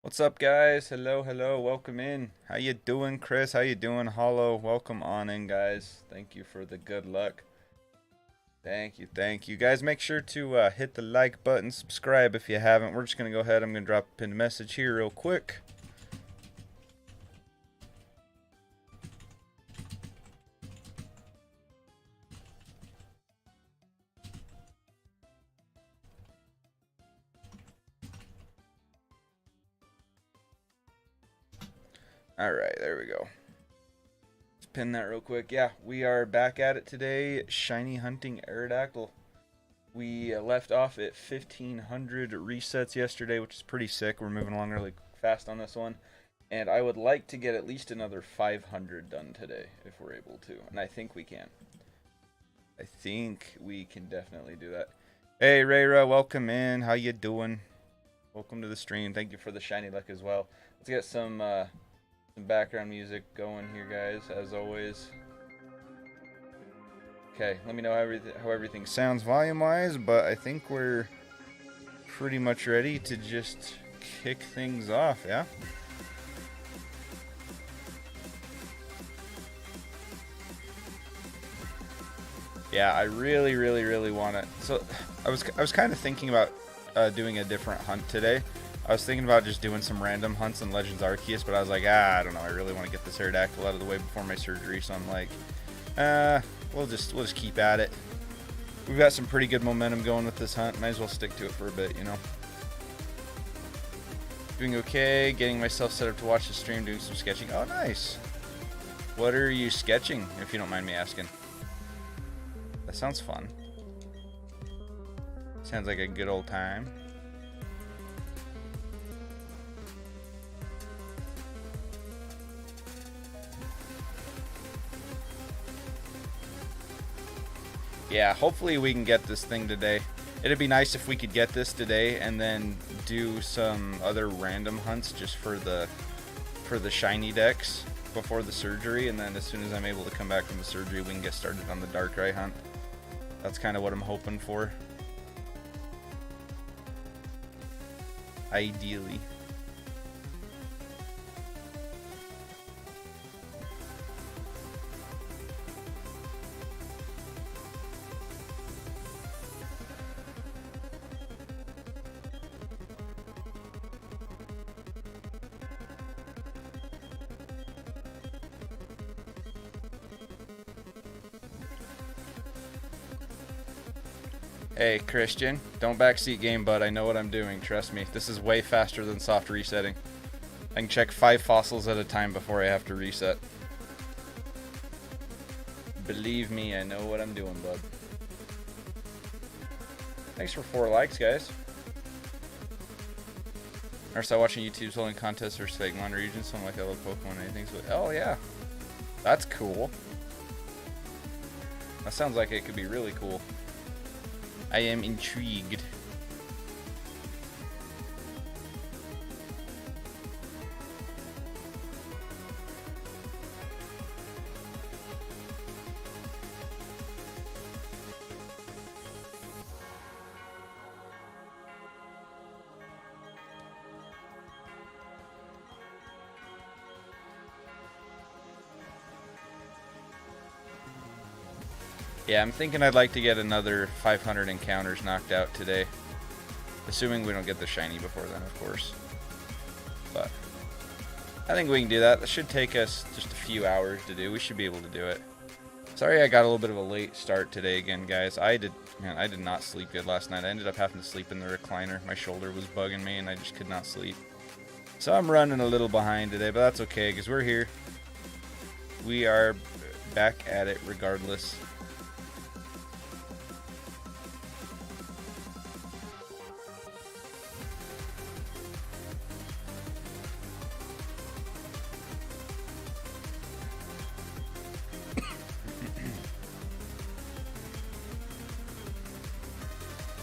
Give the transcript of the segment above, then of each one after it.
What's up, guys? Hello, hello. Welcome in. How you doing, Chris? How you doing, Hollow? Welcome on in, guys. Thank you for the good luck. Thank you, thank you. Guys, make sure to hit the like button, subscribe if you haven't. We're just going to go ahead. I'm going to drop a pinned message here real quick. Alright, there we go. Let's pin that real quick. Yeah, we are back at it today. Shiny hunting Aerodactyl. We left off at 1,500 resets yesterday, which is pretty sick. We're moving along really fast on this one. And I would like to get at least another 500 done today, if we're able to. And I think we can. I think we can definitely do that. Hey, Rayra, welcome in. How you doing? Welcome to the stream. Thank you for the shiny luck as well. Let's get some background music going here, guys, as always. Okay, let me know how everything sounds volume-wise, but I think we're pretty much ready to just kick things off, yeah? Yeah, I really want it. So I was kind of thinking about doing a different hunt today. I was thinking about just doing some random hunts in Legends Arceus, but I was like, I don't know. I really want to get this Aerodactyl out of the way before my surgery, so I'm like, we'll just keep at it. We've got some pretty good momentum going with this hunt. Might as well stick to it for a bit, you know. Doing okay. Getting myself set up to watch the stream. Doing some sketching. Oh, nice. What are you sketching, if you don't mind me asking? That sounds fun. Sounds like a good old time. Yeah, hopefully we can get this thing today. It'd be nice if we could get this today and then do some other random hunts just for the shiny decks before the surgery, and then as soon as I'm able to come back from the surgery, we can get started on the Darkrai hunt. That's kind of what I'm hoping for. Ideally. Hey, Christian, don't backseat game, bud. I know what I'm doing. Trust me. This is way faster than soft resetting. I can check 5 fossils at a time before I have to reset. Believe me, I know what I'm doing, bud. Thanks for 4 likes, guys. Or start watching YouTube's holding contests or Svegmon regions, something like I love Pokemon, anything. So, oh, yeah. That's cool. That sounds like it could be really cool. I am intrigued. Yeah, I'm thinking I'd like to get another 500 encounters knocked out today. Assuming we don't get the shiny before then, of course. But I think we can do that. That should take us just a few hours to do. We should be able to do it. Sorry I got a little bit of a late start today again, guys. I did not sleep good last night. I ended up having to sleep in the recliner. My shoulder was bugging me and I just could not sleep. So I'm running a little behind today, but that's okay because we're here. We are back at it regardless.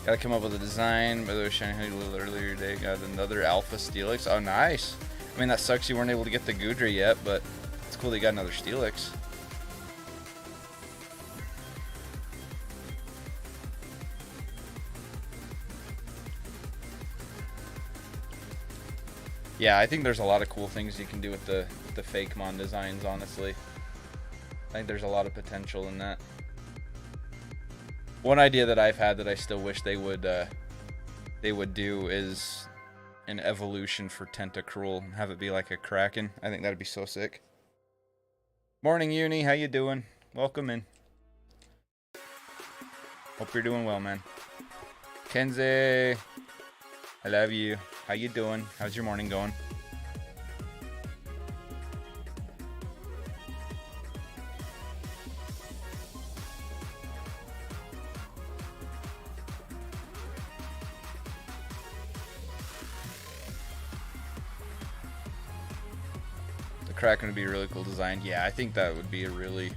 Gotta come up with a design. By the way, Shiny Honey a little earlier today got another Alpha Steelix. Oh, nice. I mean, that sucks you weren't able to get the Goodra yet, but it's cool they got another Steelix. Yeah, I think there's a lot of cool things you can do with the fake mon designs, honestly. I think there's a lot of potential in that. One idea that I've had that I still wish they would do is an evolution for Tentacruel and have it be like a Kraken. I think that'd be so sick. Morning, Uni. How you doing? Welcome in. Hope you're doing well, man. Kenzie, I love you. How you doing? How's your morning going? The Kraken would be a really cool design. Yeah, I think that would be a really...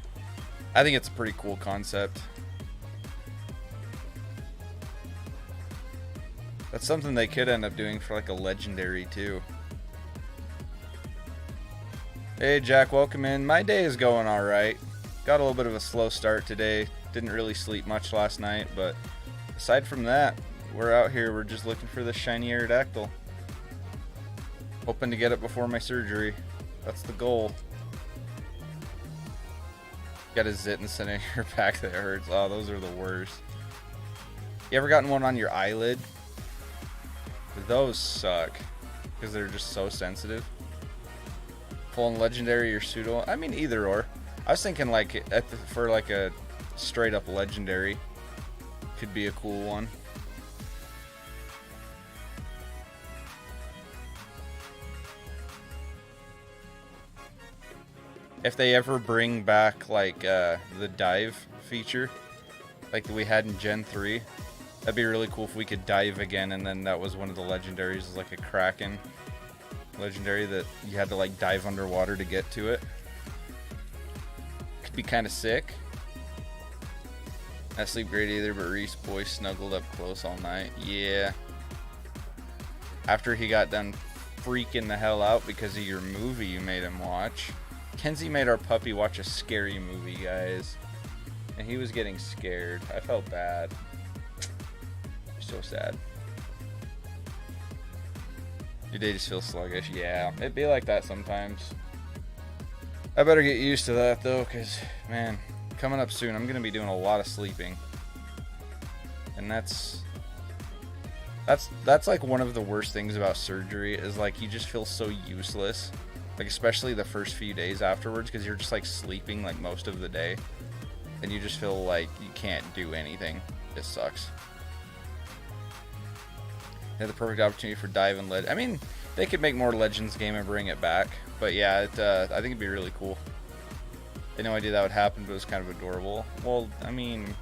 I think it's a pretty cool concept. That's something they could end up doing for like a legendary too. Hey Jack, welcome in. My day is going alright. Got a little bit of a slow start today. Didn't really sleep much last night, but aside from that, we're out here. We're just looking for the shiny Aerodactyl. Hoping to get it before my surgery. That's the goal. Got a zit in your back that hurts. Oh, those are the worst. You ever gotten one on your eyelid? Those suck because they're just so sensitive. Full and legendary or pseudo? I mean, either or. I was thinking like for like a straight up legendary could be a cool one. If they ever bring back like the dive feature like we had in Gen 3, that'd be really cool if we could dive again, and then that was one of the legendaries, like a Kraken legendary that you had to like dive underwater to get to it. Could be kind of sick. Not sleep great either, but Reese boy snuggled up close all night. Yeah. After he got done freaking the hell out because of your movie you made him watch. Kenzie made our puppy watch a scary movie, guys. And he was getting scared. I felt bad. So sad. Your day just feels sluggish. Yeah, it'd be like that sometimes. I better get used to that though, because man, coming up soon I'm gonna be doing a lot of sleeping, and that's like one of the worst things about surgery is like you just feel so useless, like especially the first few days afterwards, because you're just like sleeping like most of the day and you just feel like you can't do anything. It sucks. They had the perfect opportunity for dive and I mean, they could make more Legends game and bring it back. But yeah, I think it'd be really cool. I had no idea that would happen, but it was kind of adorable. Well, I mean,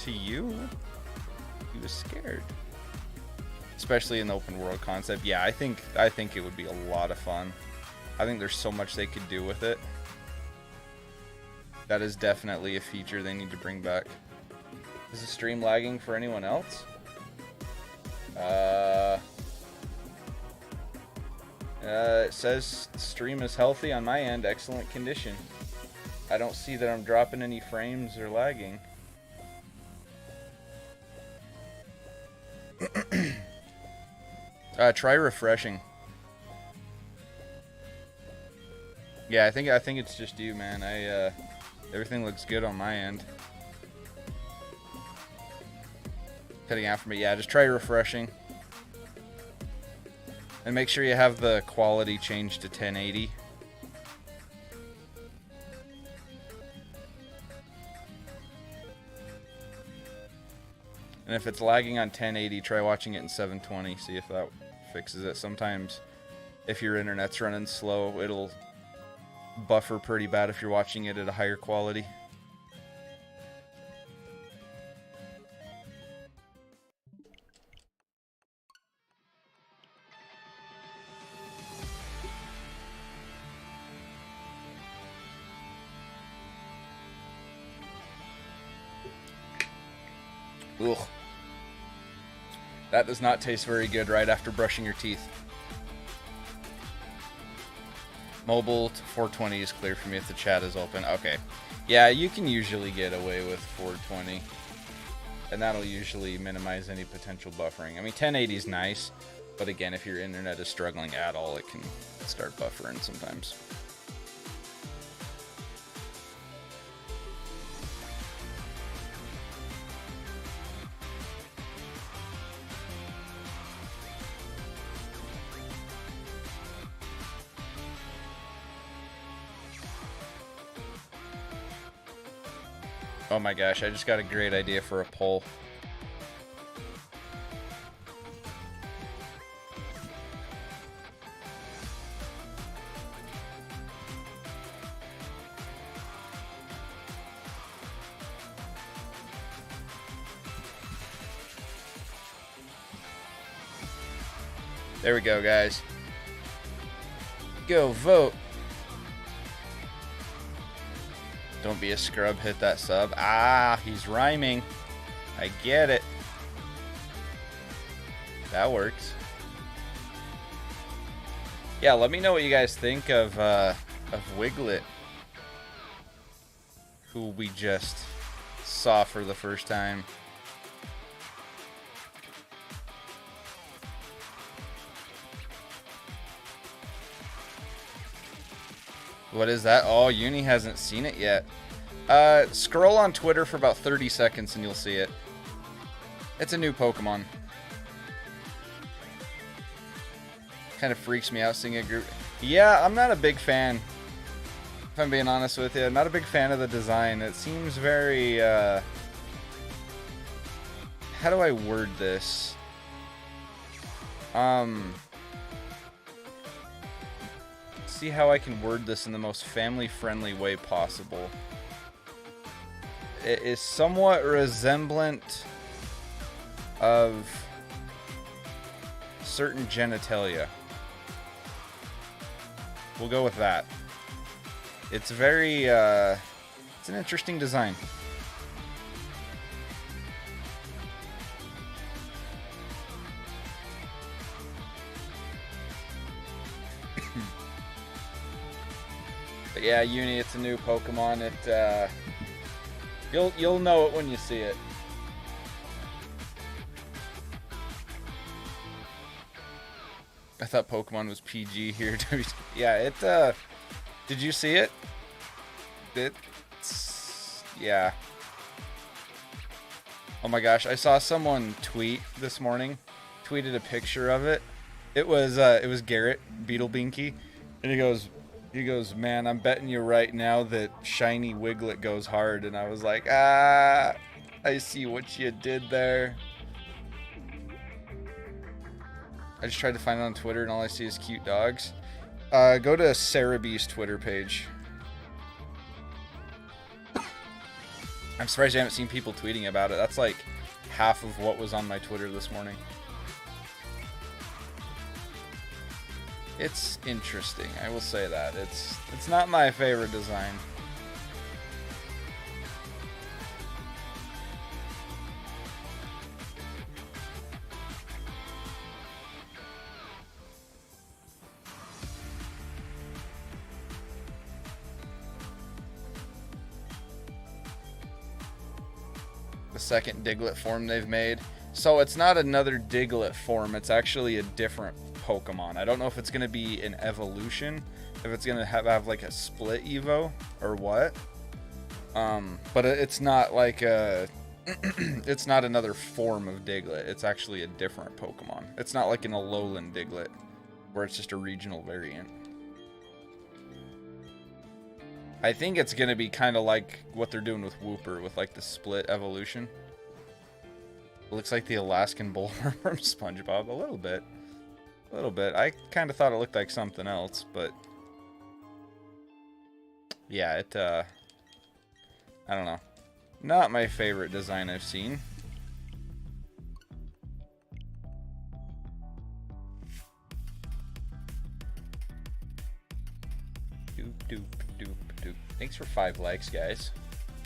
to you, he was scared. Especially in the open world concept. Yeah, I think it would be a lot of fun. I think there's so much they could do with it. That is definitely a feature they need to bring back. Is the stream lagging for anyone else? It says stream is healthy on my end, excellent condition. I don't see that I'm dropping any frames or lagging. Try refreshing. Yeah, I think it's just you, man. Everything looks good on my end. Cutting out for me. Yeah, just try refreshing. And make sure you have the quality changed to 1080. And if it's lagging on 1080, try watching it in 720. See if that fixes it. Sometimes if your internet's running slow, it'll buffer pretty bad if you're watching it at a higher quality. Ugh. That does not taste very good right after brushing your teeth. Mobile to 420 is clear for me if the chat is open. Okay. Yeah, you can usually get away with 420. And that'll usually minimize any potential buffering. I mean, 1080 is nice, But again, if your internet is struggling at all, it can start buffering sometimes. Oh my gosh, I just got a great idea for a poll. There we go, guys. Go vote. Don't be a scrub, hit that sub. Ah, he's rhyming. I get it. That works. Yeah, let me know what you guys think of Wiglet, who we just saw for the first time. What is that? Oh, Uni hasn't seen it yet. Scroll on Twitter for about 30 seconds and you'll see it. It's a new Pokemon. Kind of freaks me out seeing a group. Yeah, I'm not a big fan. If I'm being honest with you, I'm not a big fan of the design. It seems very, how do I word this? See how I can word this in the most family-friendly way possible. It is somewhat resemblant of certain genitalia. We'll go with that. It's very, it's an interesting design. But yeah, Uni, it's a new Pokemon. It, you'll know it when you see it. I thought Pokemon was PG here. Yeah, it, did you see it? It's, yeah. Oh my gosh, I saw someone tweet this morning, tweeted a picture of it. It was Garrett, Beetlebinky, and he goes, man, I'm betting you right now that shiny Wiglet goes hard. And I was like, I see what you did there. I just tried to find it on Twitter and all I see is cute dogs. Go to Cerebee's Twitter page. I'm surprised you haven't seen people tweeting about it. That's like half of what was on my Twitter this morning. It's interesting, I will say that. It's not my favorite design. The second Diglett form they've made. So it's not another Diglett form, it's actually a different Pokemon. I don't know if it's going to be an evolution, if it's going to have like a split Evo or what. But it's not like a it's not another form of Diglett. It's actually a different Pokemon. It's not like an Alolan Diglett where it's just a regional variant. I think it's going to be kind of like what they're doing with Wooper with like the split evolution. It looks like the Alaskan Bullworm from SpongeBob a little bit. A little bit. I kind of thought it looked like something else, but yeah, it, I don't know. Not my favorite design I've seen. Doop, doop, doop, doop. Thanks for 5 likes, guys.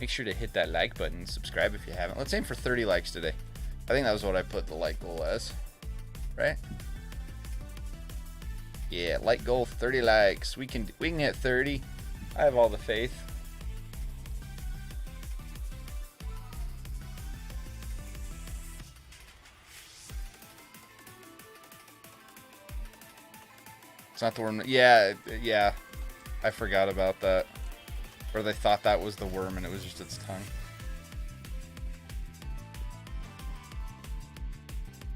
Make sure to hit that like button and subscribe if you haven't. Let's aim for 30 likes today. I think that was what I put the like goal as, right? Yeah, like goal 30 likes. We can hit 30. I have all the faith. It's not the worm. Yeah, yeah. I forgot about that. Or they thought that was the worm and it was just its tongue.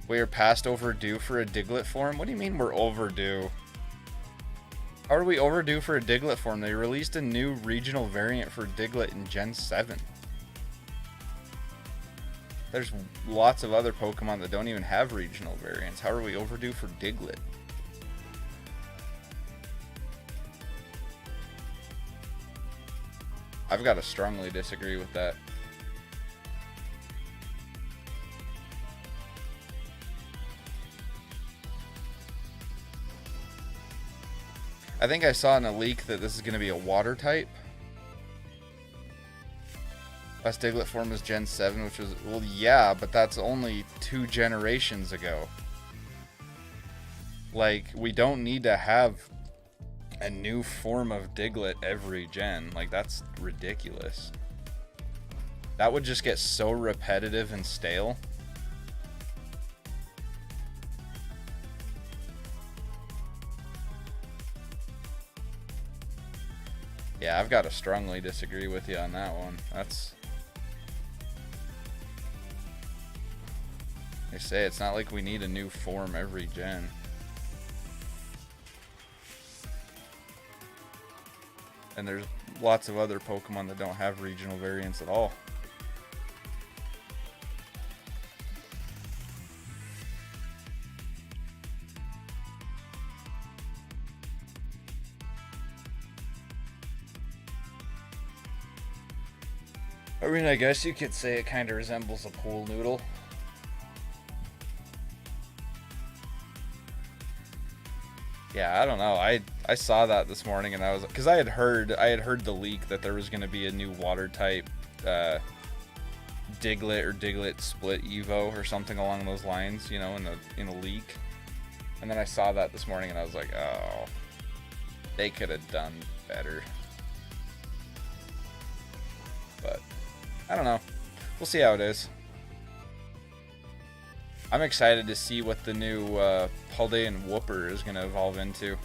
We are past overdue for a Diglett form? What do you mean we're overdue? How are we overdue for a Diglett form? They released a new regional variant for Diglett in Gen 7. There's lots of other Pokemon that don't even have regional variants. How are we overdue for Diglett? I've got to strongly disagree with that. I think I saw in a leak that this is going to be a water type. Last Diglett form was Gen 7, which was... Well, yeah, but that's only 2 generations ago. Like, we don't need to have a new form of Diglett every gen. Like, that's ridiculous. That would just get so repetitive and stale. Yeah, I've got to strongly disagree with you on that one. That's... I say, it's not like we need a new form every gen. And there's lots of other Pokemon that don't have regional variants at all. I mean, I guess you could say it kind of resembles a pool noodle. Yeah, I don't know. I saw that this morning and I was, because I had heard the leak that there was going to be a new water type Diglett or Diglett Split Evo or something along those lines, you know, in a leak. And then I saw that this morning and I was like, oh, they could have done better. But I don't know. We'll see how it is. I'm excited to see what the new Paldean Whooper is going to evolve into.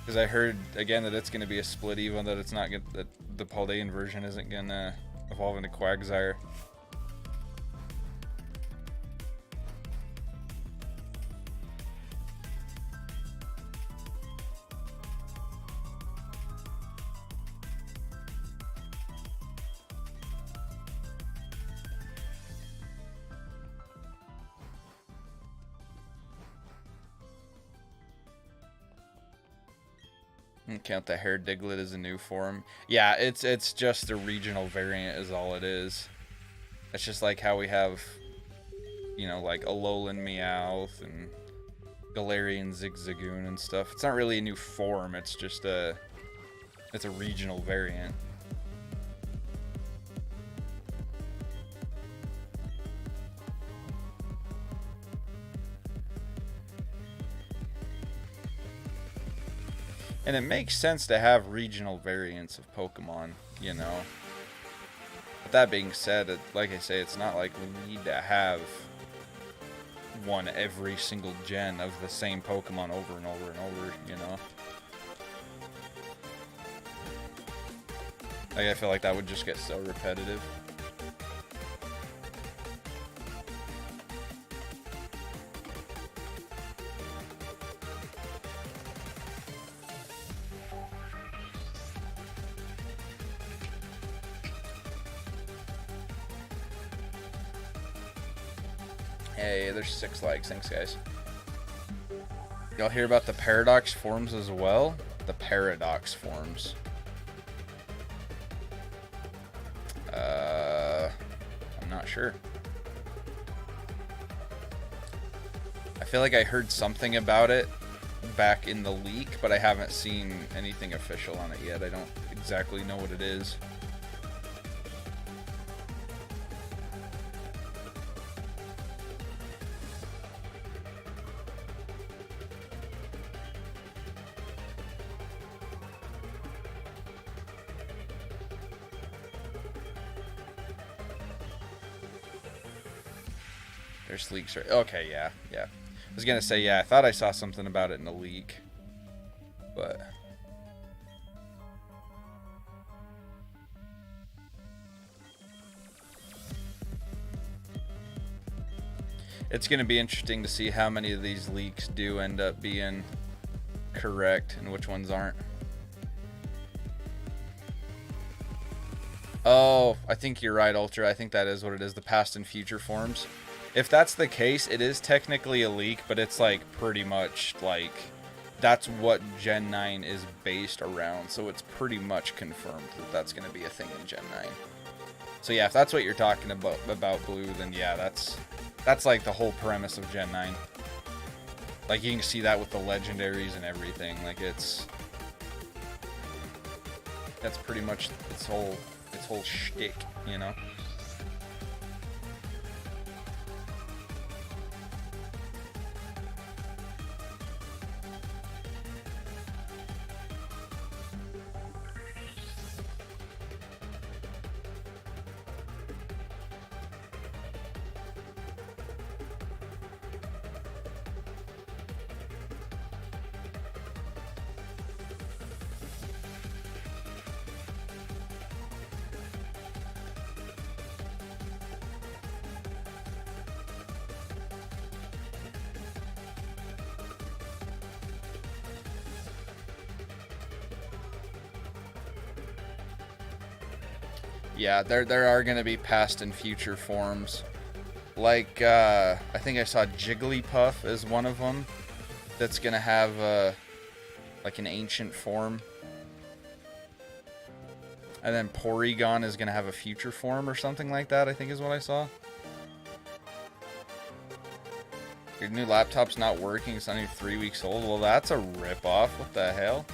Because I heard, again, that it's going to be a split Evo, that it's not that the Paldean version isn't going to evolve into Quagsire. Count the hair Diglett as a new form. Yeah, it's just a regional variant is all it is. It's just like how we have, you know, like Alolan Meowth and Galarian Zigzagoon and stuff. It's not really a new form, it's just it's a regional variant. And it makes sense to have regional variants of Pokemon, you know. But that being said, like I say, it's not like we need to have one every single gen of the same Pokemon over and over and over, you know. Like, I feel like that would just get so repetitive. Hey, there's 6 likes. Thanks, guys. Y'all hear about the Paradox forms as well? The Paradox forms. I'm not sure. I feel like I heard something about it back in the leak, but I haven't seen anything official on it yet. I don't exactly know what it is. There's leaks. Okay, yeah. I was gonna say, yeah, I thought I saw something about it in the leak. But it's going to be interesting to see how many of these leaks do end up being correct and which ones aren't. Oh, I think you're right, Ultra. I think that is what it is, the past and future forms. If that's the case, it is technically a leak, but it's like pretty much like that's what Gen 9 is based around. So it's pretty much confirmed that that's going to be a thing in Gen 9. So yeah, if that's what you're talking about Blue, then yeah, that's like the whole premise of Gen 9. Like you can see that with the legendaries and everything. Like that's pretty much its whole shtick, you know. Yeah, there are going to be past and future forms. Like, I think I saw Jigglypuff as one of them that's going to have, like, an ancient form. And then Porygon is going to have a future form or something like that, I think is what I saw. Your new laptop's not working, it's only 3 weeks old. Well, that's a ripoff. What the hell?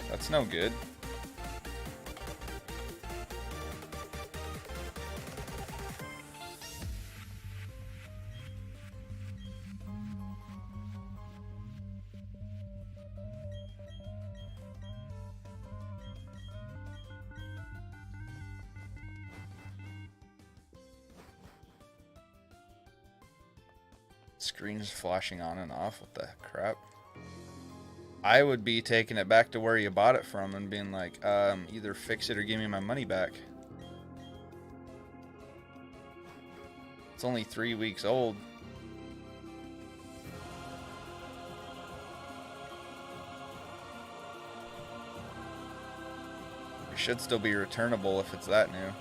That's no good. Screen's flashing on and off. What the crap? I would be taking it back to where you bought it from and being like, either fix it or give me my money back. It's only 3 weeks old. It should still be returnable if it's that new.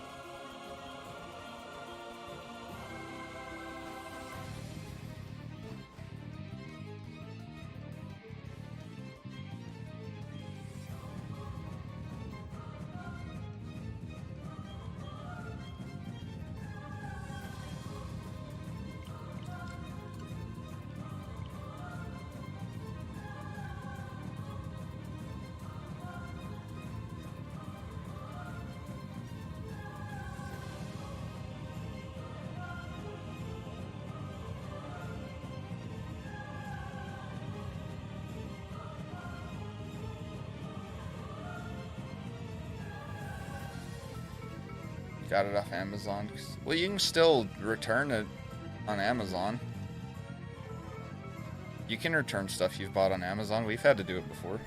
Got it off Amazon. Well, you can still return it on Amazon. You can return stuff you've bought on Amazon. We've had to do it before.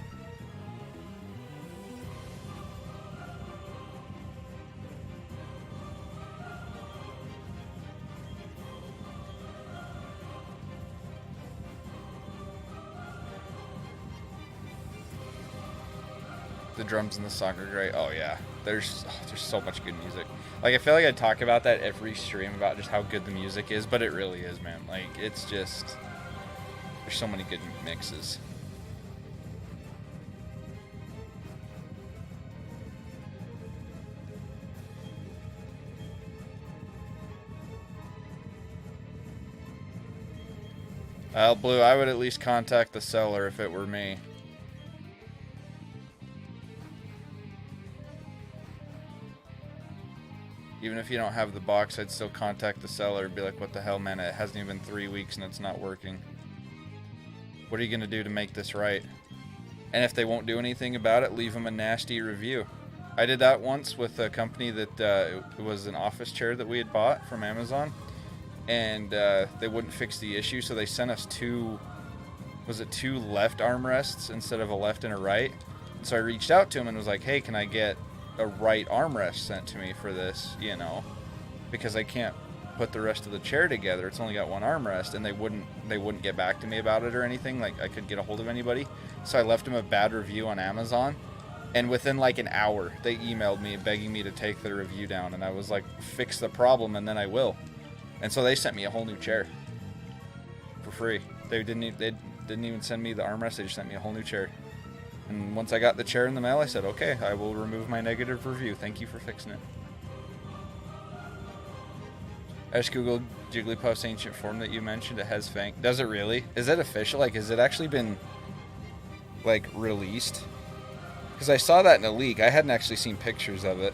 The drums and the song are great. Oh yeah, there's so much good music. Like I feel like I talk about that every stream about just how good the music is, but it really is, man. Like it's just there's so many good mixes. Blue, I would at least contact the seller if it were me. Even if you don't have the box, I'd still contact the seller and be like, what the hell, man, it hasn't even been 3 weeks and it's not working. What are you going to do to make this right? And if they won't do anything about it, leave them a nasty review. I did that once with a company that it was an office chair that we had bought from Amazon. And they wouldn't fix the issue, so they sent us two was it 2 left armrests instead of a left and a right? So I reached out to him and was like, hey, can I get a right armrest sent to me for this, you know, because I can't put the rest of the chair together. It's only got 1 armrest, and they wouldn't get back to me about it or anything. Like, I couldn't get a hold of anybody. So I left them a bad review on Amazon, and within like an hour they emailed me begging me to take the review down, and I was like, fix the problem and then I will. And so they sent me a whole new chair for free. They didn't even send me the armrest, they just sent me a whole new chair. And once I got the chair in the mail, I said, okay, I will remove my negative review. Thank you for fixing it. I just googled Jigglypuff's ancient form that you mentioned. It has fang. Does it really? Is it official? Like, has it actually been, like, released? Because I saw that in a leak. I hadn't actually seen pictures of it.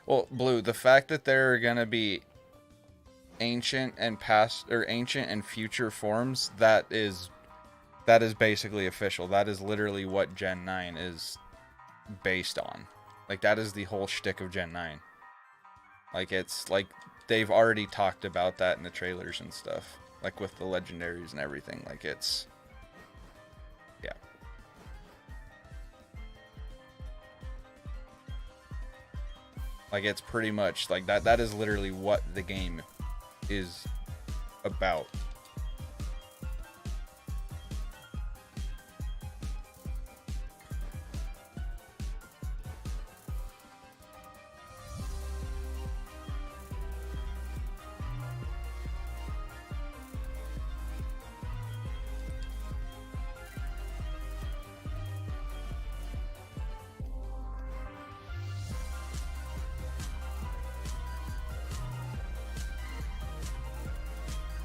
Well, Blue, the fact that there are going to be ancient and past, or ancient and future forms, that is basically official. That is literally what Gen 9 is based on. Like, that is the whole shtick of Gen 9. Like, it's like they've already talked about that in the trailers and stuff, like with the legendaries and everything. Like, it's, yeah. Like, it's pretty much like that is literally what the game is about.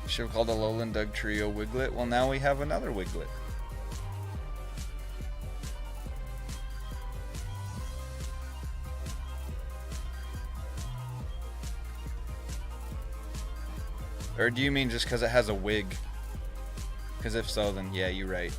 Should have called the Lowland Doug Trio Wiglet. Well, now we have another Wiglet. Or do you mean just because it has a wig? Because if so, then yeah, you're right.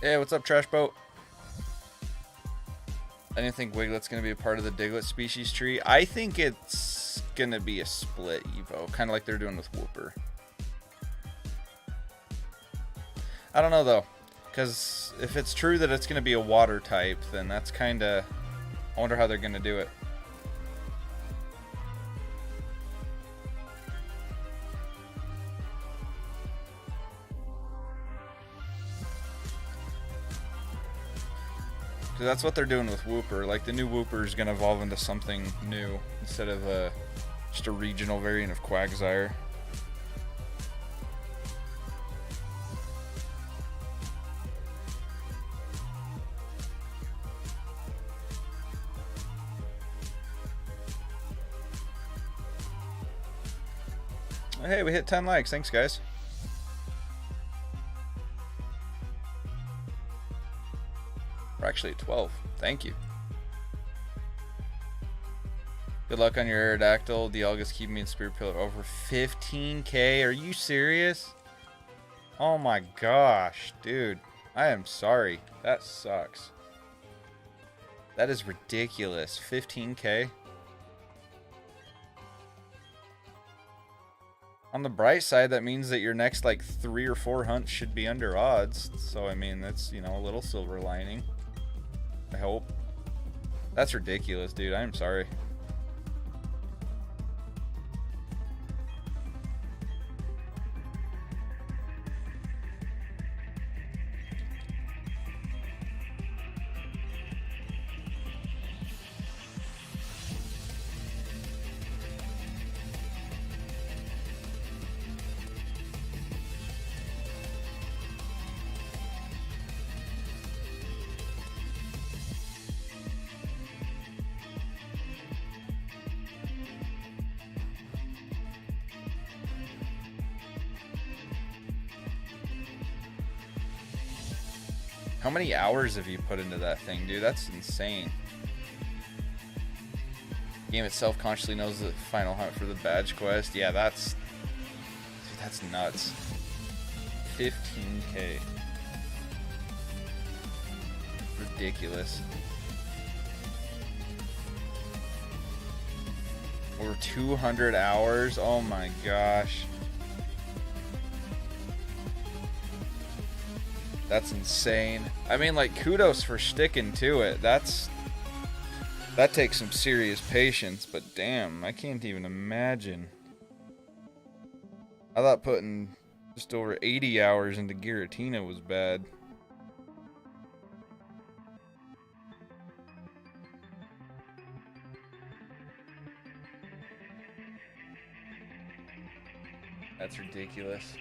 Hey, what's up, Trash Boat? I didn't think Wiglet's going to be a part of the Diglett species tree. I think it's going to be a split Evo, kind of like they're doing with Whooper. I don't know, though, because if it's true that it's going to be a water type, then that's kind of... I wonder how they're going to do it. Because that's what they're doing with Wooper. Like, the new Wooper is going to evolve into something new instead of just a regional variant of Quagsire. Hey, we hit 10 likes. Thanks, guys. We're actually at 12. Thank you. Good luck on your Aerodactyl. Dialga's keeping me in Spirit Pillar over 15k. Are you serious? Oh my gosh, dude. I am sorry. That sucks. That is ridiculous. 15k. On the bright side, that means that your next like 3 or 4 hunts should be under odds. So I mean, that's, you know, a little silver lining. I hope. That's ridiculous, dude. I am sorry. How many hours have you put into that thing, dude? That's insane. The game itself consciously knows the final hunt for the badge quest. Yeah, that's... Dude, that's nuts. 15k. Ridiculous. Over 200 hours? Oh my gosh. That's insane. I mean, like, kudos for sticking to it. That takes some serious patience, but damn, I can't even imagine. I thought putting just over 80 hours into Giratina was bad. That's ridiculous.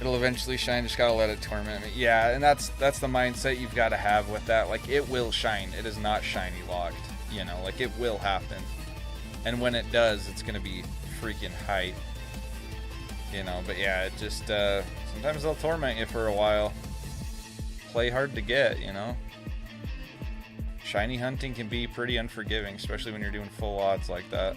It'll eventually shine, just gotta let it torment me. Yeah, and that's the mindset you've got to have with that. Like, it will shine. It is not shiny locked. You know, like, it will happen. And when it does, it's gonna be freaking hype. You know, but yeah, it just, sometimes they'll torment you for a while. Play hard to get, you know? Shiny hunting can be pretty unforgiving, especially when you're doing full odds like that.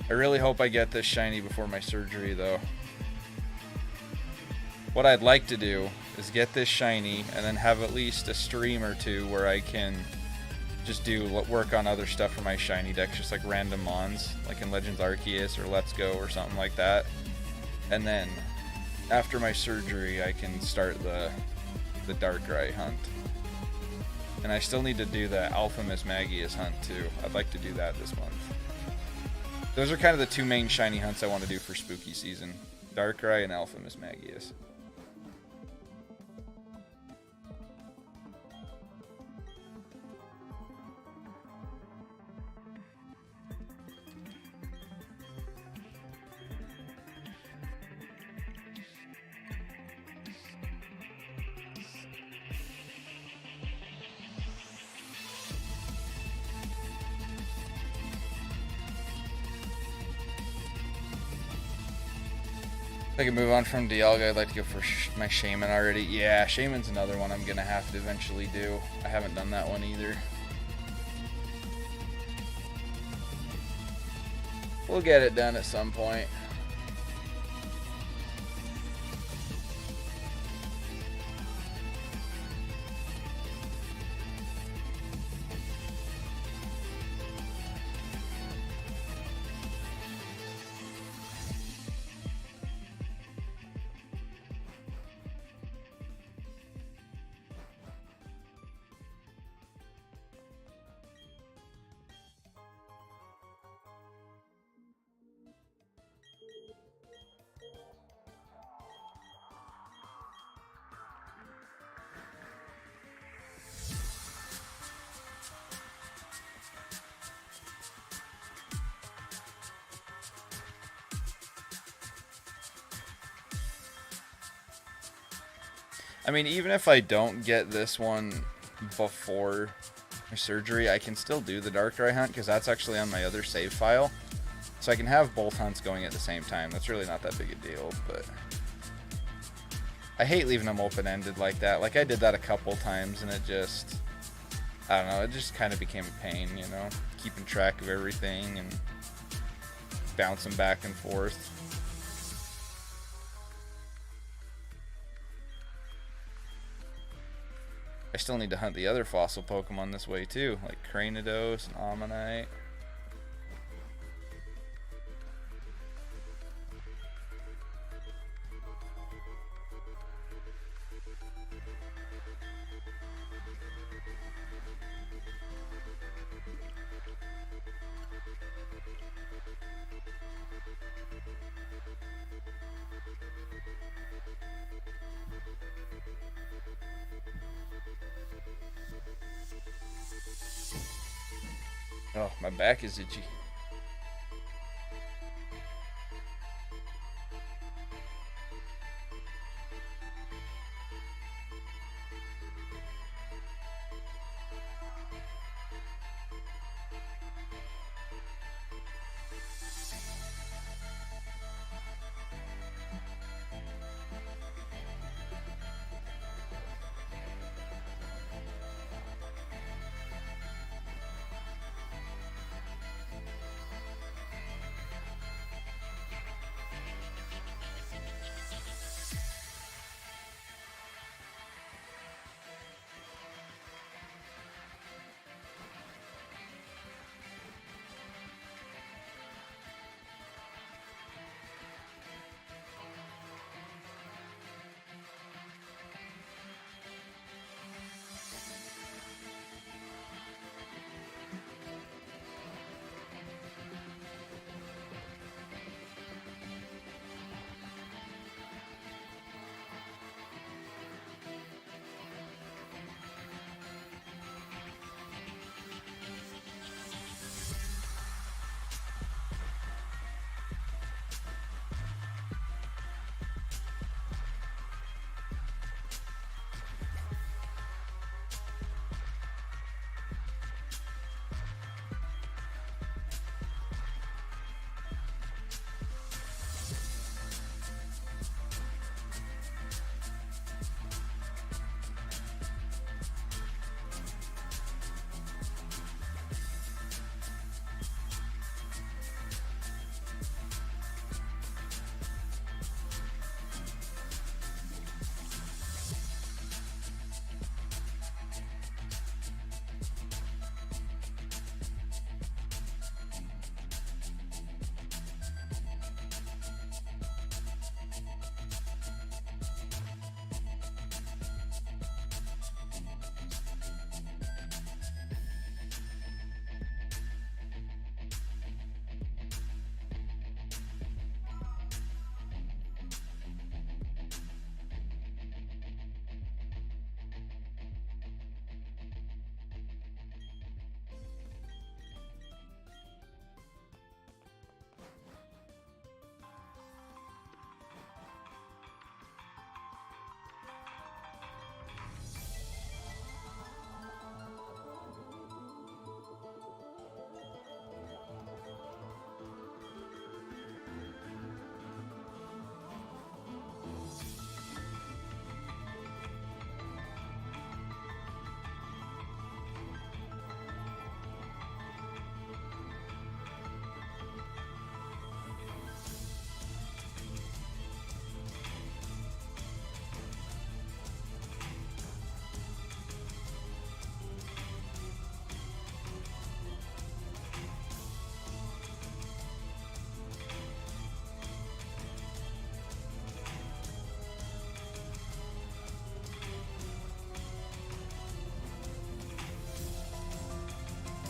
I really hope I get this shiny before my surgery, though. What I'd like to do is get this shiny and then have at least a stream or two where I can just do work on other stuff for my shiny decks, just like random mons, like in Legends Arceus or Let's Go or something like that. And then after my surgery, I can start the Darkrai hunt. And I still need to do the Alpha Mismagius hunt too. I'd like to do that this month. Those are kind of the two main shiny hunts I want to do for spooky season. Darkrai and Alpha Mismagius. If I can move on from Dialga, I'd like to go for my Shaman already. Yeah, Shaman's another one I'm going to have to eventually do. I haven't done that one either. We'll get it done at some point. I mean, even if I don't get this one before my surgery, I can still do the dark dry hunt because that's actually on my other save file. So I can have both hunts going at the same time. That's really not that big a deal, but I hate leaving them open-ended like that. Like, I did that a couple times, and it just, I don't know, it just kind of became a pain, you know, keeping track of everything and bouncing back and forth. I still need to hunt the other fossil Pokemon this way too, like Cranidos and Ammonite. Oh, my back is itchy.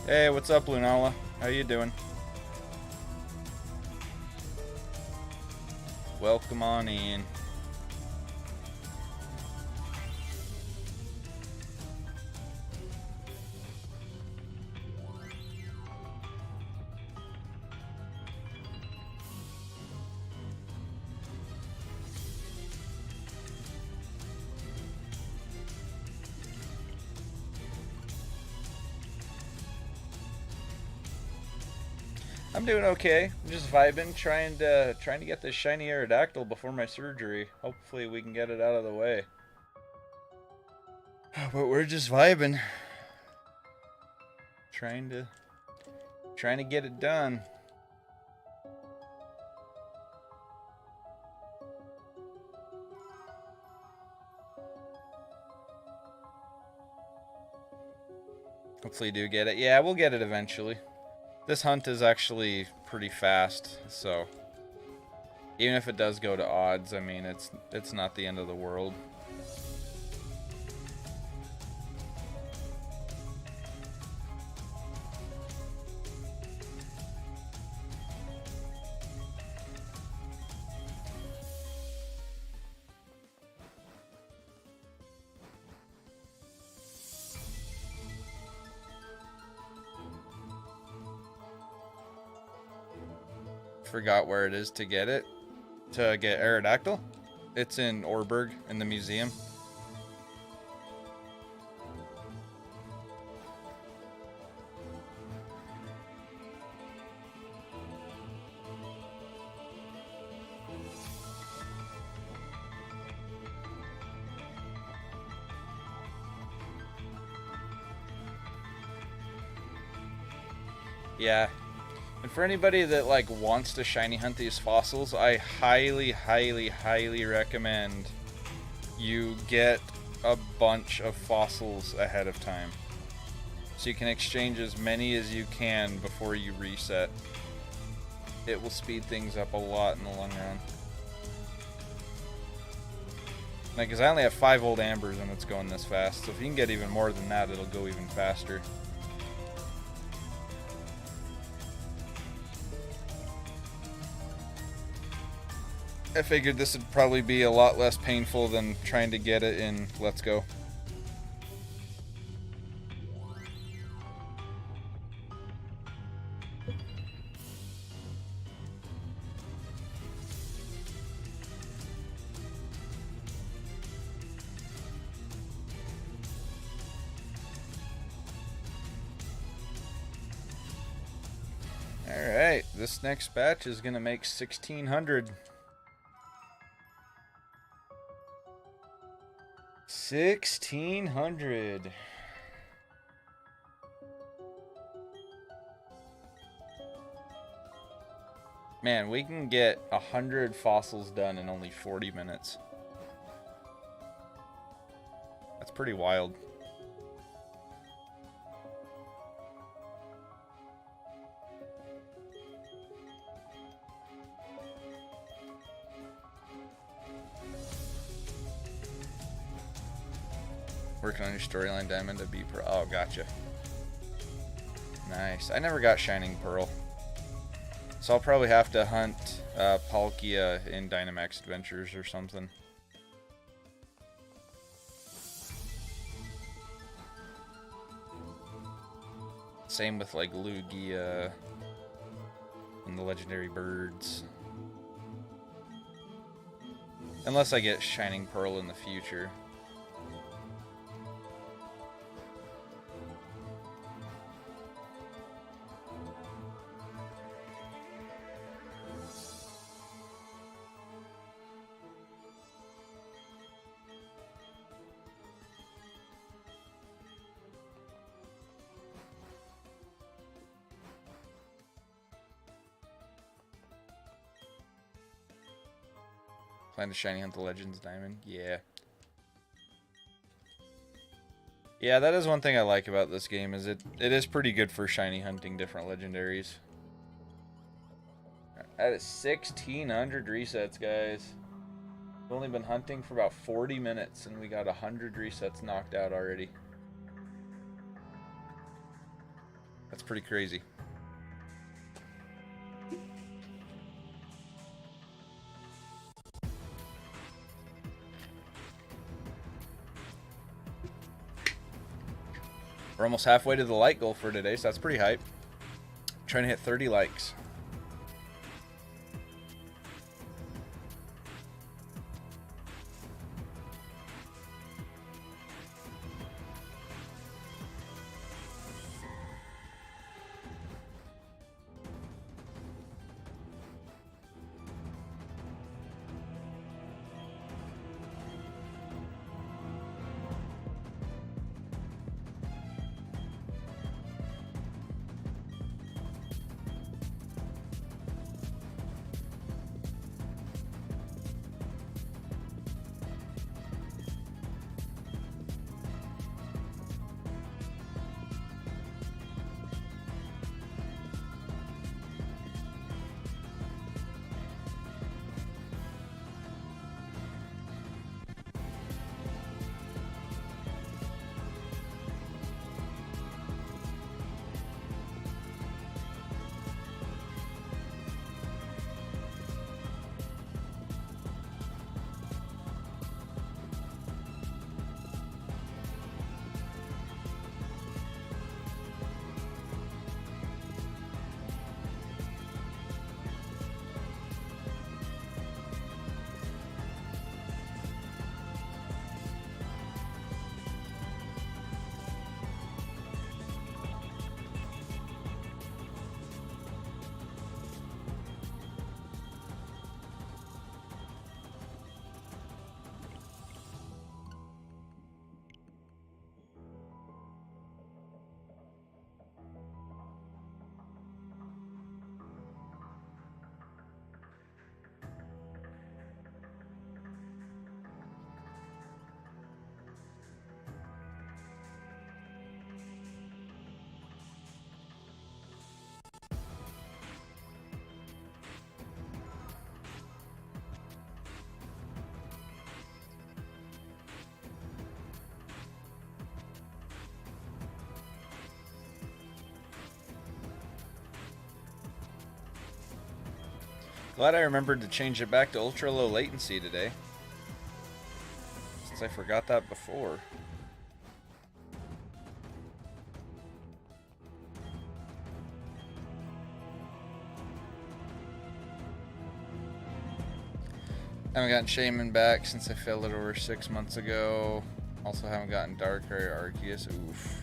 Hey, what's up, Lunala? How you doing? Welcome on in. I'm doing okay. I'm just vibing, trying to get this shiny Aerodactyl before my surgery. Hopefully we can get it out of the way. But we're just vibing. Trying to get it done. Hopefully do get it. Yeah, we'll get it eventually. This hunt is actually pretty fast, so even if it does go to odds, I mean, it's not the end of the world. Forgot where it is to get it. To get Aerodactyl. It's in Orberg in the museum. Yeah. And for anybody that like wants to shiny hunt these fossils, I highly recommend you get a bunch of fossils ahead of time, so you can exchange as many as you can before you reset. It will speed things up a lot in the long run. Like, cause I only have 5 old ambers and it's going this fast, so if you can get even more than that, it'll go even faster. I figured this would probably be a lot less painful than trying to get it in Let's Go. Alright, this next batch is going to make 1,600. 1,600. Man, we can get 100 fossils done in only 40 minutes. That's pretty wild. Working on your storyline diamond to be Pearl. Oh, gotcha. Nice. I never got Shining Pearl. So I'll probably have to hunt Palkia in Dynamax Adventures or something. Same with like Lugia and the legendary birds. Unless I get Shining Pearl in the future. Plan to shiny hunt the Legends Diamond. Yeah. Yeah, that is one thing I like about this game, is it is pretty good for shiny hunting different legendaries. That is 1,600 resets, guys. We've only been hunting for about 40 minutes and we got 100 resets knocked out already. That's pretty crazy. We're almost halfway to the like goal for today, so that's pretty hype. Trying to hit 30 likes. Glad I remembered to change it back to ultra low latency today, since I forgot that before. Haven't gotten Shaman back since I failed it over 6 months ago. Also haven't gotten Darkrai or Arceus. Oof.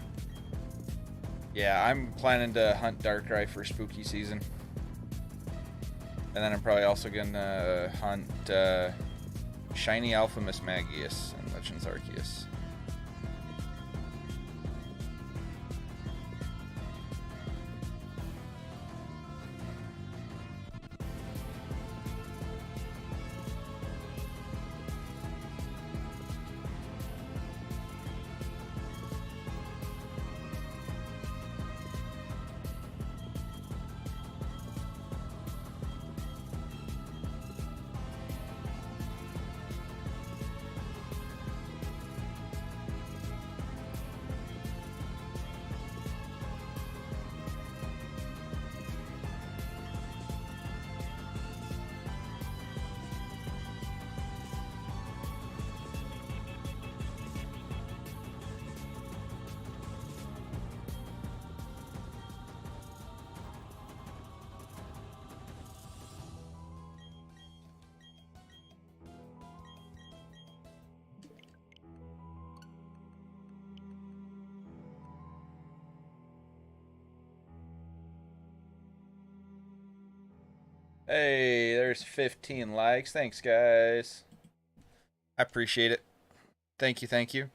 Yeah, I'm planning to hunt Darkrai for spooky season. And then I'm probably also gonna hunt Shiny Alpha Mismagius and Legends Arceus. Hey, there's 15 likes. Thanks, guys. I appreciate it. Thank you, thank you.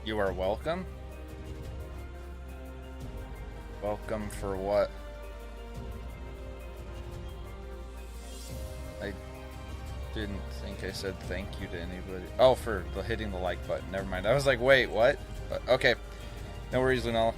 You are welcome. Welcome for what? I didn't think I said thank you to anybody. Oh, for hitting the like button. Never mind. I was like, wait, what? But, okay. No worries, Lunella.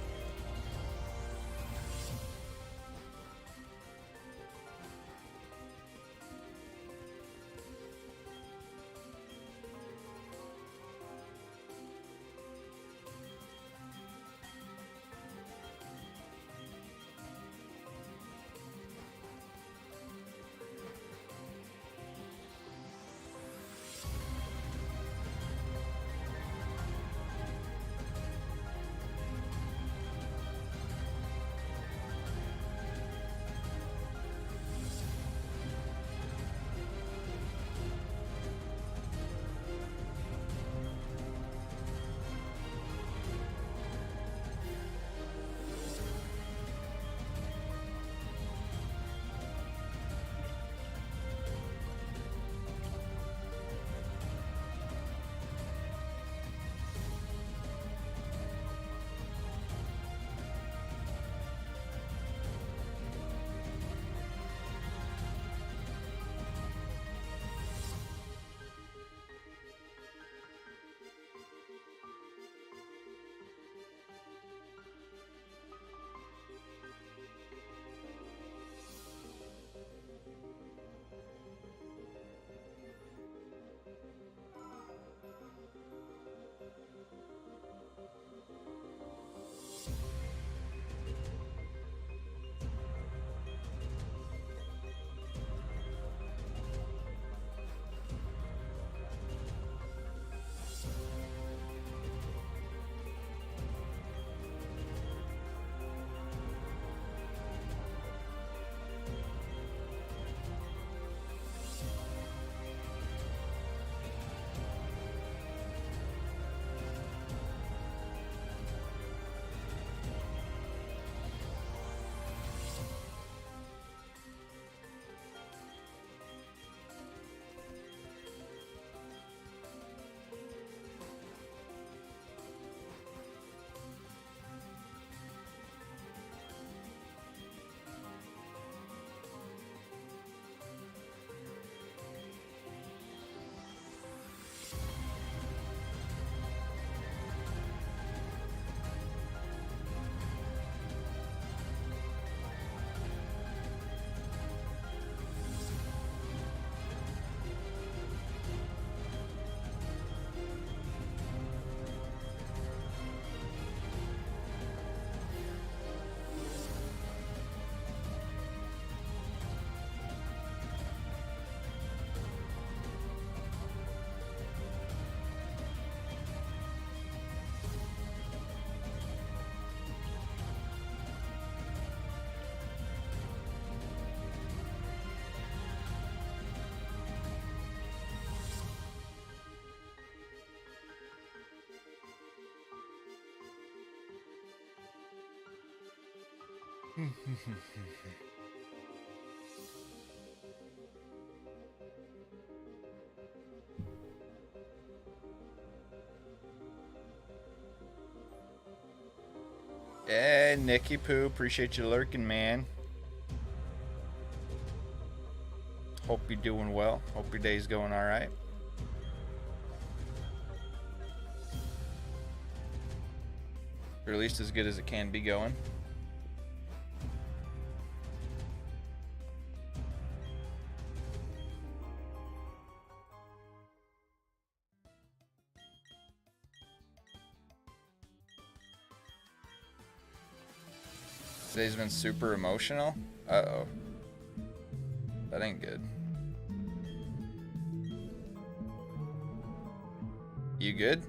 Hey, Nicky Poo, appreciate you lurking, man. Hope you're doing well. Hope your day's going all right. Or at least as good as it can be going. Today's been super emotional. Uh-oh. That ain't good. You good?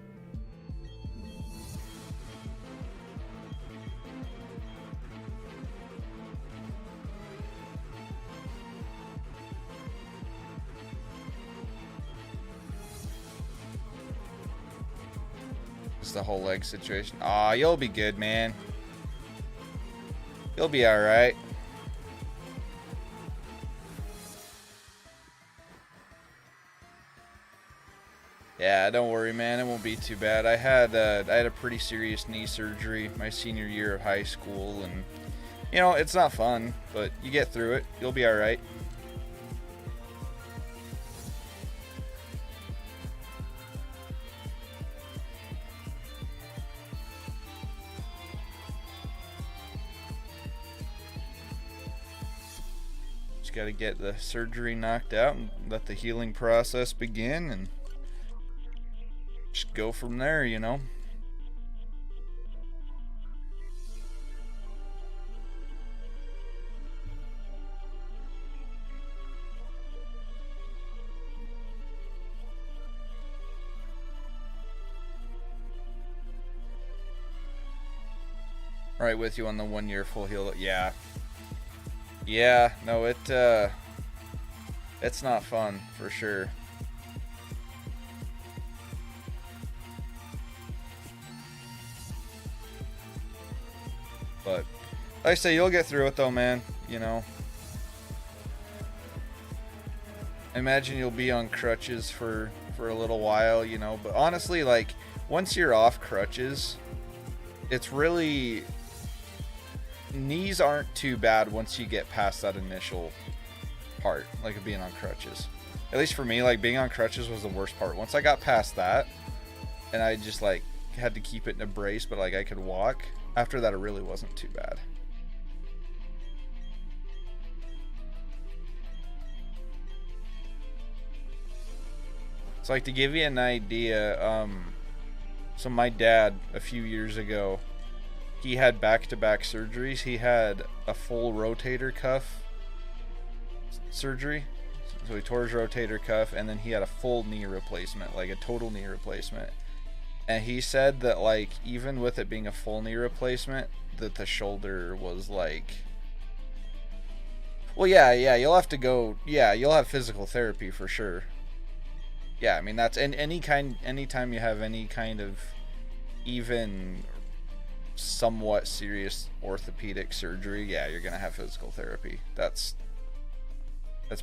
Just the whole leg situation. Aw, you'll be good, man. You'll be alright. Yeah, don't worry, man. It won't be too bad. I had a pretty serious knee surgery my senior year of high school, and you know, it's not fun, but you get through it. You'll be alright. Just got to get the surgery knocked out and let the healing process begin, and just go from there, you know. Right with you on the 1 year full heal. Yeah. Yeah, no, it's not fun for sure. But like I say, you'll get through it though, man, you know. I imagine you'll be on crutches for a little while, you know, but honestly, like, once you're off crutches, it's really, knees aren't too bad once you get past that initial part, like of being on crutches. At least for me, like, being on crutches was the worst part. Once I got past that, and I just, like, had to keep it in a brace, but, like, I could walk, after that it really wasn't too bad. So, like, to give you an idea, so my dad, a few years ago, he had back-to-back surgeries. He had a full rotator cuff surgery. So he tore his rotator cuff, and then he had a full knee replacement, like a total knee replacement. And he said that, like, even with it being a full knee replacement, that the shoulder was like, well, yeah, you'll have to go, yeah, you'll have physical therapy for sure. Yeah, I mean, that's, and anytime you have any kind of even somewhat serious orthopedic surgery, yeah, you're gonna have physical therapy. That's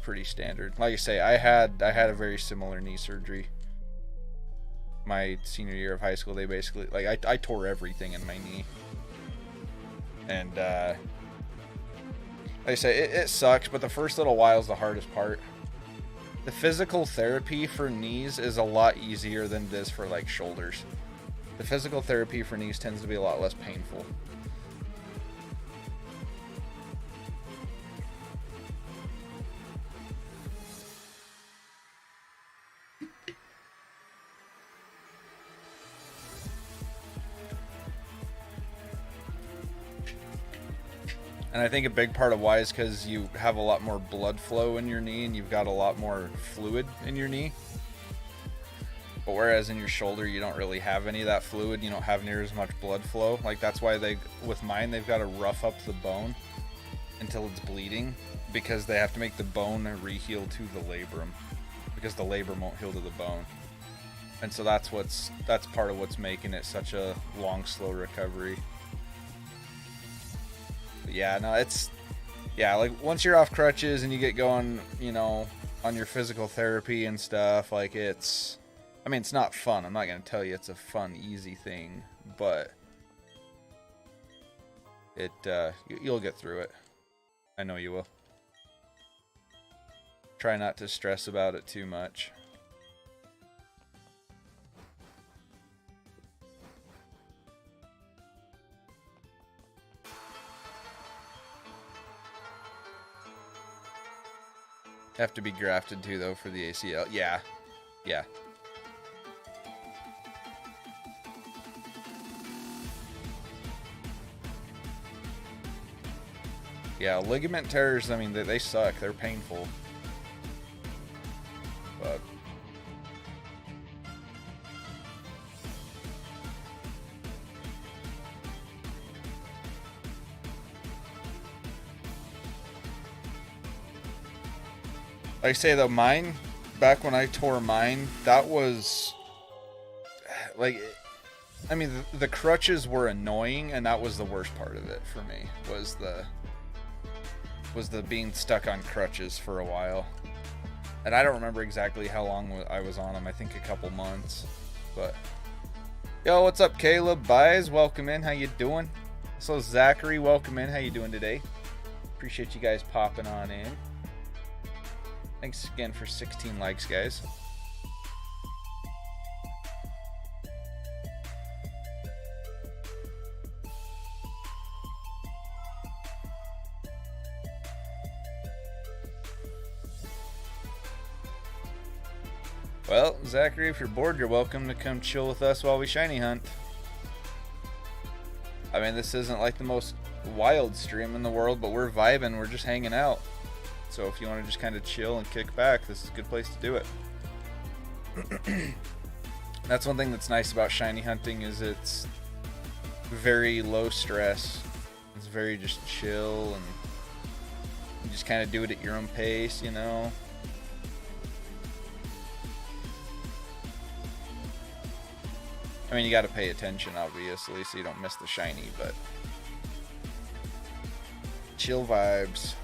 pretty standard. Like I say, I had a very similar knee surgery my senior year of high school. They basically, like, I tore everything in my knee, and like I say, it sucks, but the first little while is the hardest part. The physical therapy for knees is a lot easier than it is for, like, shoulders. The physical therapy for knees tends to be a lot less painful. And I think a big part of why is because you have a lot more blood flow in your knee, and you've got a lot more fluid in your knee. But whereas in your shoulder, you don't really have any of that fluid, you don't have near as much blood flow. Like, that's why with mine, they've got to rough up the bone until it's bleeding, because they have to make the bone re-heal to the labrum, because the labrum won't heal to the bone. And so that's part of what's making it such a long, slow recovery. Yeah, no, it's, yeah, like once you're off crutches and you get going, you know, on your physical therapy and stuff, like it's, I mean, it's not fun. I'm not going to tell you it's a fun, easy thing, but it, you'll get through it. I know you will. Try not to stress about it too much. Have to be grafted too, though, for the ACL. Yeah. Yeah. Yeah, ligament tears, I mean, they suck. They're painful. But like I say though, mine, back when I tore mine, that was like, I mean, the crutches were annoying, and that was the worst part of it for me, was the being stuck on crutches for a while. And I don't remember exactly how long I was on them. I think a couple months. But yo, what's up, Caleb? Buys, welcome in. How you doing? So Zachary, welcome in. How you doing today? Appreciate you guys popping on in. Thanks again for 16 likes, guys. Well, Zachary, if you're bored, you're welcome to come chill with us while we shiny hunt. I mean, this isn't like the most wild stream in the world, but we're vibing, we're just hanging out. So if you want to just kind of chill and kick back, this is a good place to do it. That's one thing that's nice about shiny hunting, is it's very low stress. It's very just chill, and you just kind of do it at your own pace, you know. I mean, you got to pay attention, obviously, so you don't miss the shiny, but chill vibes.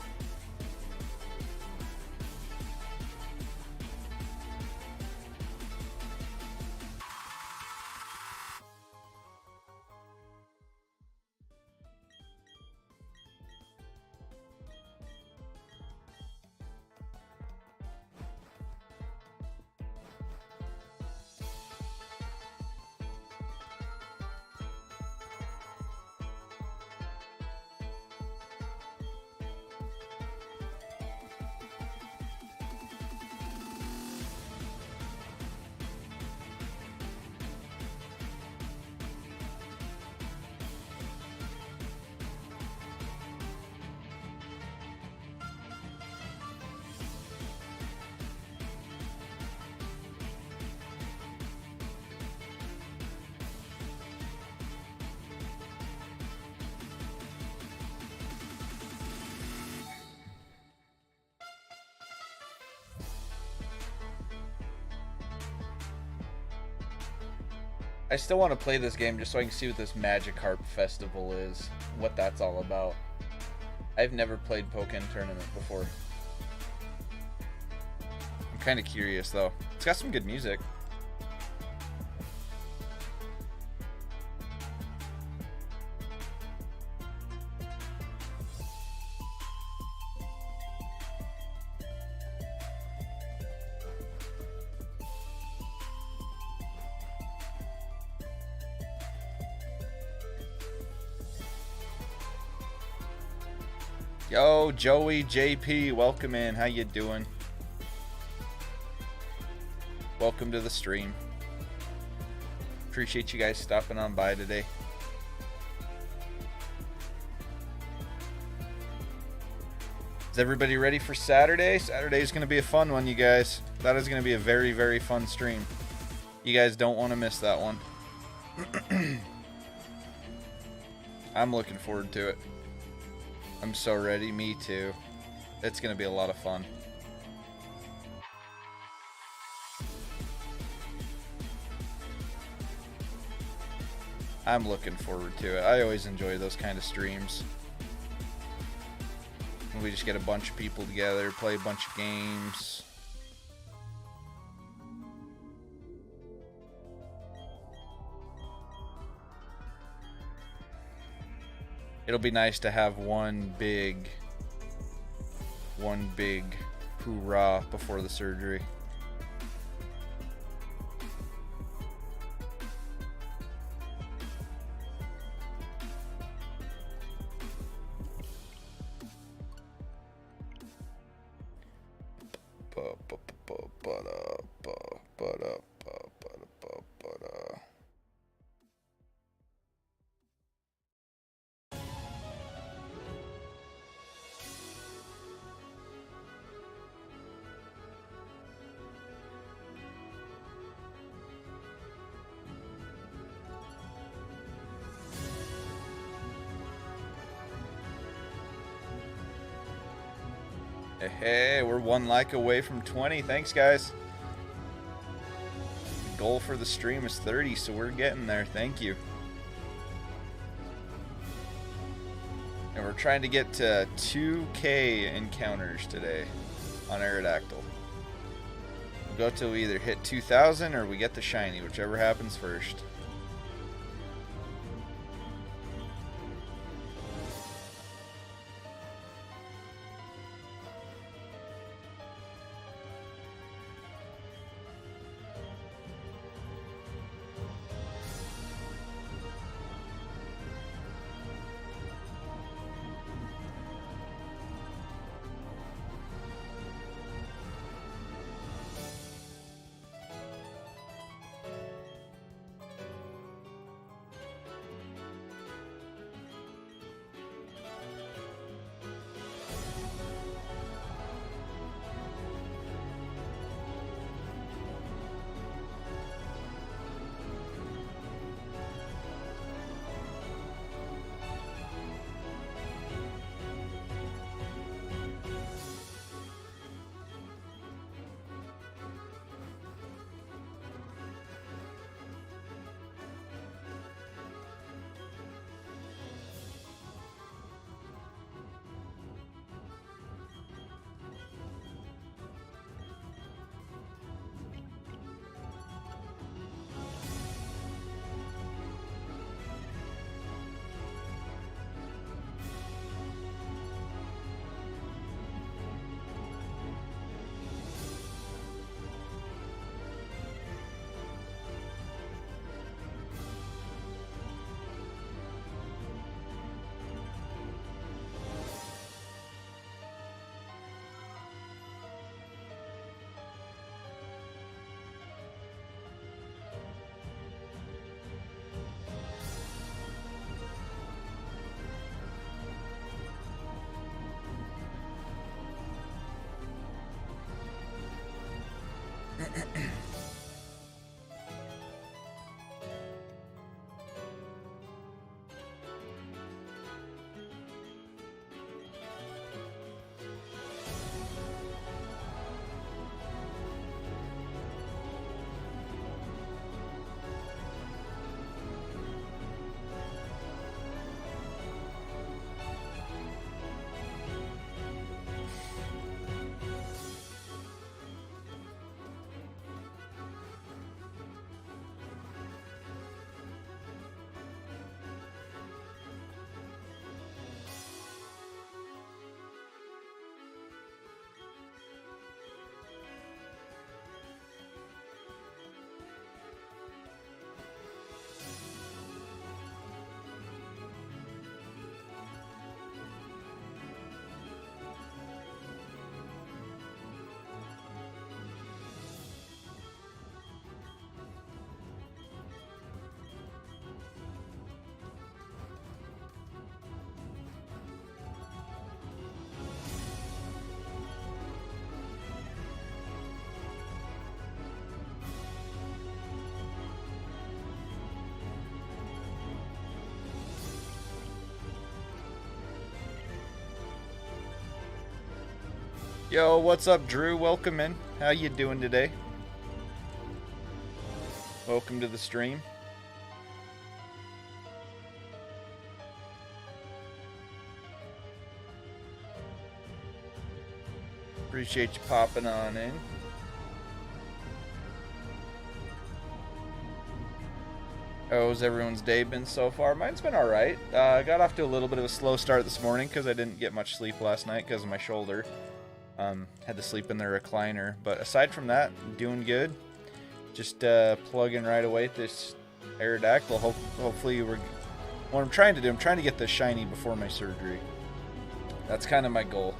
I still want to play this game just so I can see what this Magikarp Festival is, what that's all about. I've never played Pokémon Tournament before. I'm kind of curious though. It's got some good music. Yo, Joey JP, welcome in. How you doing? Welcome to the stream. Appreciate you guys stopping on by today. Is everybody ready for Saturday? Saturday's going to be a fun one, you guys. That is going to be a very, very fun stream. You guys don't want to miss that one. I'm looking forward to it. I'm so ready. Me too. It's going to be a lot of fun. I'm looking forward to it. I always enjoy those kind of streams. We just get a bunch of people together, play a bunch of games. It'll be nice to have one big hoorah before the surgery. Hey, we're 1 like away from 20. Thanks, guys. The goal for the stream is 30, so we're getting there. Thank you. And we're trying to get to 2K encounters today on Aerodactyl. We'll go till we either hit 2,000 or we get the shiny, whichever happens first. Yo, what's up, Drew? Welcome in. How you doing today? Welcome to the stream. Appreciate you popping on in. How's everyone's day been so far? Mine's been alright. I got off to a little bit of a slow start this morning because I didn't get much sleep last night because of my shoulder. Had to sleep in the recliner. But aside from that, doing good. Just plugging right away at this Aerodactyl. Hopefully what I'm trying to get this shiny before my surgery. That's kind of my goal.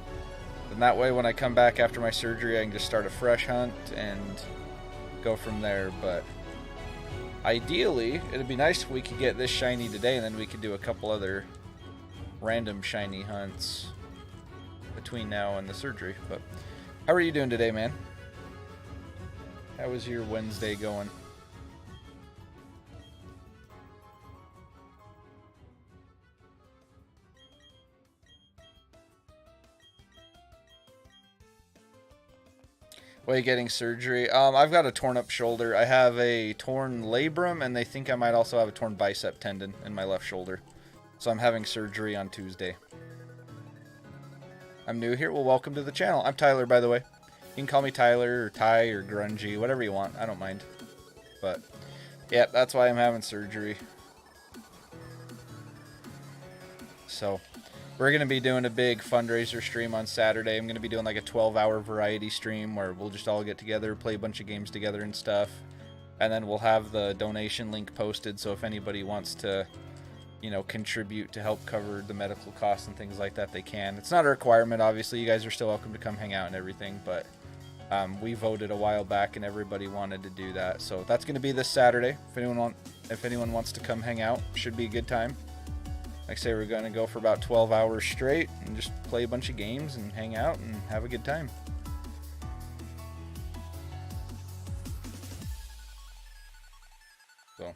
And that way when I come back after my surgery, I can just start a fresh hunt and go from there. But ideally, it'd be nice if we could get this shiny today, and then we could do a couple other random shiny hunts between now and the surgery. But how are you doing today, man? How was your Wednesday going? Why are you getting surgery? I've got a torn up shoulder. I have a torn labrum, and they think I might also have a torn bicep tendon in my left shoulder. So I'm having surgery on Tuesday. I'm new here. Well, welcome to the channel. I'm Tyler, by the way. You can call me Tyler or Ty or Grungy, whatever you want. I don't mind. But, yeah, that's why I'm having surgery. So, we're going to be doing a big fundraiser stream on Saturday. I'm going to be doing like a 12-hour variety stream where we'll just all get together, play a bunch of games together and stuff. And then we'll have the donation link posted, so if anybody wants to, you know, contribute to help cover the medical costs and things like that, they can. It's not a requirement, obviously. You guys are still welcome to come hang out and everything, but we voted a while back and everybody wanted to do that. So that's going to be this Saturday. If anyone wants to come hang out, should be a good time. Like I say, we're going to go for about 12 hours straight and just play a bunch of games and hang out and have a good time. So,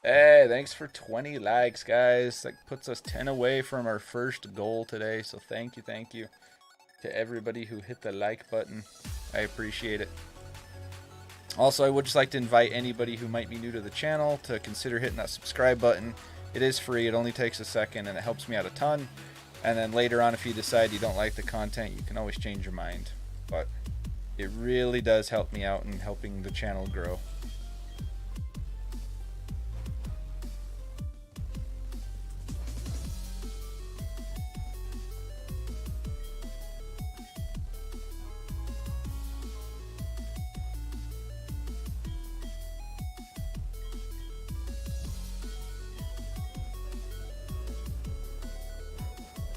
hey, thanks for 20 likes, guys. That puts us 10 away from our first goal today. So thank you to everybody who hit the like button. I appreciate it. Also, I would just like to invite anybody who might be new to the channel to consider hitting that subscribe button. It is free, it only takes a second, and it helps me out a ton. And then later on, if you decide you don't like the content, you can always change your mind. But it really does help me out in helping the channel grow.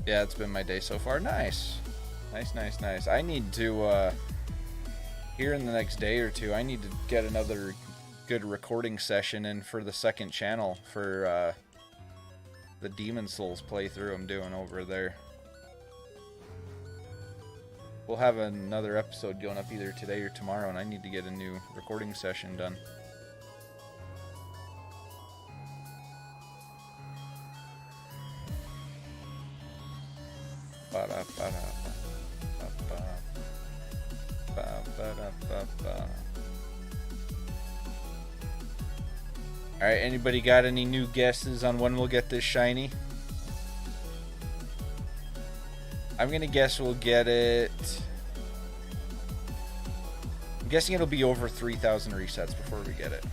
Yeah, it's been my day so far. Nice. Nice. I need to, here in the next day or two, I need to get another good recording session in for the second channel for the Demon Souls playthrough I'm doing over there. We'll have another episode going up either today or tomorrow, and I need to get a new recording session done. Alright, anybody got any new guesses on when we'll get this shiny? I'm gonna guess we'll get it... I'm guessing it'll be over 3,000 resets before we get it.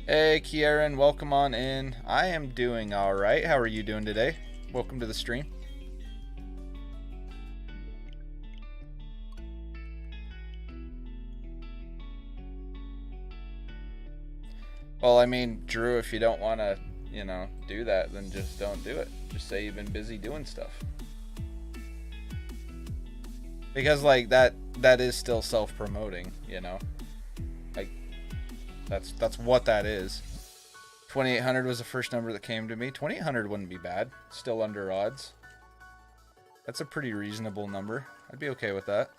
Hey, Kieran, welcome on in. I am doing alright. How are you doing today? Welcome to the stream. Well, I mean, Drew, if you don't want to, you know, do that, then just don't do it. Just say you've been busy doing stuff. Because, like, that is still self-promoting, you know? Like, that's what that is. 2,800 was the first number that came to me. 2,800 wouldn't be bad. Still under odds. That's a pretty reasonable number. I'd be okay with that.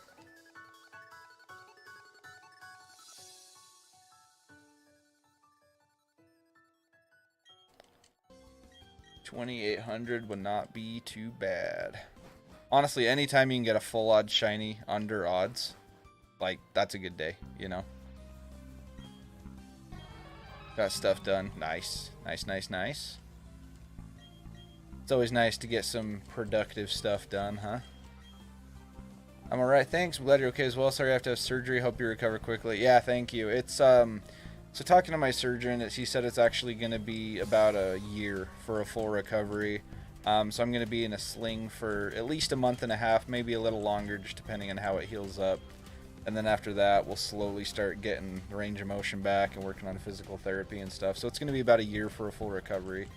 $2,800 would not be too bad. Honestly, anytime you can get a full odd shiny under odds, like, that's a good day, you know? Got stuff done. Nice. Nice. It's always nice to get some productive stuff done, huh? I'm alright, thanks. I'm glad you're okay as well. Sorry I have to have surgery. Hope you recover quickly. Yeah, thank you. It's, so talking to my surgeon, he said it's actually going to be about a year for a full recovery. So I'm going to be in a sling for at least a month and a half, maybe a little longer, just depending on how it heals up. And then after that, we'll slowly start getting the range of motion back and working on physical therapy and stuff. So it's going to be about a year for a full recovery.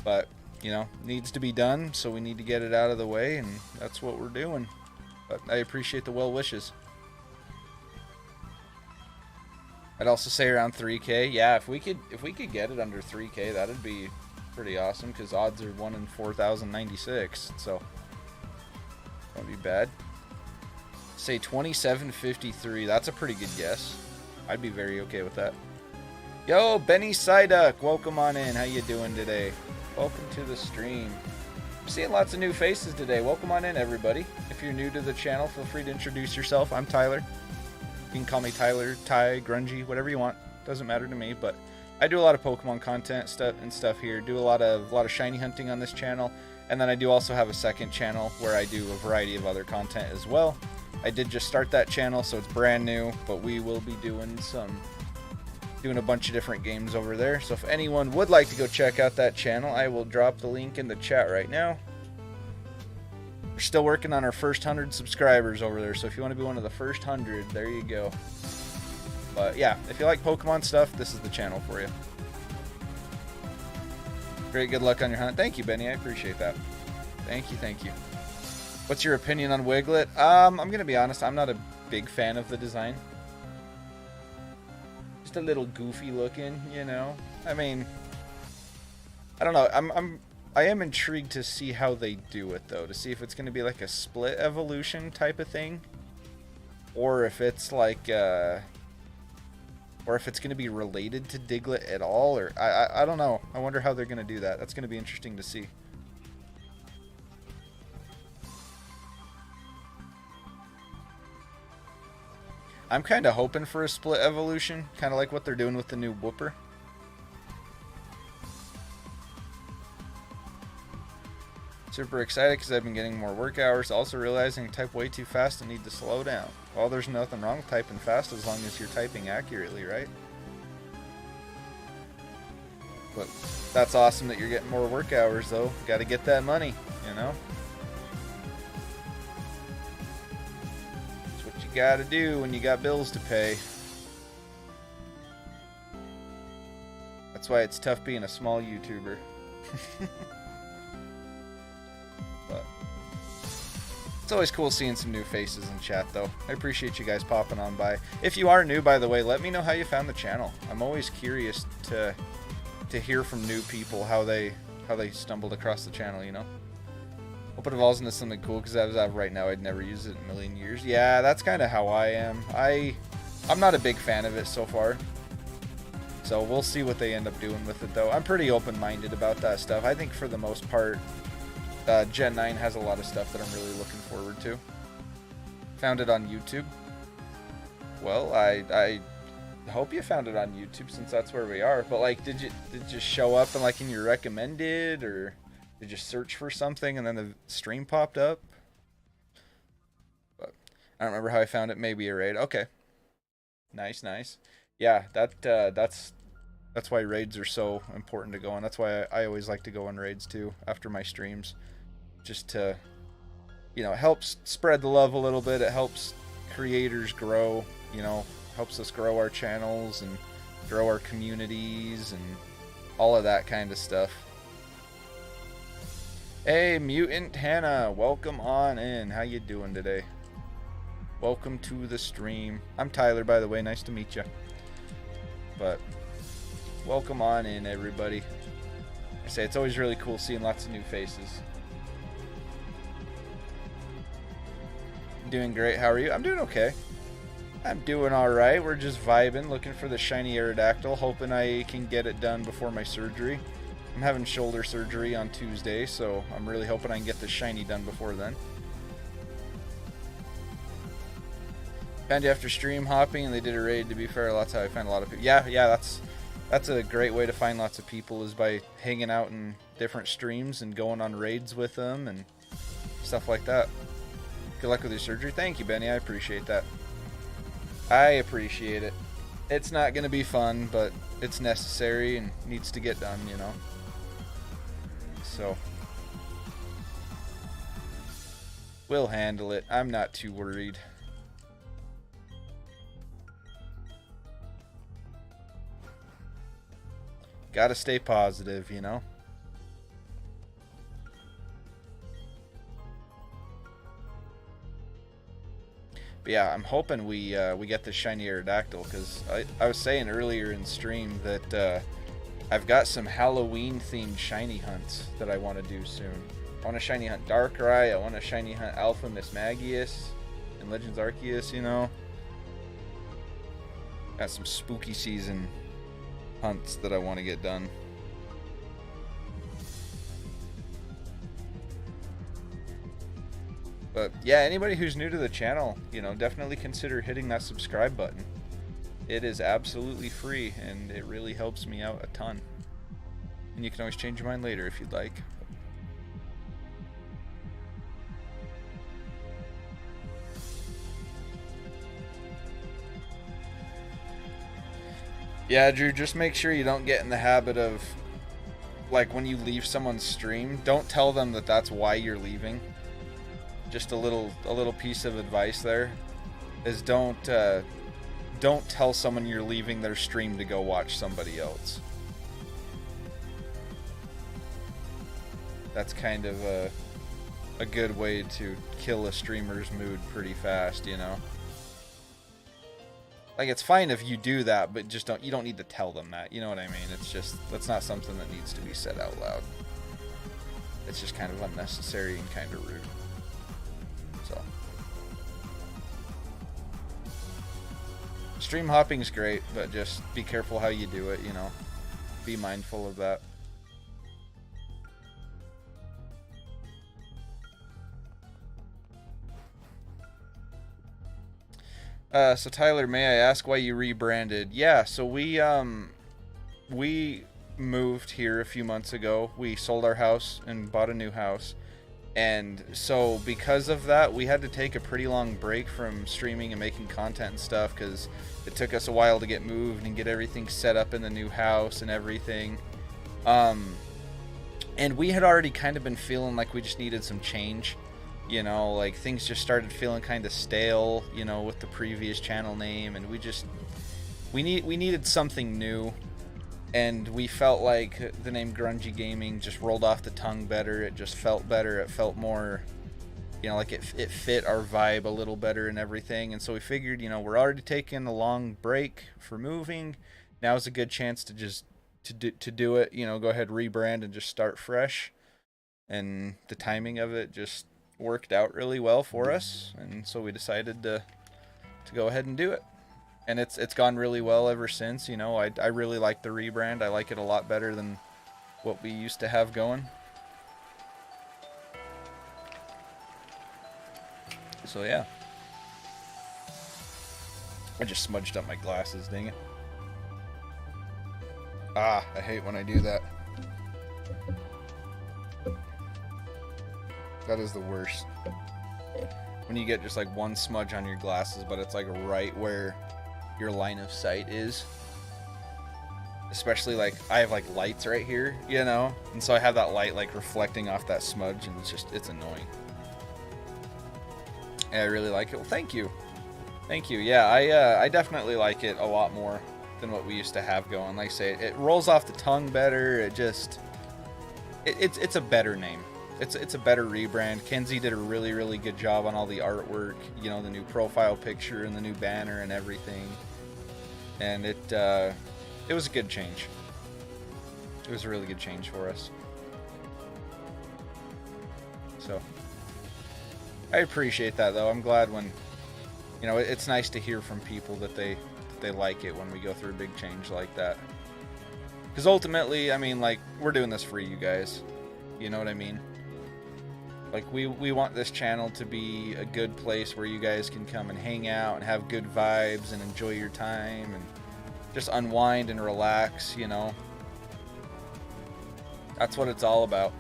But, you know, needs to be done, so we need to get it out of the way, and that's what we're doing. But I appreciate the well wishes. I'd also say around 3K. Yeah, if we could get it under 3K, that'd be pretty awesome, because odds are 1 in 4,096, so that'd be bad. Say 2753. That's a pretty good guess. I'd be very okay with that. Yo, Benny Psyduck, welcome on in. How you doing today? Welcome to the stream. I'm seeing lots of new faces today. Welcome on in, everybody. If you're new to the channel, feel free to introduce yourself. I'm Tyler. You can call me Tyler, Ty, Grungy, whatever you want. Doesn't matter to me, but I do a lot of Pokemon content stuff here. Do a lot of shiny hunting on this channel, and then I do also have a second channel where I do a variety of other content as well. I did just start that channel, so it's brand new, but we will be doing a bunch of different games over there. So if anyone would like to go check out that channel, I will drop the link in the chat right now. We're still working on our first 100 subscribers over there, so if you want to be one of the first 100, there you go. But yeah, if you like Pokemon stuff, this is the channel for you. Great, good luck on your hunt. Thank you, Benny, I appreciate that. Thank you, thank you. What's your opinion on Wiglet? I'm gonna be honest, I'm not a big fan of the design. Just a little goofy looking, you know. I mean, I don't know. I am intrigued to see how they do it though, to see if it's gonna be like a split evolution type of thing, or if it's like, or if it's gonna be related to Diglett at all, or I don't know. I wonder how they're gonna do that. That's gonna be interesting to see. I'm kind of hoping for a split evolution, kind of like what they're doing with the new Whooper. Super excited because I've been getting more work hours, also realizing I type way too fast and need to slow down. Well, there's nothing wrong with typing fast as long as you're typing accurately, right? But that's awesome that you're getting more work hours though. Got to get that money, you know? Gotta do when you got bills to pay. That's why it's tough being a small YouTuber. But it's always cool seeing some new faces in chat though. I appreciate you guys popping on by. If you are new, by the way, let me know how you found the channel. I'm always curious to hear from new people how they stumbled across the channel, you know. Hope it evolves into something cool, because as of right now, I'd never use it in a million years. Yeah, that's kind of how I am. I'm not a big fan of it so far. So we'll see what they end up doing with it, though. I'm pretty open-minded about that stuff. I think for the most part, Gen 9 has a lot of stuff that I'm really looking forward to. Found it on YouTube. Well, I hope you found it on YouTube, since that's where we are. But like, did it just show up and like in your recommended, or did you search for something and then the stream popped up? But I don't remember how I found it. Maybe a raid. Okay. Nice, nice. Yeah, that's why raids are so important to go on. That's why I always like to go on raids too after my streams. Just to, you know, it helps spread the love a little bit. It helps creators grow, you know, helps us grow our channels and grow our communities and all of that kind of stuff. Hey, Mutant Hannah, welcome on in. How you doing today? Welcome to the stream. I'm Tyler, by the way. Nice to meet you. But welcome on in, everybody. I say it's always really cool seeing lots of new faces. Doing great. How are you? I'm doing okay. I'm doing all right. We're just vibing, looking for the shiny Aerodactyl, hoping I can get it done before my surgery. I'm having shoulder surgery on Tuesday, so I'm really hoping I can get the shiny done before then. Found you after stream hopping, and they did a raid. To be fair, that's how I find a lot of people. Yeah, That's a great way to find lots of people, is by hanging out in different streams and going on raids with them and stuff like that. Good luck with your surgery. Thank you, Benny. I appreciate that. I appreciate it. It's not going to be fun, but it's necessary and needs to get done, you know. So we'll handle it. I'm not too worried. Gotta stay positive, you know. But yeah, I'm hoping we get the shiny Aerodactyl, because I was saying earlier in stream that I've got some Halloween themed shiny hunts that I want to do soon. I want to shiny hunt Darkrai, I want to shiny hunt Alpha Mismagius and Legends Arceus, you know. Got some spooky season hunts that I want to get done. But yeah, anybody who's new to the channel, you know, definitely consider hitting that subscribe button. It is absolutely free and it really helps me out a ton. And you can always change your mind later if you'd like. Yeah, Drew, just make sure you don't get in the habit of, like, when you leave someone's stream, don't tell them that that's why you're leaving. Just a little piece of advice there is don't tell someone you're leaving their stream to go watch somebody else. That's kind of a good way to kill a streamer's mood pretty fast, you know. Like, it's fine if you do that, but just you don't need to tell them that, you know what I mean? It's just, that's not something that needs to be said out loud. It's just kind of unnecessary and kind of rude. So, stream hopping is great, but just be careful how you do it, you know. Be mindful of that. So Tyler, may I ask why you rebranded? Yeah, so we moved here a few months ago. We sold our house and bought a new house. And so because of that, we had to take a pretty long break from streaming and making content and stuff, because it took us a while to get moved and get everything set up in the new house and everything. And we had already kind of been feeling like we just needed some change. You know, like, things just started feeling kind of stale, you know, with the previous channel name, and we needed something new, and we felt like the name Grungy Gaming just rolled off the tongue better. It just felt better. It felt more, you know, like it fit our vibe a little better and everything. And so we figured, you know, we're already taking a long break for moving. Now's a good chance to just to do it, you know, go ahead, rebrand and just start fresh. And the timing of it just worked out really well for us, and so we decided to go ahead and do it, and it's gone really well ever since. You know, I really like the rebrand. I like it a lot better than what we used to have going. So yeah, I just smudged up my glasses, dang it. I hate when I do that. That is the worst. When you get just like one smudge on your glasses, but it's like right where your line of sight is. Especially, like, I have like lights right here, you know? And so I have that light like reflecting off that smudge, and it's annoying. And I really like it. Well, thank you. Thank you. Yeah, I definitely like it a lot more than what we used to have going. Like I say, it rolls off the tongue better. It's a better name. It's a better rebrand. Kenzie did a really good job on all the artwork, you know, the new profile picture and the new banner and everything. And it was a good change. It was a really good change for us. So I appreciate that, though. I'm glad when, you know, it's nice to hear from people that they like it when we go through a big change like that. Because ultimately, I mean, like, we're doing this for you guys. You know what I mean? Like, we want this channel to be a good place where you guys can come and hang out and have good vibes and enjoy your time. And, just unwind and relax, you know. That's what it's all about.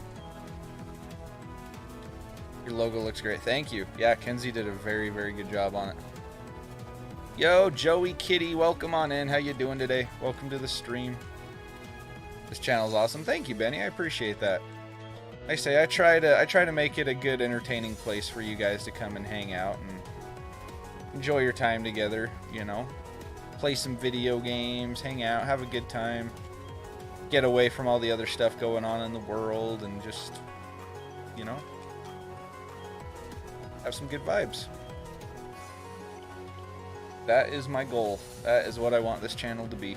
Your logo looks great. Thank you. Yeah, Kenzie did a very, very good job on it. Yo, Joey Kitty, welcome on in. How you doing today? Welcome to the stream. This channel's awesome. Thank you, Benny. I appreciate that. Like I say, I try to make it a good, entertaining place for you guys to come and hang out and enjoy your time together, you know. Play some video games, hang out, have a good time. Get away from all the other stuff going on in the world and just, you know, have some good vibes. That is my goal. That is what I want this channel to be.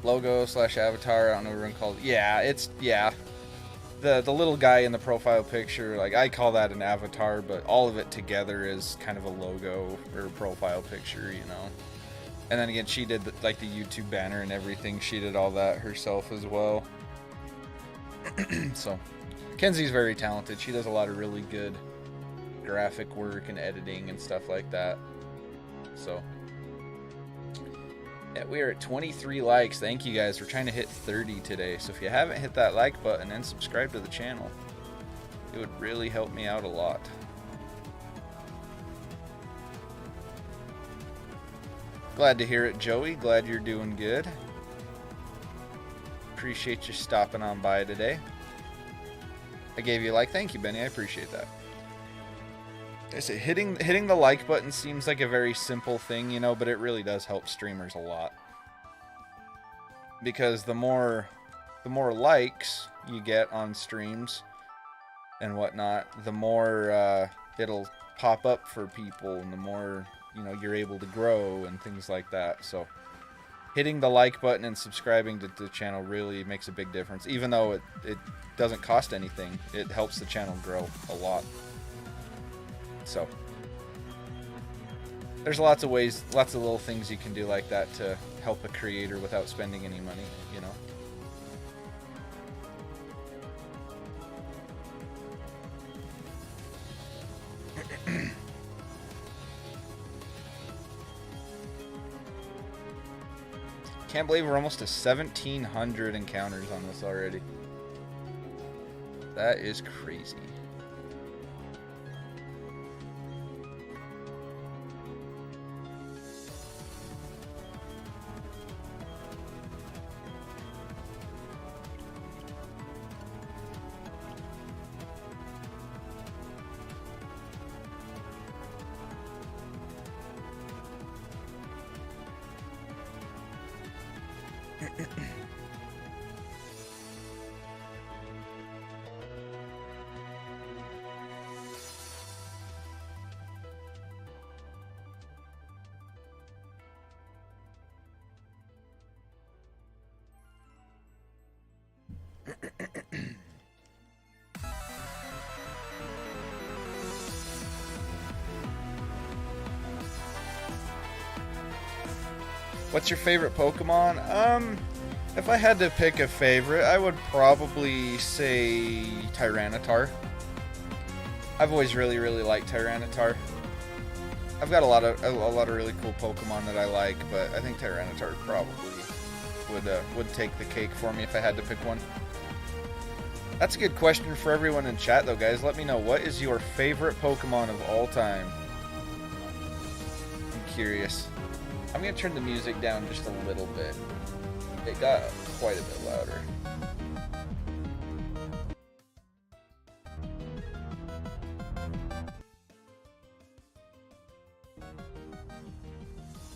Logo / avatar, I don't know what everyone calls it. Yeah, it's, yeah. The little guy in the profile picture, like, I call that an avatar, but all of it together is kind of a logo or a profile picture, you know. And then again, she did like the YouTube banner and everything. She did all that herself as well. So, Kenzie's very talented. She does a lot of really good graphic work and editing and stuff like that. So, yeah, we are at 23 likes. Thank you guys. We're trying to hit 30 today. So if you haven't hit that like button and subscribe to the channel, it would really help me out a lot. Glad to hear it, Joey. Glad you're doing good. Appreciate you stopping on by today. I gave you a like. Thank you, Benny. I appreciate that. I say hitting the like button seems like a very simple thing, you know, but it really does help streamers a lot. Because the more likes you get on streams and whatnot, the more it'll pop up for people, and the more, you know, you're able to grow and things like that. So hitting the like button and subscribing to the channel really makes a big difference. Even though it doesn't cost anything, it helps the channel grow a lot. So there's lots of ways, lots of little things you can do like that to help a creator without spending any money, you know. Can't believe we're almost to 1,700 encounters on this already. That is crazy. What's your favorite Pokemon? If I had to pick a favorite, I would probably say Tyranitar. I've always really liked Tyranitar. I've got a lot of really cool Pokemon that I like, but I think Tyranitar probably would take the cake for me if I had to pick one. That's a good question for everyone in chat, though, guys. Let me know, what is your favorite Pokemon of all time? I'm curious. I'm going to turn the music down just a little bit. It got quite a bit louder.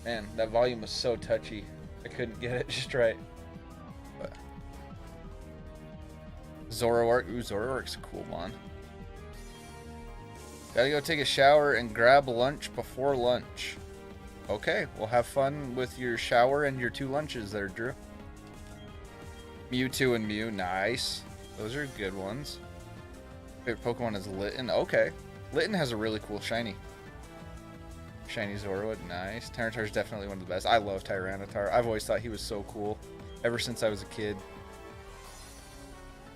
Man, that volume was so touchy. I couldn't get it just right. But Zoroark. Ooh, Zoroark's a cool one. Gotta go take a shower and grab lunch before lunch. Okay, well, have fun with your shower and your 2 lunches there, Drew. Mewtwo and Mew, nice. Those are good ones. Favorite Pokemon is Litten. Okay, Litten has a really cool shiny. Shiny Zoroark, nice. Tyranitar is definitely one of the best. I love Tyranitar. I've always thought he was so cool, ever since I was a kid.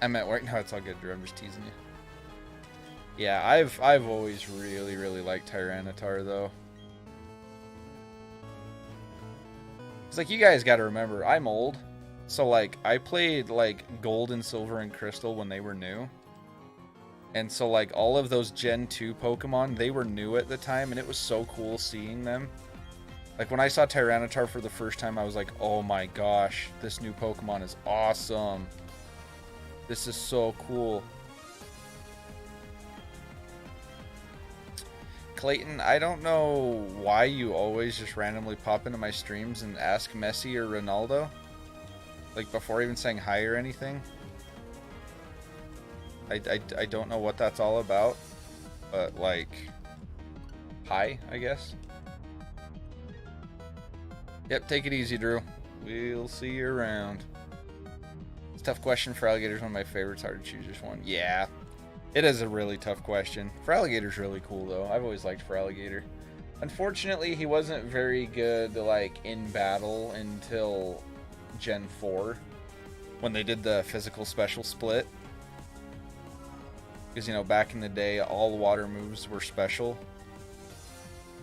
I'm at work. No, it's all good, Drew. I'm just teasing you. Yeah, I've always really liked Tyranitar, though. It's like, you guys got to remember, I'm old. So, like, I played, like, Gold and Silver and Crystal when they were new. And so, like, all of those Gen 2 Pokemon, they were new at the time, and it was so cool seeing them. Like, when I saw Tyranitar for the first time, I was like, oh my gosh, this new Pokemon is awesome. This is so cool. Clayton, I don't know why you always just randomly pop into my streams and ask Messi or Ronaldo. Like, before even saying hi or anything. I don't know what that's all about. But, like, hi, I guess. Yep, take it easy, Drew. We'll see you around. It's a tough question. For Alligator's one of my favorites. Hard to choose just one. Yeah, it is a really tough question. For Alligator's really cool, though. I've always liked For Alligator. Unfortunately, he wasn't very good, like, in battle until Gen 4. When they did the physical special split. Because, you know, back in the day, all water moves were special.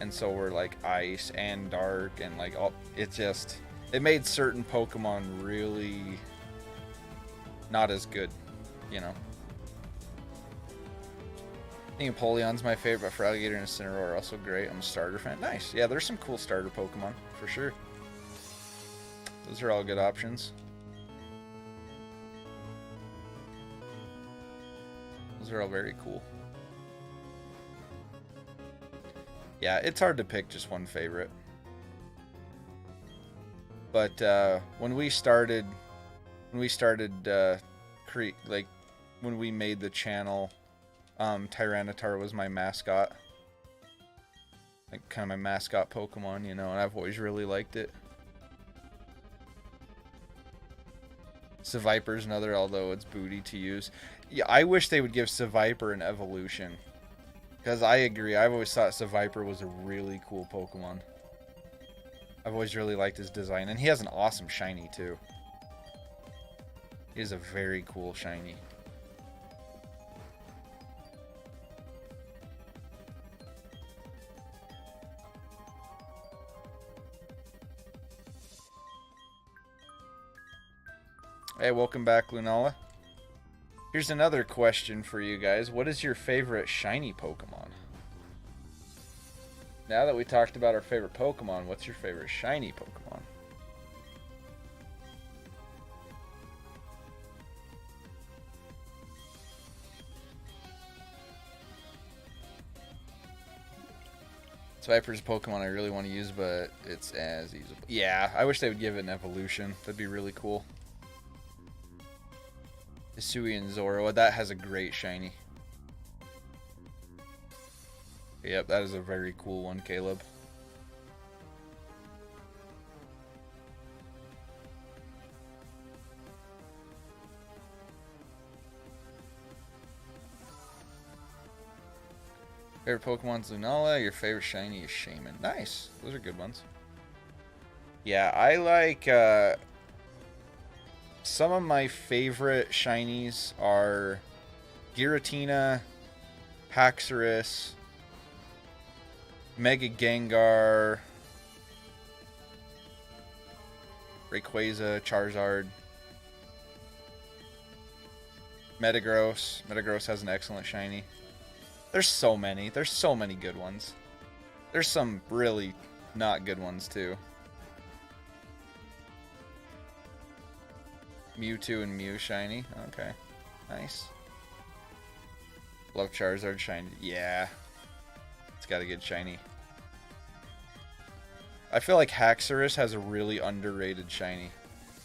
And so we're like ice and dark and like all, it made certain Pokemon really not as good, you know. I think Empoleon's my favorite, but for Alligator and Incineroar are also great. I'm a starter fan. Nice. Yeah, there's some cool starter Pokemon for sure. Those are all good options. Those are all very cool. Yeah, it's hard to pick just one favorite. But when we made the channel, Tyranitar was my mascot. Like, kind of my mascot Pokemon, you know, and I've always really liked it. Seviper's another, although it's booty to use. Yeah, I wish they would give Seviper an evolution. Because I agree, I've always thought Seviper was a really cool Pokemon. I've always really liked his design. And he has an awesome shiny, too. He is a very cool shiny. Hey, welcome back, Lunala. Here's another question for you guys. What is your favorite shiny Pokemon? Now that we talked about our favorite Pokemon, what's your favorite shiny Pokemon? Viper's a Pokemon I really want to use, but it's as easy. Yeah, I wish they would give it an evolution. That'd be really cool. Hisui and Zoroa, that has a great shiny. Yep, that is a very cool one, Caleb. Favorite Pokemon's Lunala, your favorite shiny is Shaman. Nice, those are good ones. Yeah, I like, some of my favorite shinies are Giratina, Haxorus, Mega Gengar, Rayquaza, Charizard, Metagross. Metagross has an excellent shiny. There's so many. There's so many good ones. There's some really not good ones too. Mewtwo and Mew shiny. Okay. Nice. Love Charizard shiny. Yeah. It's got a good shiny. I feel like Haxorus has a really underrated shiny.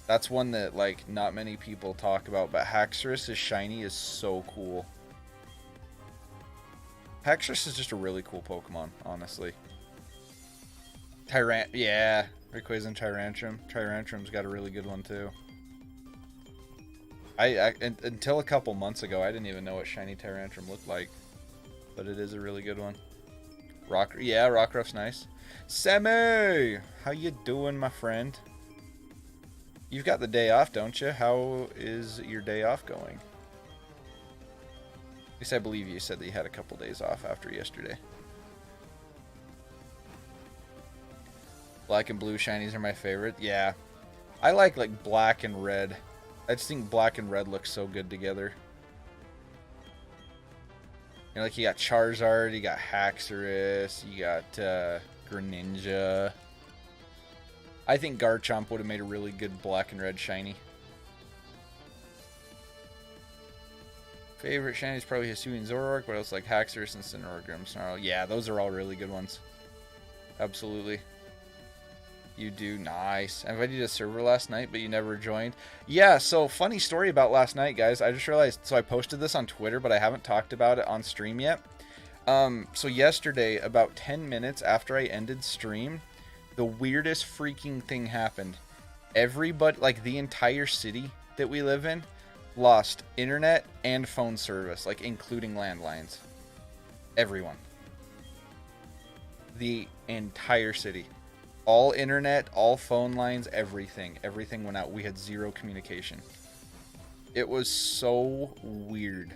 That's one that, like, not many people talk about, but Haxorus' shiny is so cool. Haxorus is just a really cool Pokemon, honestly. Yeah. Rayquaza and Tyrantrum. Tyrantrum's got a really good one, too. Until a couple months ago, I didn't even know what shiny Tyrantrum looked like. But it is a really good one. Yeah, Rockruff's nice. Sammy! How you doing, my friend? You've got the day off, don't you? How is your day off going? At least I believe you said that you had a couple days off after yesterday. Black and blue shinies are my favorite. Yeah. I like black and red. I just think black and red look so good together. You know, like you got Charizard, you got Haxorus, you got Greninja. I think Garchomp would have made a really good black and red shiny. Favorite shiny is probably Hisuian Zoroark, but else like Haxorus and Cineroar Snarl. Yeah, those are all really good ones. Absolutely. You do. Nice. I invited you to server last night, but you never joined. Yeah, so funny story about last night, guys. I just realized, so I posted this on Twitter, but I haven't talked about it on stream yet. So yesterday, about 10 minutes after I ended stream, the weirdest freaking thing happened. Everybody, like the entire city that we live in, lost internet and phone service, like including landlines. Everyone. The entire city. All internet, all phone lines, everything. Everything went out. We had zero communication. It was so weird.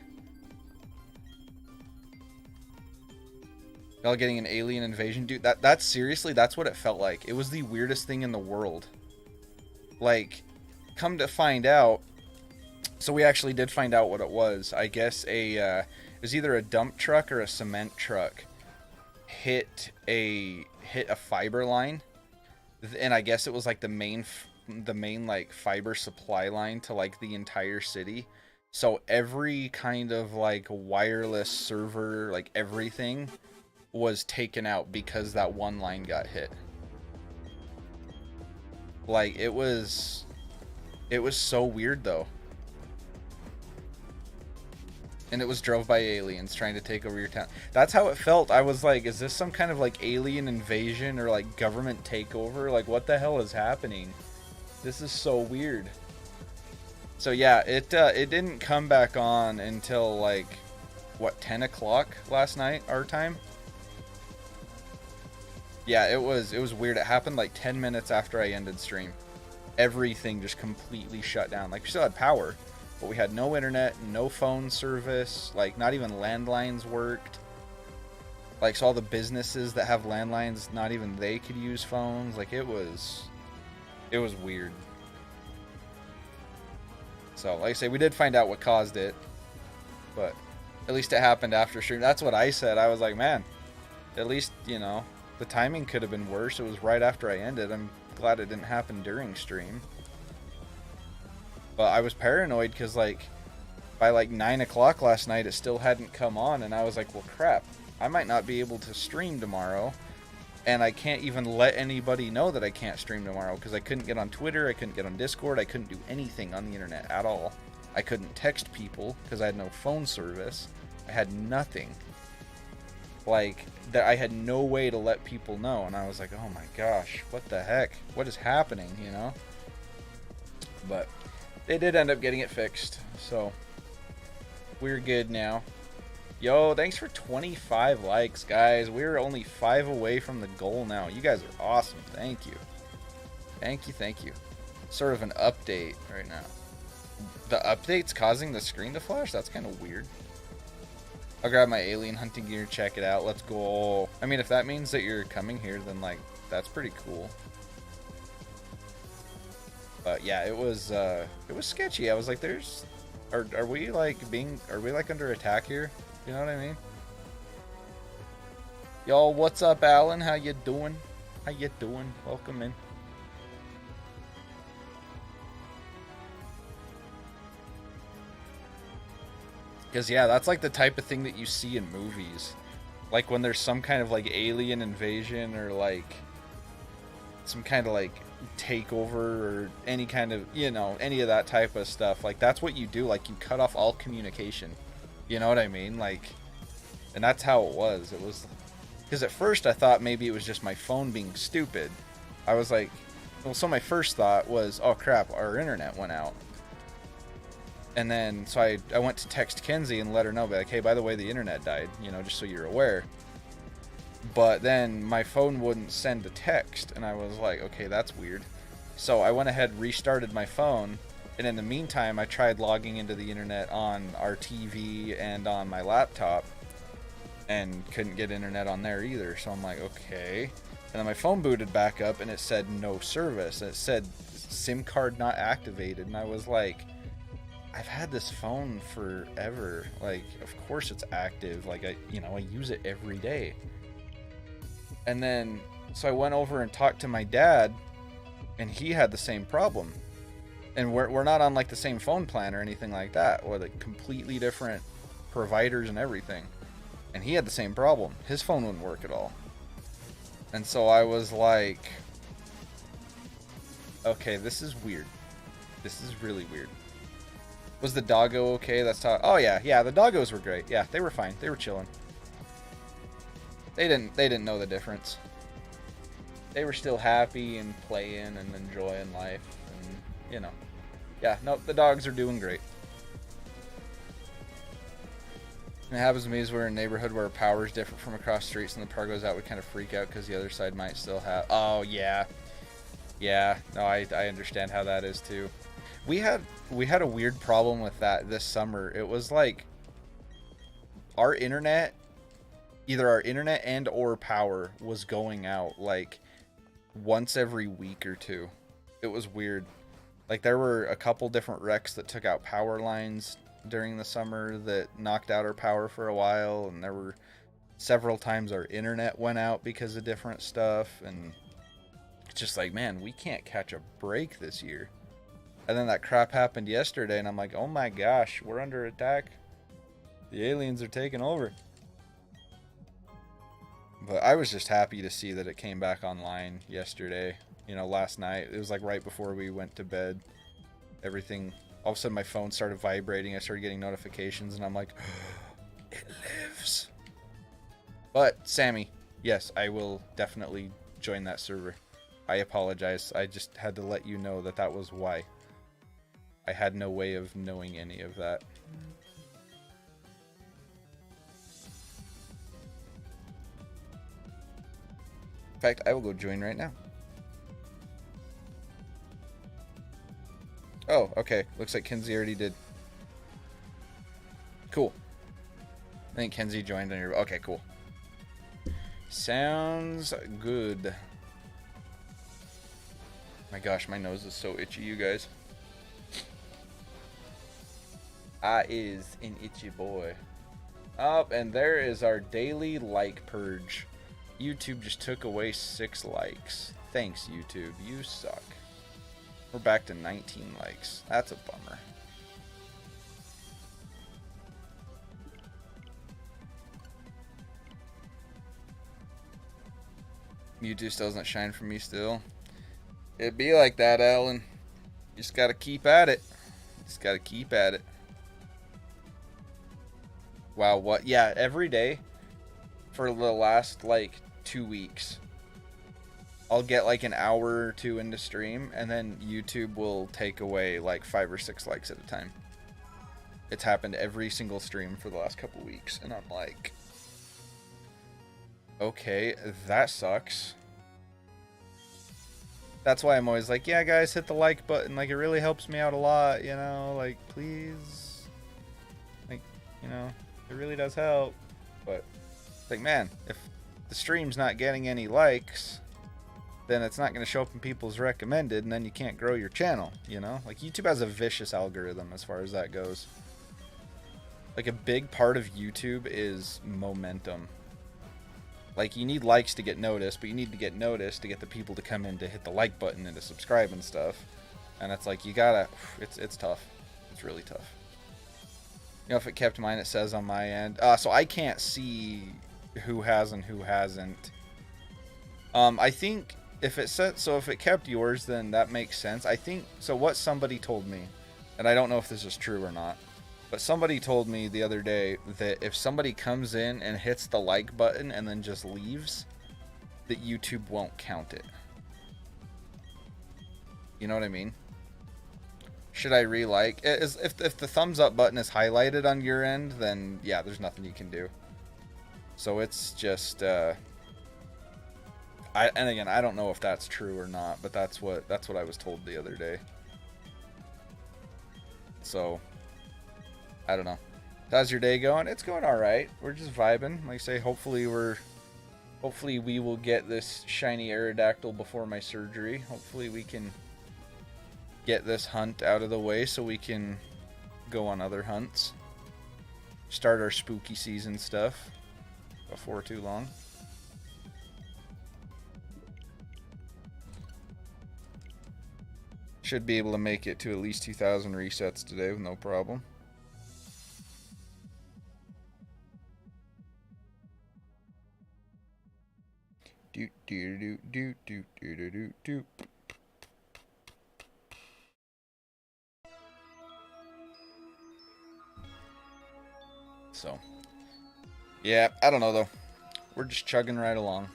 Y'all getting an alien invasion? Dude, that's seriously, that's what it felt like. It was the weirdest thing in the world. Like, come to find out, so we actually did find out what it was. I guess it was either a dump truck or a cement truck hit a fiber line. And I guess it was like the main like fiber supply line to like the entire city. So every kind of like wireless server, like everything was taken out because that one line got hit. Like it was so weird though. And it was drove by aliens trying to take over your town. That's how it felt. I was like, is this some kind of like alien invasion or like government takeover? Like what the hell is happening? This is so weird. So yeah, it didn't come back on until like, what, 10 o'clock last night, our time? Yeah, it was weird. It happened like 10 minutes after I ended stream. Everything just completely shut down. Like we still had power, but we had no internet, no phone service, like not even landlines worked. Like so all the businesses that have landlines, not even they could use phones. Like it was weird. So like I say, we did find out what caused it, but at least it happened after stream. That's what I said. I was like, man, at least, you know, the timing could have been worse. It was right after I ended. I'm glad it didn't happen during stream. But I was paranoid because, like, by like 9 o'clock last night, it still hadn't come on. And I was like, well, crap, I might not be able to stream tomorrow. And I can't even let anybody know that I can't stream tomorrow because I couldn't get on Twitter. I couldn't get on Discord. I couldn't do anything on the internet at all. I couldn't text people because I had no phone service. I had nothing. Like, that I had no way to let people know. And I was like, oh my gosh, what the heck? What is happening, you know? But they did end up getting it fixed, so we're good now. Yo, thanks for 25 likes, guys. We're only 5 away from the goal now. You guys are awesome. Thank you. Thank you, thank you. Sort of an update right now. The update's causing the screen to flash? That's kind of weird. I'll grab my alien hunting gear, check it out. Let's go. I mean, if that means that you're coming here, then, like, that's pretty cool. But yeah, it was sketchy. I was like, are we like under attack here? You know what I mean? Y'all, what's up, Alan? How you doing? How you doing? Welcome in. Because yeah, that's like the type of thing that you see in movies. Like when there's some kind of like alien invasion or like some kind of like takeover or any kind of, you know, any of that type of stuff. Like that's what you do. Like you cut off all communication. You know what I mean? Like, and that's how it was. It was because at first I thought maybe it was just my phone being stupid. I was like, well, so my first thought was, oh crap, our internet went out. And then, so I went to text Kenzie and let her know, like, hey, by the way, the internet died, you know, just so you're aware. But then my phone wouldn't send a text, and I was like, okay, that's weird. So I went ahead, restarted my phone, and in the meantime, I tried logging into the internet on our TV and on my laptop, and couldn't get internet on there either. So I'm like, okay. And then my phone booted back up and it said no service. And it said SIM card not activated. And I was like, I've had this phone forever. Like, of course it's active. Like, I use it every day. And then, so I went over and talked to my dad, and he had the same problem. And we're not on like the same phone plan or anything like that, or like completely different providers and everything. And he had the same problem. His phone wouldn't work at all. And so I was like, okay, this is weird. This is really weird. Was the doggo okay? That's how. Oh yeah, the doggos were great. Yeah, they were fine. They were chilling. They didn't know the difference. They were still happy and playing and enjoying life, and yeah. No, the dogs are doing great. And it happens to me is we're in a neighborhood where power is different from across streets, and the power goes out. We kind of freak out because the other side might still have. Oh yeah. No, I understand how that is too. We had a weird problem with that this summer. It was like our internet, either our internet and or power was going out like once every week or two. It was weird. Like there were a couple different wrecks that took out power lines during the summer that knocked out our power for a while, and there were several times our internet went out because of different stuff, and it's just like, man, we can't catch a break this year. And then that crap happened yesterday, and I'm like, oh my gosh, we're under attack. The aliens are taking over. But I was just happy to see that it came back online yesterday. Last night, it was like right before we went to bed. Everything, all of a sudden my phone started vibrating. I started getting notifications, and I'm like, it lives. But, Sammy, yes, I will definitely join that server. I apologize. I just had to let you know that that was why. I had no way of knowing any of that. In fact, I will go join right now. Oh, okay. Looks like Kenzie already did. Cool. I think Kenzie joined on your... Okay, cool. Sounds good. My gosh, my nose is so itchy, you guys. I is an itchy boy. Oh, and there is our daily like purge. YouTube just took away 6 likes. Thanks, YouTube. You suck. We're back to 19 likes. That's a bummer. YouTube still doesn't shine for me still. It'd be like that, Alan. You just gotta keep at it. Just gotta keep at it. Wow, what? Yeah, every day for the last like 2 weeks, I'll get like an hour or two into stream, and then YouTube will take away like 5 or 6 likes at a time. It's happened every single stream for the last couple weeks, and I'm like, okay, that sucks. That's why I'm always like, yeah, guys, hit the like button. Like, it really helps me out a lot, like, please. Like, it really does help. But it's like, man, if the stream's not getting any likes, then it's not going to show up in people's recommended, and then you can't grow your channel, Like, YouTube has a vicious algorithm as far as that goes. Like, a big part of YouTube is momentum. Like, you need likes to get noticed, but you need to get noticed to get the people to come in to hit the like button and to subscribe and stuff. And it's like, you gotta, it's tough. It's really tough. If it kept mine, it says on my end. So I can't see who has and who hasn't. I think if it said, so if it kept yours, then that makes sense. I think, so what somebody told me, and I don't know if this is true or not, but somebody told me the other day that if somebody comes in and hits the like button and then just leaves, that YouTube won't count it. You know what I mean? Should I re-like? If the thumbs up button is highlighted on your end, then yeah, there's nothing you can do. So it's just, and again, I don't know if that's true or not, but that's what I was told the other day. So, I don't know. How's your day going? It's going all right. We're just vibing. Like I say, hopefully we're Hopefully we will get this shiny Aerodactyl before my surgery. Hopefully we can get this hunt out of the way so we can go on other hunts. Start our spooky season stuff before too long. Should be able to make it to at least 2,000 resets today with no problem. Do do do do do do do do do. So, yeah, I don't know though. We're just chugging right along.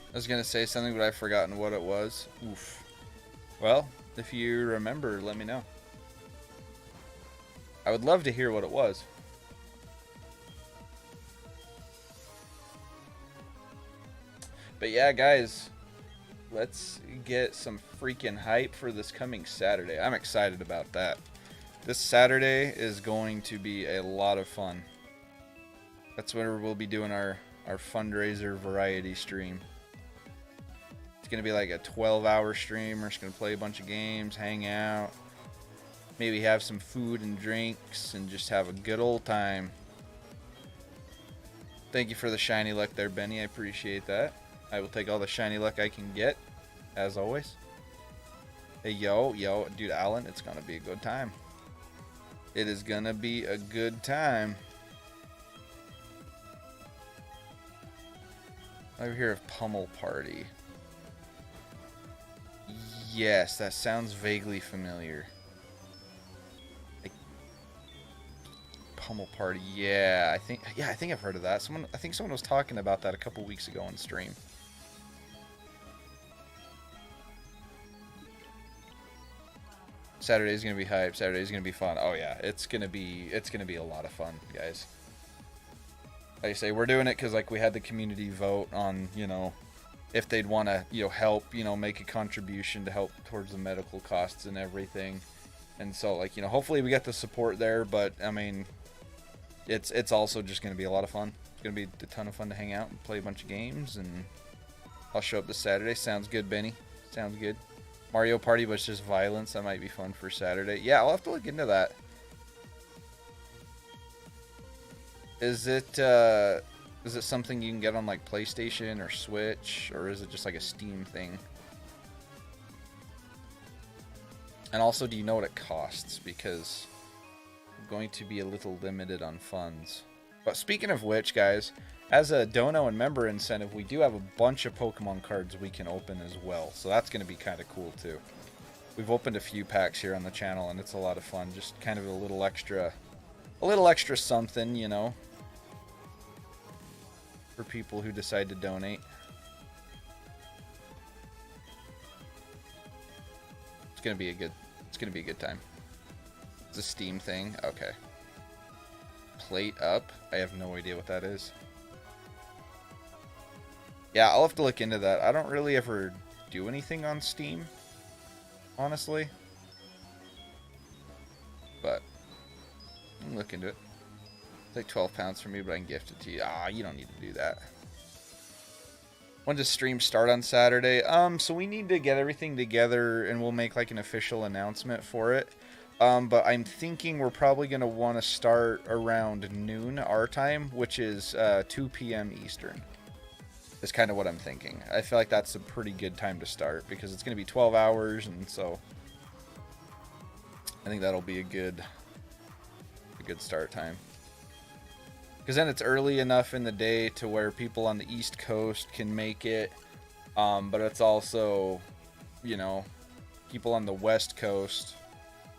I was gonna say something, but I've forgotten what it was. Oof. Well, if you remember, let me know. I would love to hear what it was. But yeah, guys, let's get some freaking hype for this coming Saturday. I'm excited about that. This Saturday is going to be a lot of fun. That's where we'll be doing our fundraiser variety stream. It's going to be like a 12-hour stream. We're just going to play a bunch of games, hang out, maybe have some food and drinks, and just have a good old time. Thank you for the shiny luck there, Benny. I appreciate that. I will take all the shiny luck I can get, as always. Hey, yo, dude, Alan, it's going to be a good time. It is going to be a good time. Over here of Pummel Party. Yes, that sounds vaguely familiar. Like, Pummel Party, yeah, I think I've heard of that. I think someone was talking about that a couple weeks ago on stream. Saturday's gonna be hype. Saturday's gonna be fun. Oh yeah, it's gonna be a lot of fun, guys. Like I say, we're doing it because like we had the community vote on, you know, if they'd want to, you know, help, you know, make a contribution to help towards the medical costs and everything. And so, like, you know, hopefully we get the support there, but I mean, it's also just going to be a lot of fun. It's going to be a ton of fun to hang out and play a bunch of games, and I'll show up this Saturday. Sounds good, Benny. Sounds good. Mario Party, but it's just violence. That might be fun for Saturday. Yeah, I'll have to look into that. Is it something you can get on like PlayStation or Switch, or is it just like a Steam thing? And also, do you know what it costs? Because I'm going to be a little limited on funds. But speaking of which, guys, as a dono and member incentive, we do have a bunch of Pokemon cards we can open as well. So that's going to be kind of cool too. We've opened a few packs here on the channel, and it's a lot of fun. Just kind of a little extra something, you know, for people who decide to donate. It's gonna be a good time. It's a Steam thing. Okay. Plate up. I have no idea what that is. Yeah, I'll have to look into that. I don't really ever do anything on Steam, honestly. But I'll look into it. It's like 12 pounds for me, but I can gift it to you. Ah, you don't need to do that. When does stream start on Saturday? So we need to get everything together, and we'll make like an official announcement for it. But I'm thinking we're probably going to want to start around noon our time, which is 2 p.m. Eastern. Is kind of what I'm thinking. I feel like that's a pretty good time to start, because it's going to be 12 hours, and so I think that'll be a good start time. Because then it's early enough in the day to where people on the East Coast can make it. But it's also, you know, people on the West Coast,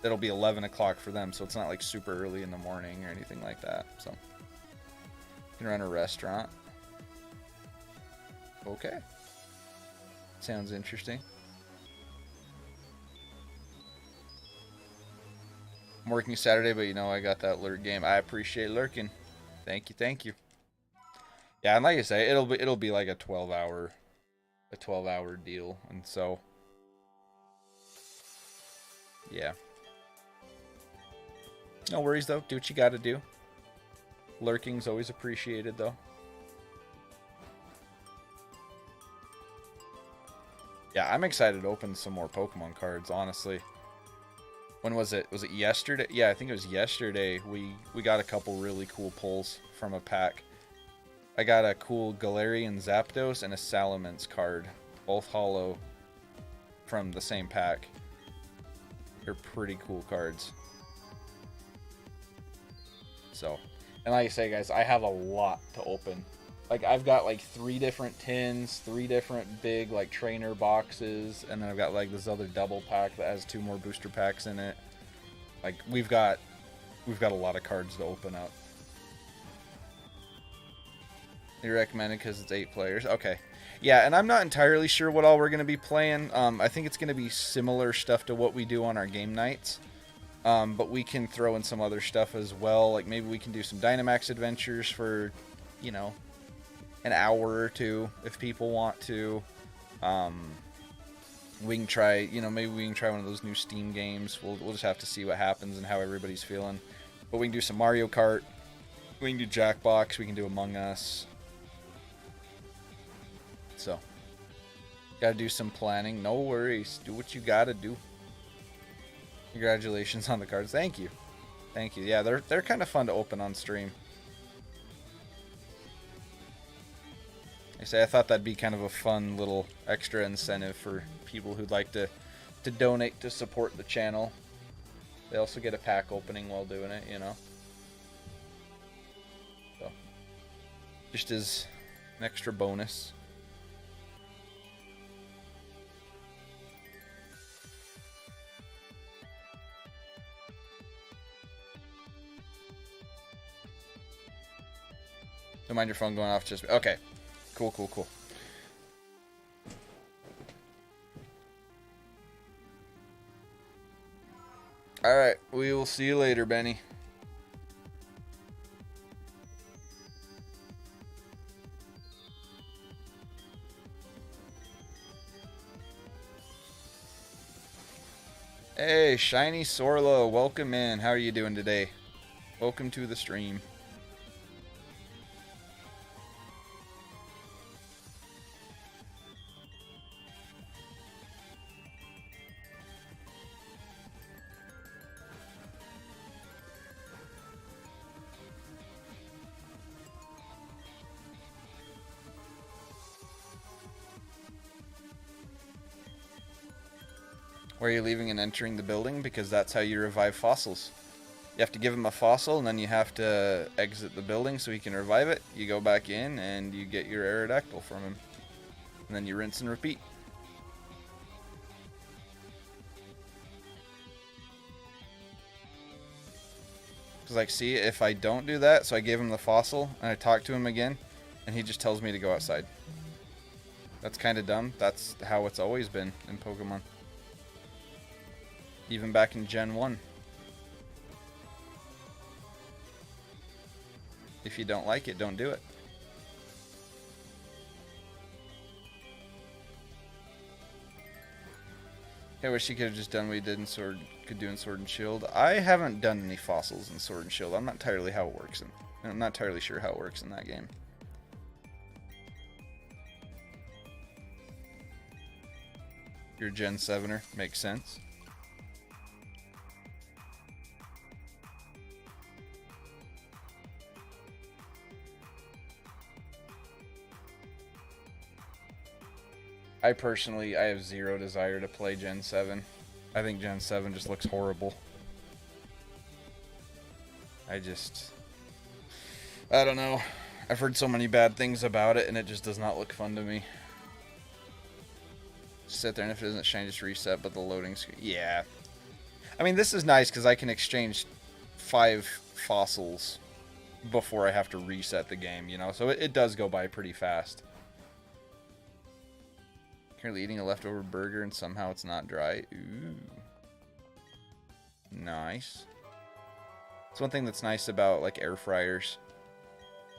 it'll be 11 o'clock for them. So it's not like super early in the morning or anything like that. So you can run a restaurant. Okay. Sounds interesting. I'm working Saturday, but you know I got that lurk game. I appreciate lurking. Thank you, thank you. Yeah, and like I say, it'll be like a 12-hour deal, and so yeah. No worries though. Do what you got to do. Lurking's always appreciated though. Yeah, I'm excited to open some more Pokemon cards, honestly. When was it? Was it yesterday? Yeah, I think it was yesterday. We got a couple really cool pulls from a pack. I got a cool Galarian Zapdos and a Salamence card, both holo from the same pack. They're pretty cool cards. So, and like I say, guys, I have a lot to open. Like, I've got like 3 different tins, 3 different big like trainer boxes, and then I've got like this other double pack that has 2 more booster packs in it. Like, we've got a lot of cards to open up. You recommend it because it's 8 players. Okay. Yeah, and I'm not entirely sure what all we're going to be playing. I think it's going to be similar stuff to what we do on our game nights. But we can throw in some other stuff as well. Like, maybe we can do some Dynamax adventures for, you know, an hour or 2 if people want to. We can try, you know, maybe we can try one of those new Steam games. We'll just have to see what happens and how everybody's feeling. But we can do some Mario Kart. We can do Jackbox. We can do Among Us. So, gotta do some planning. No worries. Do what you gotta do. Congratulations on the cards. Thank you. Thank you. Yeah, they're kind of fun to open on stream. I thought that'd be kind of a fun little extra incentive for people who'd like to donate to support the channel. They also get a pack opening while doing it, you know. So, just as an extra bonus. Don't mind your phone going off. Just okay. Cool, cool, cool. Alright, we will see you later, Benny. Hey, Shiny Sorlo, welcome in. How are you doing today? Welcome to the stream. Where are you leaving and entering the building? Because that's how you revive fossils. You have to give him a fossil, and then you have to exit the building so he can revive it. You go back in, and you get your Aerodactyl from him. And then you rinse and repeat. Because, like, see, if I don't do that, so I gave him the fossil, and I talk to him again, and he just tells me to go outside. That's kind of dumb. That's how it's always been in Pokemon. Even back in Gen 1. If you don't like it, don't do it. I wish you could have just done what you did in Sword and Shield. I haven't done any fossils in Sword and Shield. I'm not entirely I'm not entirely sure how it works in that game. You're a Gen 7er, makes sense. I have zero desire to play Gen 7. I think Gen 7 just looks horrible. I don't know. I've heard so many bad things about it, and it just does not look fun to me. Sit there, and if it isn't shiny, just reset, but the loading screen... Yeah. I mean, this is nice, because I can exchange 5 fossils before I have to reset the game, you know? So it does go by pretty fast. Currently eating a leftover burger and somehow it's not dry. Ooh. Nice. It's one thing that's nice about like air fryers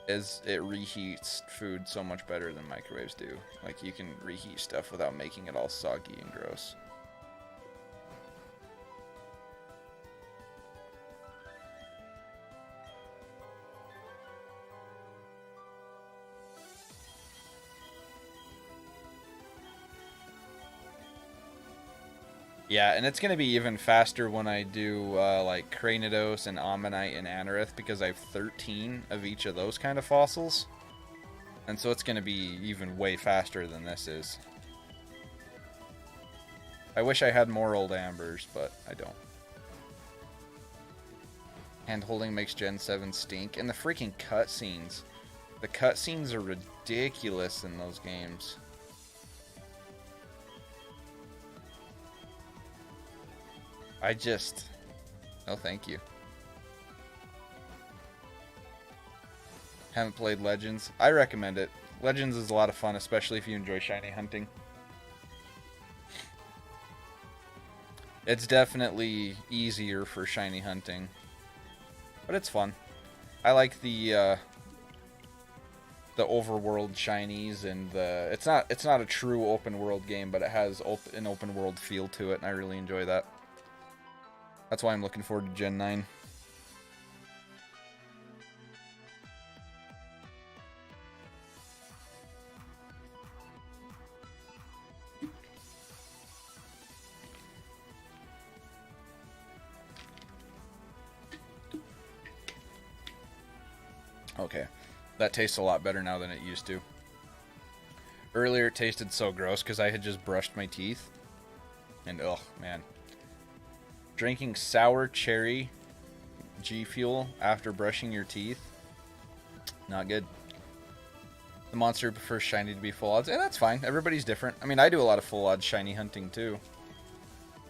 is it reheats food so much better than microwaves do. Like you can reheat stuff without making it all soggy and gross. Yeah, and it's going to be even faster when I do like Cranidos and Ammonite and Anorith because I have 13 of each of those kind of fossils. And so it's going to be even way faster than this is. I wish I had more old ambers, but I don't. Hand-holding makes Gen 7 stink. And the freaking cutscenes. The cutscenes are ridiculous in those games. No thank you. Haven't played Legends. I recommend it. Legends is a lot of fun, especially if you enjoy shiny hunting. It's definitely easier for shiny hunting, but it's fun. I like the overworld shinies and it's not a true open world game, but it has an open world feel to it, and I really enjoy that. That's why I'm looking forward to Gen 9. Okay, that tastes a lot better now than it used to. Earlier it tasted so gross because I had just brushed my teeth. And ugh, man. Drinking sour cherry G Fuel after brushing your teeth, not good. The monster prefers shiny to be full odds, and that's fine. Everybody's different. I mean, I do a lot of full odds shiny hunting too.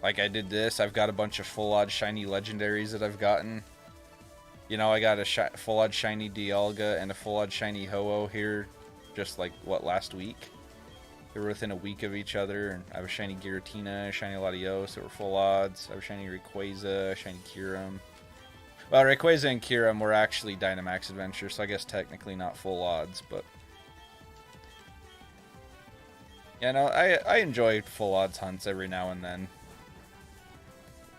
Like I did this. I've got a bunch of full odds shiny legendaries that I've gotten. You know, I got a full odds shiny Dialga and a full odds shiny Ho-Oh here, just like what, last week. They were within a week of each other, and I have a shiny Giratina, a shiny Latios that were full odds. I have a shiny Rayquaza, a shiny Kyurem. Well, Rayquaza and Kyurem were actually Dynamax Adventures, so I guess technically not full odds, but... Yeah, no, I enjoy full odds hunts every now and then.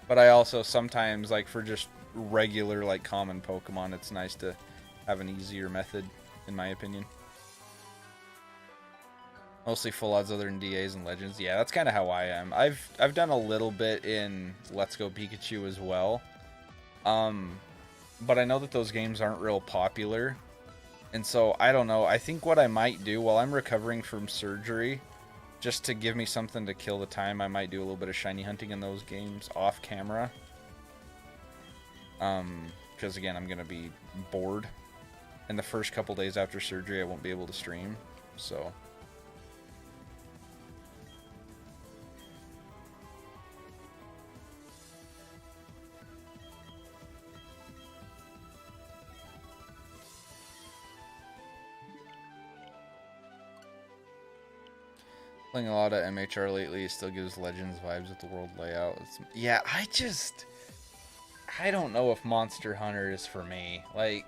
But I also sometimes, like, for just regular, like, common Pokemon, it's nice to have an easier method, in my opinion. Mostly full odds other than DAs and Legends. Yeah, that's kind of how I am. I've done a little bit in Let's Go Pikachu as well. But I know that those games aren't real popular. And so, I don't know. I think what I might do while I'm recovering from surgery, just to give me something to kill the time, I might do a little bit of shiny hunting in those games off camera. Because again, I'm going to be bored. And the first couple days after surgery, I won't be able to stream. So... Playing a lot of MHR lately, it still gives Legends vibes with the world layout. Yeah, I don't know if Monster Hunter is for me. Like,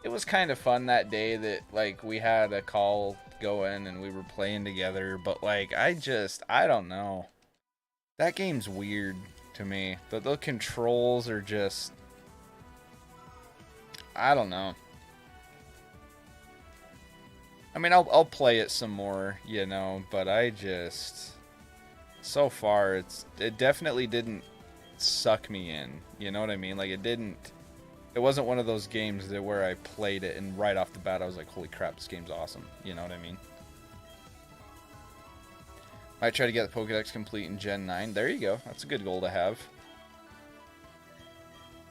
it was kind of fun that day that, like, we had a call going and we were playing together, but, like, I don't know. That game's weird to me. The controls are just... I don't know. I mean, I'll play it some more, you know, but so far, it definitely didn't suck me in, you know what I mean? Like, it wasn't one of those games where I played it and right off the bat I was like, holy crap, this game's awesome, you know what I mean? Might try to get the Pokédex complete in Gen 9. There you go, that's a good goal to have.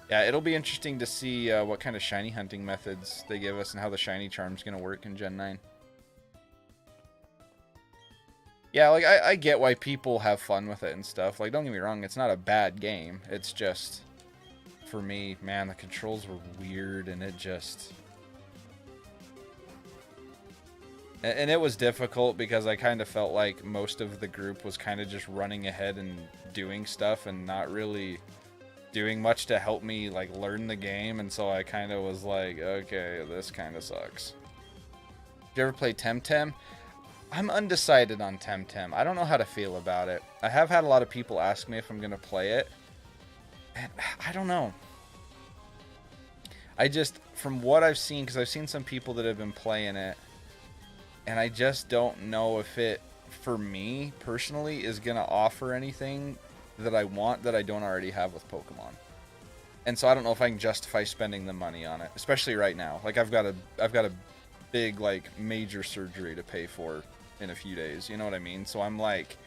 Yeah, it'll be interesting to see what kind of shiny hunting methods they give us and how the shiny charm's going to work in Gen 9. Yeah, like, I get why people have fun with it and stuff. Like, don't get me wrong, it's not a bad game. It's just, for me, man, the controls were weird and it just... And it was difficult because I kind of felt like most of the group was kind of just running ahead and doing stuff and not really doing much to help me like learn the game, and so I kind of was like, okay, this kind of sucks. Did you ever play Temtem? I'm undecided on Temtem. I don't know how to feel about it. I have had a lot of people ask me if I'm going to play it, and I don't know. I just, from what I've seen, because I've seen some people that have been playing it, and I just don't know if it, for me, personally, is going to offer anything that I want that I don't already have with Pokemon. And so I don't know if I can justify spending the money on it, especially right now. Like, I've got a big, like, major surgery to pay for in a few days, you know what I mean? So I'm like,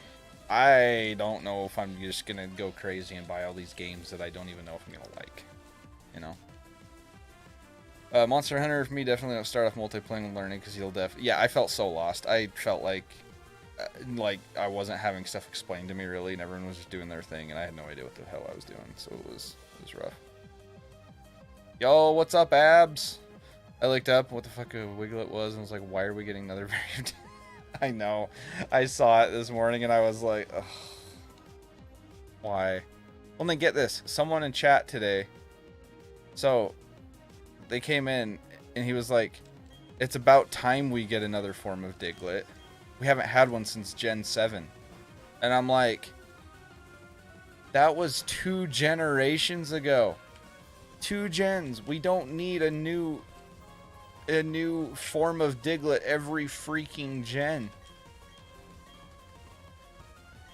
I don't know if I'm just going to go crazy and buy all these games that I don't even know if I'm going to like, you know? Monster Hunter, for me, definitely don't start off multiplayer and learning, because you'll yeah, I felt so lost. I felt like I wasn't having stuff explained to me, really, and everyone was just doing their thing, and I had no idea what the hell I was doing, so it was rough. Yo, what's up, Abs? I looked up what the fuck a Wiglet was, and was like, why are we getting another variant? I know. I saw it this morning, and I was like, ugh. Why? Well, then get this. Someone in chat today, so they came in, and he was like, it's about time we get another form of Diglett. We haven't had one since Gen 7. And I'm like, that was 2 generations ago. 2 gens. We don't need a new form of Diglett every freaking gen.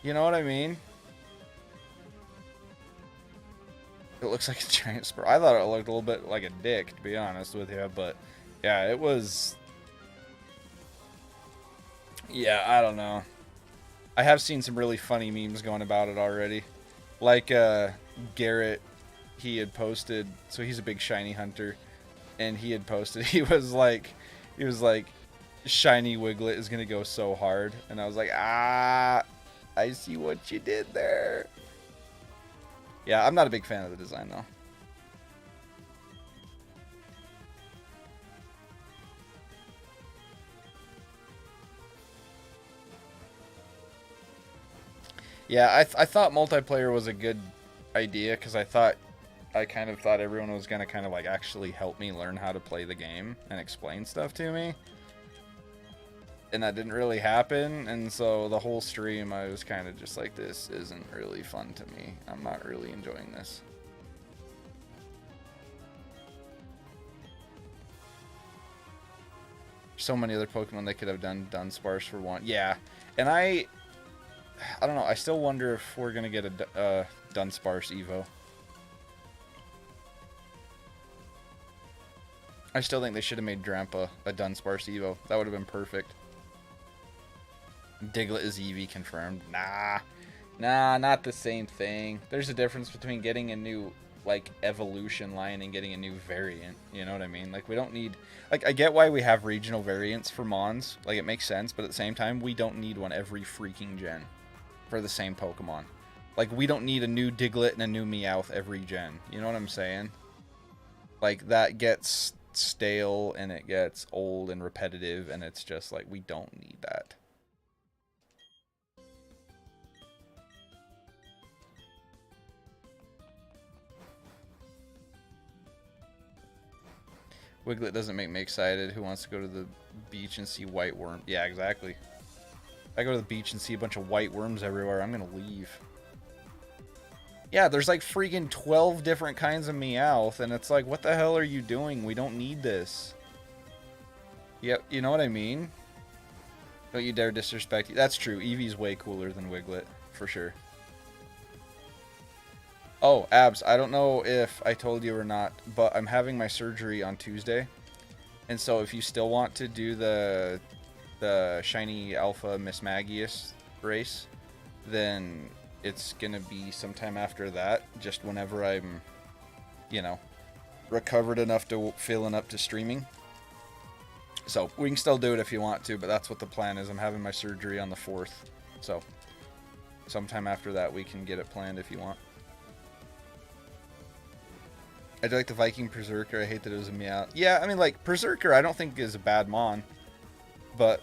You know what I mean? It looks like a giant spur. I thought it looked a little bit like a dick, to be honest with you, but yeah, it was. Yeah, I don't know. I have seen some really funny memes going about it already. Like Garrett, he had posted, so he's a big shiny hunter, and he had posted, he was like, shiny Wiglet is gonna go so hard, and I was like, I see what you did there. Yeah, I'm not a big fan of the design, though. Yeah, I thought multiplayer was a good idea, because I kind of thought everyone was going to kind of like actually help me learn how to play the game and explain stuff to me. And that didn't really happen, and so the whole stream I was kind of just like, this isn't really fun to me. I'm not really enjoying this. So many other Pokemon they could have done Dunsparce for one. Yeah, and I don't know, I still wonder if we're going to get a Dunsparce Evo. I still think they should have made Drampa a Dunsparce Evo. That would have been perfect. Diglett is Eevee confirmed. Nah, not the same thing. There's a difference between getting a new, like, evolution line and getting a new variant. You know what I mean? Like, we don't need... Like, I get why we have regional variants for Mons. Like, it makes sense. But at the same time, we don't need one every freaking gen for the same Pokemon. Like, we don't need a new Diglett and a new Meowth every gen. You know what I'm saying? Like, that gets stale and it gets old and repetitive, and it's just like, we don't need that. Wiglet doesn't make me excited. Who wants to go to the beach and see white worm? Yeah, exactly. If I go to the beach and see a bunch of white worms everywhere, I'm gonna leave. Yeah, there's like freaking 12 different kinds of Meowth, and it's like, what the hell are you doing? We don't need this. Yep, you know what I mean? Don't you dare disrespect. That's true. Eevee's way cooler than Wiglet, for sure. Oh, Abs, I don't know if I told you or not, but I'm having my surgery on Tuesday. And so if you still want to do the Shiny Alpha Miss Magius race, then it's going to be sometime after that, just whenever I'm, you know, recovered enough to feeling up to streaming. So we can still do it if you want to, but that's what the plan is. I'm having my surgery on the 4th. So sometime after that, we can get it planned if you want. I do like the Viking Berserker. I hate that it was a Meow. Yeah, I mean, like, Berserker I don't think is a bad mon. But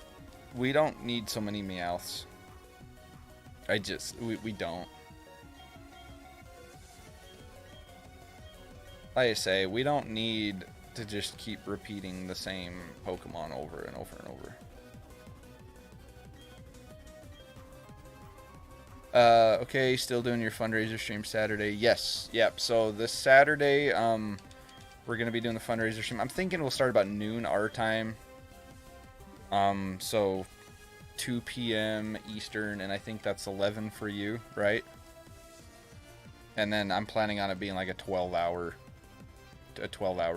we don't need so many Meowths. We don't. Like I say, we don't need to just keep repeating the same Pokemon over and over and over. Okay, still doing your fundraiser stream Saturday? Yes, yep. So this Saturday, we're gonna be doing the fundraiser stream. I'm thinking we'll start about noon our time. So 2 p.m. Eastern, and I think that's 11 for you, right? And then I'm planning on it being like a 12-hour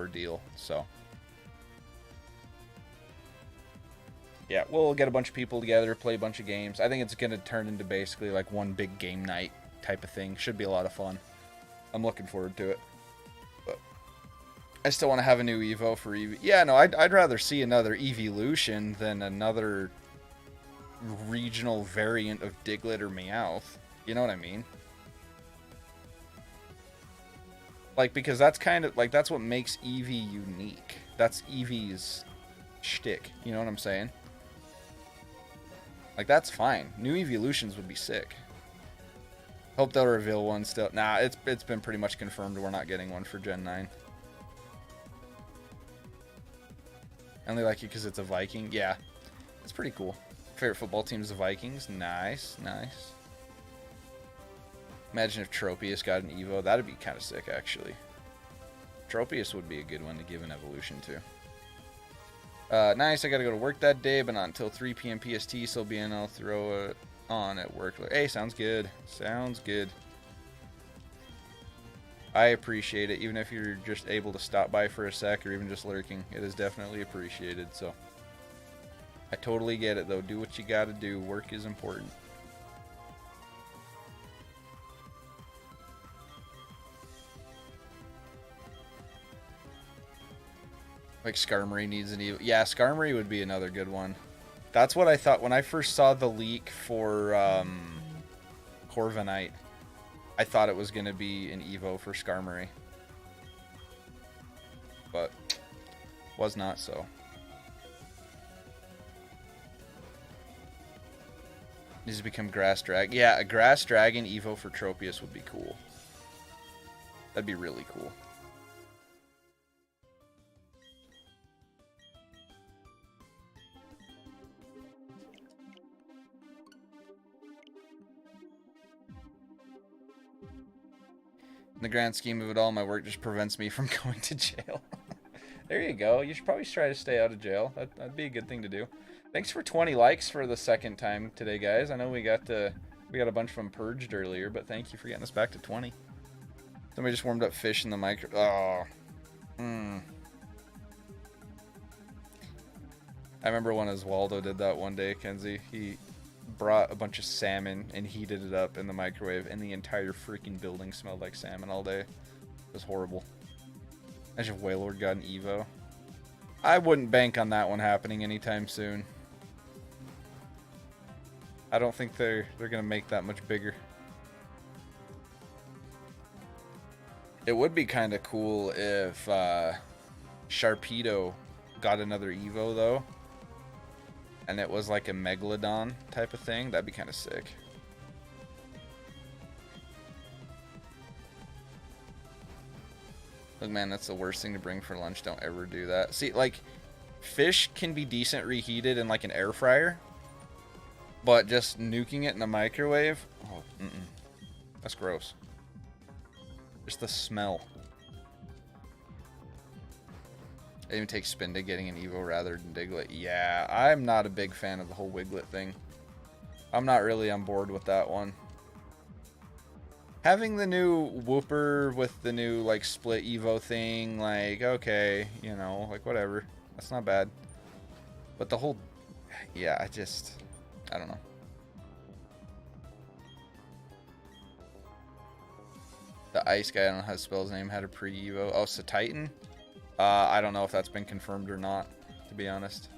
deal. So yeah, we'll get a bunch of people together, play a bunch of games. I think it's going to turn into basically like one big game night type of thing. Should be a lot of fun. I'm looking forward to it. But I still want to have a new Evo for Eevee. Yeah, no, I'd rather see another Evolution than another regional variant of Diglett or Meowth. You know what I mean? Like, because that's kind of, like, that's what makes Eevee unique. That's Eevee's shtick. You know what I'm saying? Like, that's fine. New Evolutions would be sick. Hope they'll reveal one still. Nah, it's been pretty much confirmed we're not getting one for Gen 9. I only like it because it's a Viking. Yeah, it's pretty cool. Favorite football team is the Vikings. Nice, nice. Imagine if Tropius got an Evo. That'd be kind of sick, actually. Tropius would be a good one to give an evolution to. Nice, I gotta go to work that day, but not until 3 p.m. PST, so I'll throw it on at work. Hey, sounds good. Sounds good. I appreciate it, even if you're just able to stop by for a sec or even just lurking. It is definitely appreciated, so. I totally get it, though. Do what you gotta do. Work is important. Like Skarmory needs an Evo. Yeah, Skarmory would be another good one. That's what I thought when I first saw the leak for Corviknight. I thought it was going to be an Evo for Skarmory. But was not so. Needs to become Grass Dragon. Yeah, a Grass Dragon Evo for Tropius would be cool. That'd be really cool. In the grand scheme of it all, my work just prevents me from going to jail. There you go. You should probably try to stay out of jail. That'd be a good thing to do. Thanks for 20 likes for the second time today, guys. I know we got a bunch from purged earlier, but thank you for getting us back to 20. Somebody just warmed up fish in the micro. Oh. I remember when Oswaldo did that one day, Kenzie. He brought a bunch of salmon and heated it up in the microwave, and the entire freaking building smelled like salmon all day. It was horrible. Imagine if Wailord got an Evo. I wouldn't bank on that one happening anytime soon. I don't think they're gonna make that much bigger. It would be kind of cool if Sharpedo got another Evo though. And it was like a Megalodon type of thing. That'd be kind of sick. Look, man, that's the worst thing to bring for lunch. Don't ever do that. See, like, fish can be decent reheated in like an air fryer. But just nuking it in the microwave? Oh, that's gross. Just the smell. It even takes spin to getting an Evo rather than Diglett. Yeah, I'm not a big fan of the whole Wiglet thing. I'm not really on board with that one. Having the new Wooper with the new, like, split Evo thing, like, okay, you know, like, whatever. That's not bad. But the whole... Yeah, I don't know. The ice guy, I don't know how to spell his name, had a pre-Evo. Oh, Titan? I don't know if that's been confirmed or not, to be honest.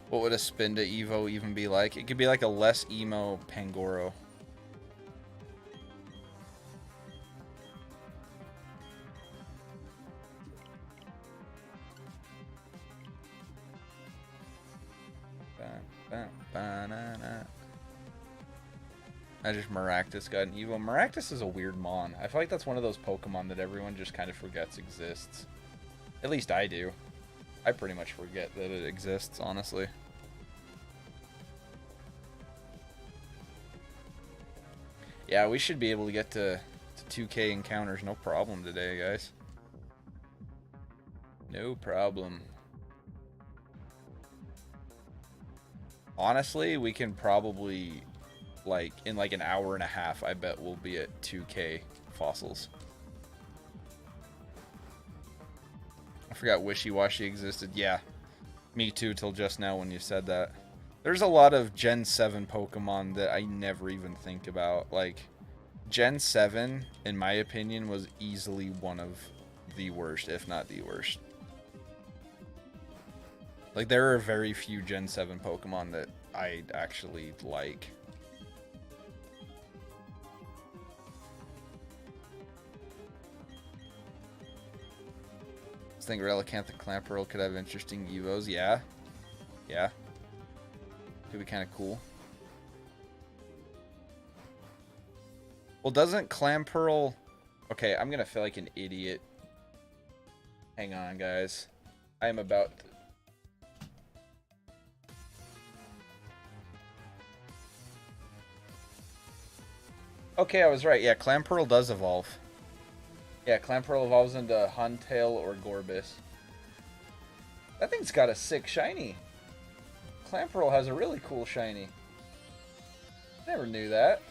What would a Spinda Evo even be like? It could be like a less emo Pangoro. I just Maractus got an Evo. Maractus is a weird mon. I feel like that's one of those Pokemon that everyone just kind of forgets exists. At least I do. I pretty much forget that it exists, honestly. Yeah, we should be able to get to 2K encounters no problem today, guys. No problem. Honestly, we can probably, like, in like an hour and a half, I bet we'll be at 2K fossils. I forgot Wishy-Washy existed. Yeah, me too, till just now when you said that. There's a lot of Gen 7 Pokemon that I never even think about. Like, Gen 7, in my opinion, was easily one of the worst, if not the worst. Like, there are very few Gen 7 Pokemon that I actually like. I think Relicanth and Clamperl could have interesting Evos. Yeah. Yeah. Could be kind of cool. Well, doesn't Clamperl... Okay, I'm going to feel like an idiot. Hang on, guys. I am about to... Okay, I was right. Yeah, Clamperl does evolve. Yeah, Clamperl evolves into Huntail or Gorbis. That thing's got a sick shiny. Clamperl has a really cool shiny. Never knew that.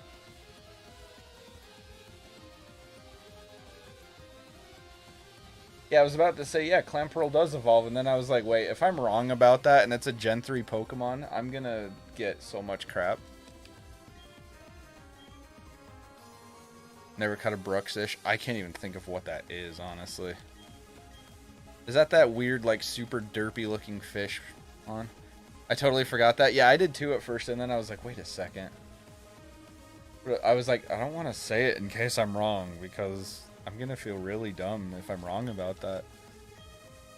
Yeah, I was about to say, yeah, Clamperl does evolve, and then I was like, wait, if I'm wrong about that and it's a Gen 3 Pokemon, I'm gonna get so much crap. Never caught a Bruxish. I can't even think of what that is, honestly. Is that weird, like, super derpy looking fish on? I totally forgot that. Yeah, I did too at first, and then I was like, wait a second. I was like, I don't want to say it in case I'm wrong, because I'm going to feel really dumb if I'm wrong about that.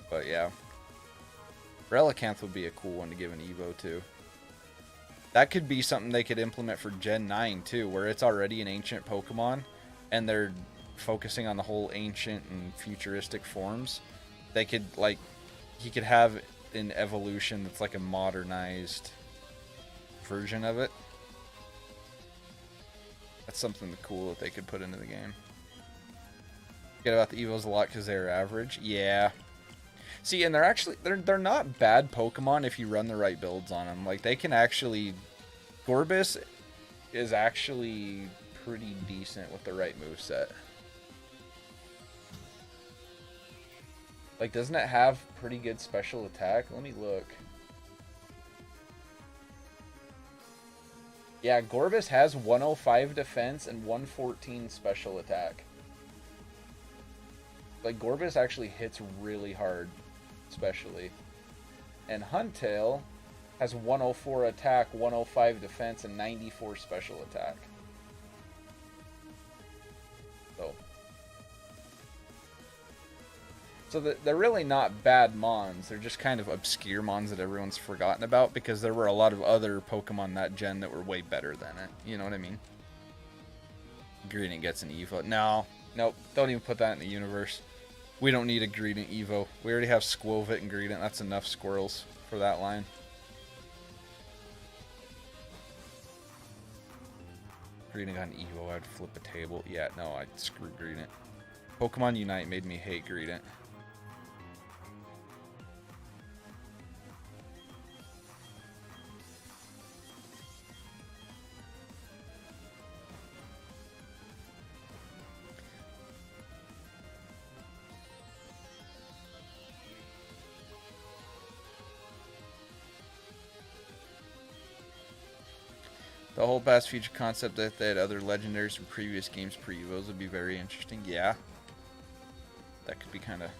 But yeah. Relicanth would be a cool one to give an Evo to. That could be something they could implement for Gen 9 too, where it's already an ancient Pokemon, and they're focusing on the whole ancient and futuristic forms. They could, like, he could have an evolution that's like a modernized version of it. That's something cool that they could put into the game. Forget about the Evos a lot because they're average. Yeah. See, and they're not bad Pokemon if you run the right builds on them. Like, they can actually... Gorbis is actually pretty decent with the right moveset. Like, doesn't it have pretty good special attack? Let me look. Yeah, Gorbis has 105 defense and 114 special attack. Like, Gorbis actually hits really hard, especially. And Huntail has 104 attack, 105 defense, and 94 special attack. So they're really not bad mons. They're just kind of obscure mons that everyone's forgotten about because there were a lot of other Pokemon that gen that were way better than it. You know what I mean? Greedent gets an Evo. No. Nope. Don't even put that in the universe. We don't need a Greedent Evo. We already have Squovit and Greedent. That's enough squirrels for that line. Greedent got an Evo. I'd flip a table. Yeah, no, I'd screw Greedent. Pokemon Unite made me hate Greedent. The whole past future concept that they had other legendaries from previous games pre-Evos would be very interesting. Yeah. That could be kind of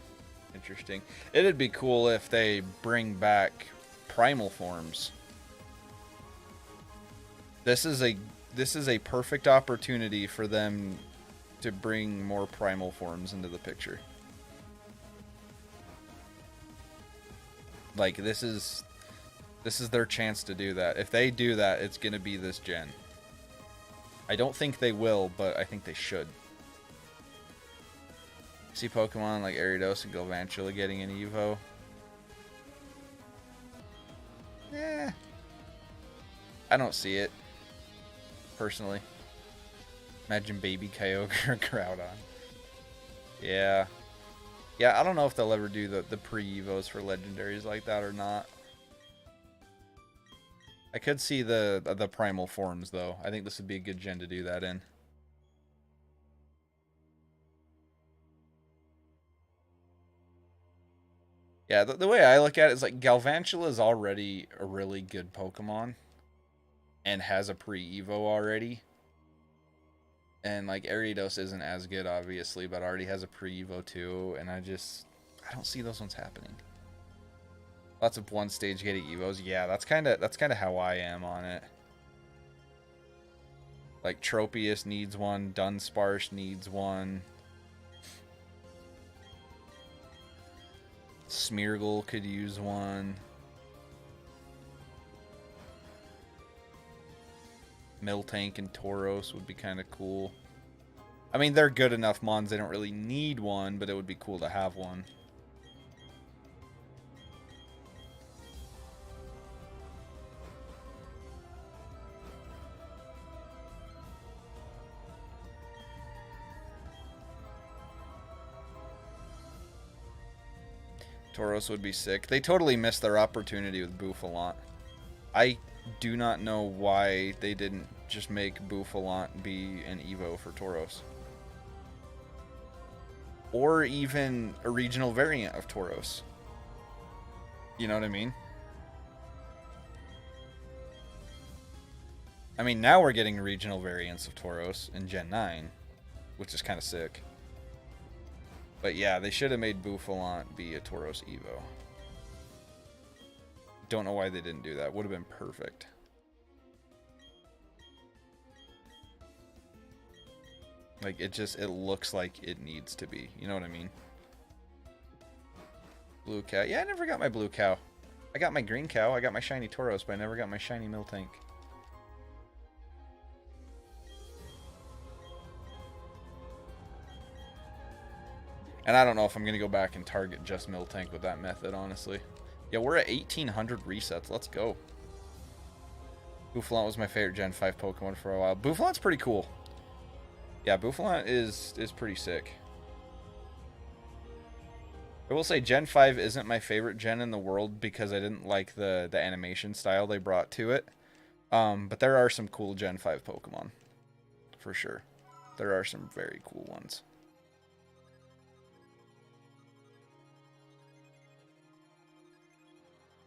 interesting. It'd be cool if they bring back primal forms. This is a perfect opportunity for them to bring more primal forms into the picture. Like, this is This is their chance to do that. If they do that, it's going to be this gen. I don't think they will, but I think they should. See Pokemon like Aerodactyl and Galvantula getting an Evo. Eh. I don't see it. Personally. Imagine baby Kyogre or Groudon. Yeah. Yeah, I don't know if they'll ever do the pre-Evos for legendaries like that or not. I could see the primal forms, though. I think this would be a good gen to do that in. Yeah, the way I look at it is like Galvantula is already a really good Pokemon. And has a pre-Evo already. And like Aerodactyl isn't as good, obviously, but already has a pre-Evo too. And I don't see those ones happening. Lots of one stage getting Evos. Yeah, that's kind of how I am on it. Like Tropius needs one, Dunsparce needs one. Smeargle could use one. Miltank and Tauros would be kind of cool. I mean, they're good enough mons, they don't really need one, but it would be cool to have one. Tauros would be sick. They totally missed their opportunity with Bouffalant. I do not know why they didn't just make Bouffalant be an Evo for Tauros. Or even a regional variant of Tauros. You know what I mean? I mean, now we're getting regional variants of Tauros in Gen 9, which is kind of sick. But yeah, they should have made Bouffalant be a Tauros Evo. Don't know why they didn't do that. Would have been perfect. Like, it looks like it needs to be. You know what I mean? Blue cow. Yeah, I never got my blue cow. I got my green cow. I got my shiny Tauros, but I never got my shiny Miltank. And I don't know if I'm going to go back and target just Miltank with that method, honestly. Yeah, we're at 1,800 resets. Let's go. Bouffalant was my favorite Gen 5 Pokemon for a while. Bouffalant's pretty cool. Yeah, Bouffalant is pretty sick. I will say Gen 5 isn't my favorite gen in the world because I didn't like the animation style they brought to it. But there are some cool Gen 5 Pokemon. For sure. There are some very cool ones.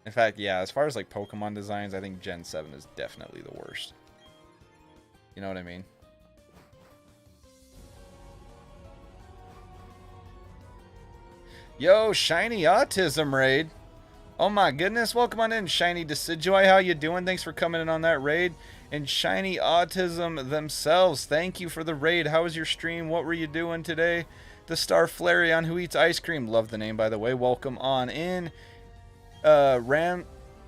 In fact, yeah, as far as like Pokemon designs, I think Gen 7 is definitely the worst. You know what I mean? Yo, Shiny Autism Raid. Oh my goodness, welcome on in, Shiny Decidui. How you doing? Thanks for coming in on that raid. And Shiny Autism themselves, thank you for the raid. How was your stream? What were you doing today? The Star Flareon who eats ice cream. Love the name, by the way. Welcome on in.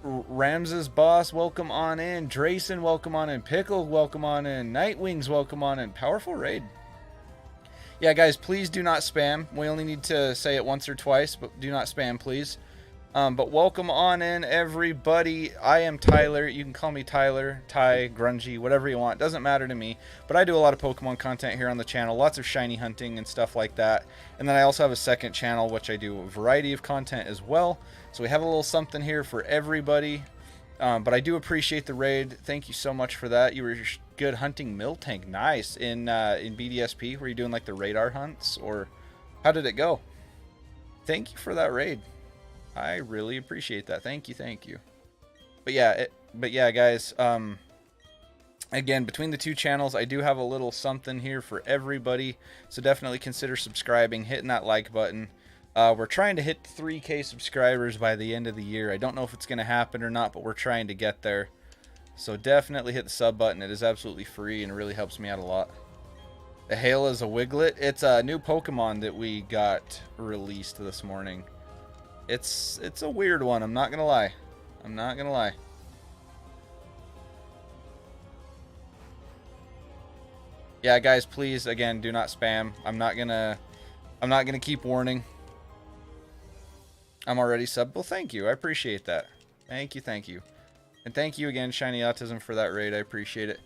Ramses Boss, welcome on in. Drayson, welcome on in. Pickle, welcome on in. Nightwings, welcome on in. Powerful raid. Yeah, guys, please do not spam. We only need to say it once or twice, but do not spam, please. But welcome on in, everybody. I am Tyler. You can call me Tyler, Ty, Grungy, whatever you want. Doesn't matter to me. But I do a lot of Pokemon content here on the channel. Lots of shiny hunting and stuff like that. And then I also have a second channel, which I do a variety of content as well. So we have a little something here for everybody. But I do appreciate the raid. Thank you so much for that. You were good hunting Miltank. Nice. In BDSP, were you doing like the radar hunts? Or how did it go? Thank you for that raid. I really appreciate that. Thank you, thank you. But yeah, guys. Again, between the two channels, I do have a little something here for everybody. So definitely consider subscribing, hitting that like button. We're trying to hit 3K subscribers by the end of the year. I don't know if it's going to happen or not, but we're trying to get there. So definitely hit the sub button. It is absolutely free and it really helps me out a lot. The Hail is a Wiglet. It's a new Pokemon that we got released this morning. It's a weird one, I'm not gonna lie. I'm not gonna lie. Yeah, guys, please, again, do not spam. I'm not gonna keep warning. I'm already subbed. Well, thank you. I appreciate that. Thank you, thank you. And thank you again, Shiny Autism, for that raid. I appreciate it.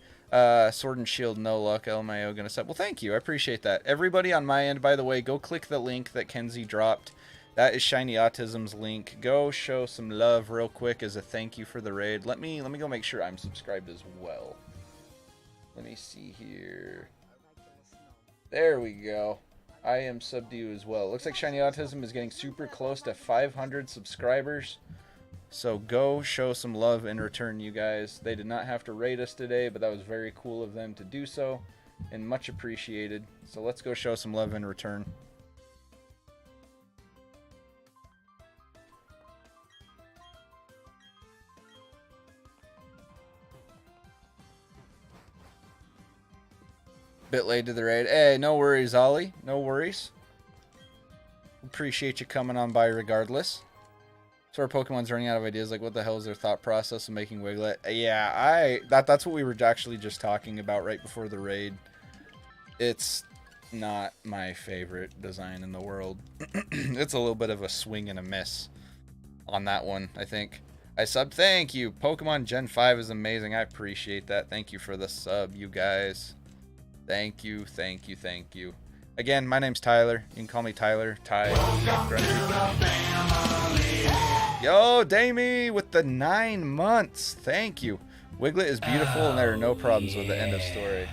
Sword and Shield, no luck. LMAO gonna sub. Well, thank you. I appreciate that. Everybody on my end, by the way, go click the link that Kenzie dropped. That is Shiny Autism's link. Go show some love real quick as a thank you for the raid. Let me go make sure I'm subscribed as well. Let me see here. There we go. I am subbed to you as well. Looks like Shiny Autism is getting super close to 500 subscribers. So go show some love in return, you guys. They did not have to raid us today, but that was very cool of them to do so. And much appreciated. So let's go show some love in return. Bit late to the raid. Hey, no worries, Ollie. No worries. Appreciate you coming on by regardless. So our Pokemon's running out of ideas. Like, what the hell is their thought process of making Wiglet? Yeah, that's what we were actually just talking about right before the raid. It's not my favorite design in the world. It's a little bit of a swing and a miss on that one, I think. I subbed. Thank you. Pokemon Gen 5 is amazing. I appreciate that. Thank you for the sub, you guys. Thank you, thank you, thank you. Again, my name's Tyler. You can call me Tyler. Ty. Yo, Damie with the 9 months. Thank you. Wiglet is beautiful and there are no problems with the end of story.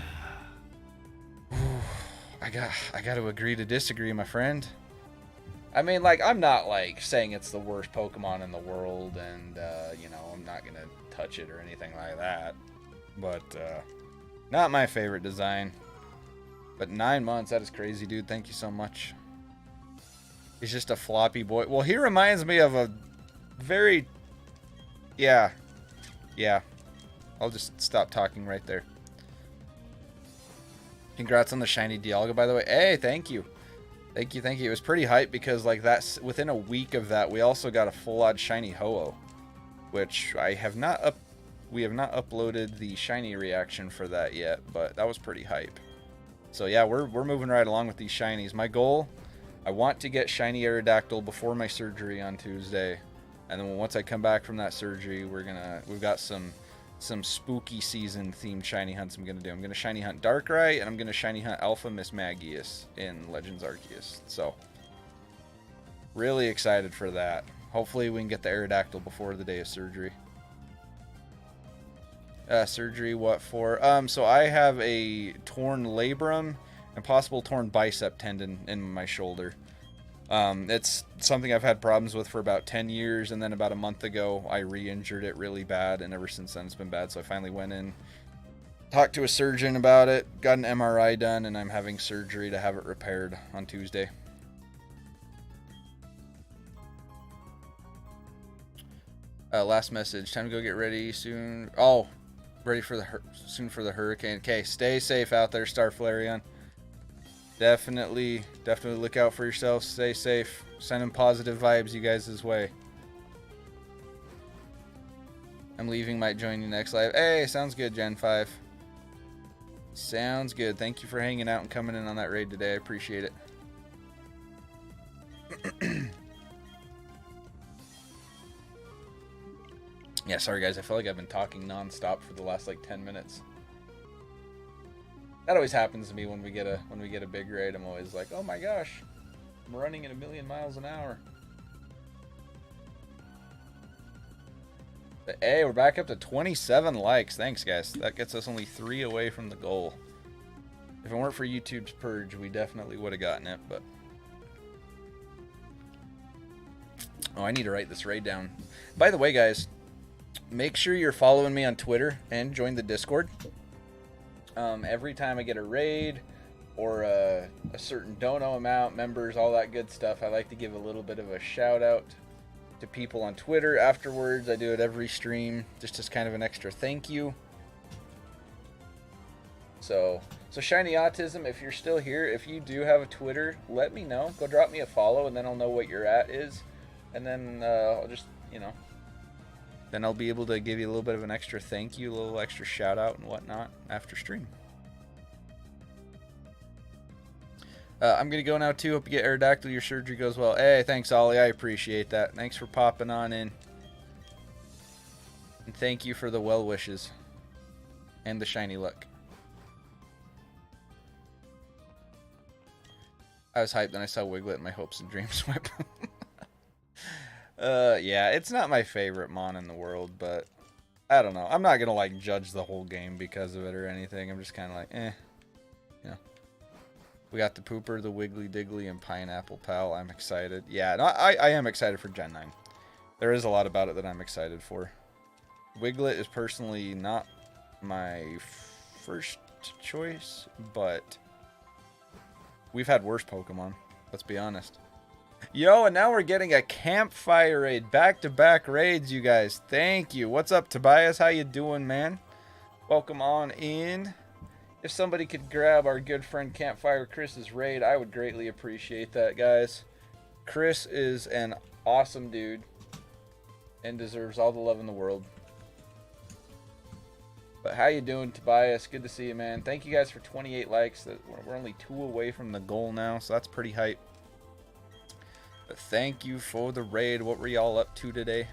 I got to agree to disagree, my friend. I mean, like, I'm not, like, saying it's the worst Pokemon in the world and, you know, I'm not going to touch it or anything like that. But, not my favorite design. But 9 months, that is crazy, dude. Thank you so much. He's just a floppy boy. Well, he reminds me of a very... Yeah. I'll just stop talking right there. Congrats on the shiny Dialga, by the way. Hey, thank you. Thank you. It was pretty hype because, like, that's within a week of that, we also got a full-odd shiny Ho-Oh, which I have not we have not uploaded the shiny reaction for that yet, but that was pretty hype. So yeah, we're moving right along with these shinies. My goal, I want to get shiny Aerodactyl before my surgery on Tuesday, and then once I come back from that surgery, we've got some spooky season themed shiny hunts I'm gonna do. I'm gonna shiny hunt Darkrai, and I'm gonna shiny hunt Alpha Miss Magius in Legends Arceus. So really excited for that. Hopefully we can get the Aerodactyl before the day of surgery. Surgery, what for? So I have a torn labrum and possible torn bicep tendon in my shoulder. It's something I've had problems with for about 10 years, and then about a month ago I re-injured it really bad, and ever since then it's been bad. So I finally went in, talked to a surgeon about it, got an MRI done, and I'm having surgery to have it repaired on Tuesday. Last message. Time to go get ready soon. Oh, ready for soon for the hurricane. Okay, stay safe out there, Starflarion. Definitely look out for yourself. Stay safe. Sending positive vibes you guys' way. I'm leaving. Might join you next live. Hey, sounds good, Gen 5. Sounds good. Thank you for hanging out and coming in on that raid today. I appreciate it. Yeah, sorry guys, I feel like I've been talking non-stop for the last like 10 minutes. That always happens to me when we get a big raid. I'm always like, oh my gosh, I'm running at 1,000,000 miles an hour. But hey, we're back up to 27 likes. Thanks guys. That gets us only 3 away from the goal. If it weren't for YouTube's purge, we definitely would have gotten it, but... Oh, I need to write this raid down. By the way, guys, make sure you're following me on Twitter and join the Discord. Every time I get a raid or a certain dono amount, members, all that good stuff, I like to give a little bit of a shout out to people on Twitter afterwards. I do it every stream just as kind of an extra thank you. So Shiny Autism, if you're still here, if you do have a Twitter, let me know. Go drop me a follow and then I'll know what your at is. And then I'll just, you know, then I'll be able to give you a little bit of an extra thank you, a little extra shout out and whatnot after stream. I'm going to go now too. Hope you get Aerodactyl. Your surgery goes well. Hey, thanks, Ollie. I appreciate that. Thanks for popping on in. And thank you for the well wishes. And the shiny luck. I was hyped when I saw Wiglet and my hopes and dreams went. Yeah, it's not my favorite Mon in the world, but I don't know. I'm not going to, like, judge the whole game because of it or anything. I'm just kind of like, eh. You know. We got the Pooper, the Wiggly Diggly, and Pineapple Pal. I'm excited. Yeah, no, I am excited for Gen 9. There is a lot about it that I'm excited for. Wiglet is personally not my first choice, but we've had worse Pokemon. Let's be honest. Yo, and now we're getting a campfire raid. Back-to-back raids, you guys. Thank you. What's up, Tobias? How you doing, man? Welcome on in. If somebody could grab our good friend Campfire Chris's raid, I would greatly appreciate that, guys. Chris is an awesome dude and deserves all the love in the world. But how you doing, Tobias? Good to see you, man. Thank you guys for 28 likes. We're only 2 away from the goal now, so that's pretty hype. But thank you for the raid. What were y'all up to today?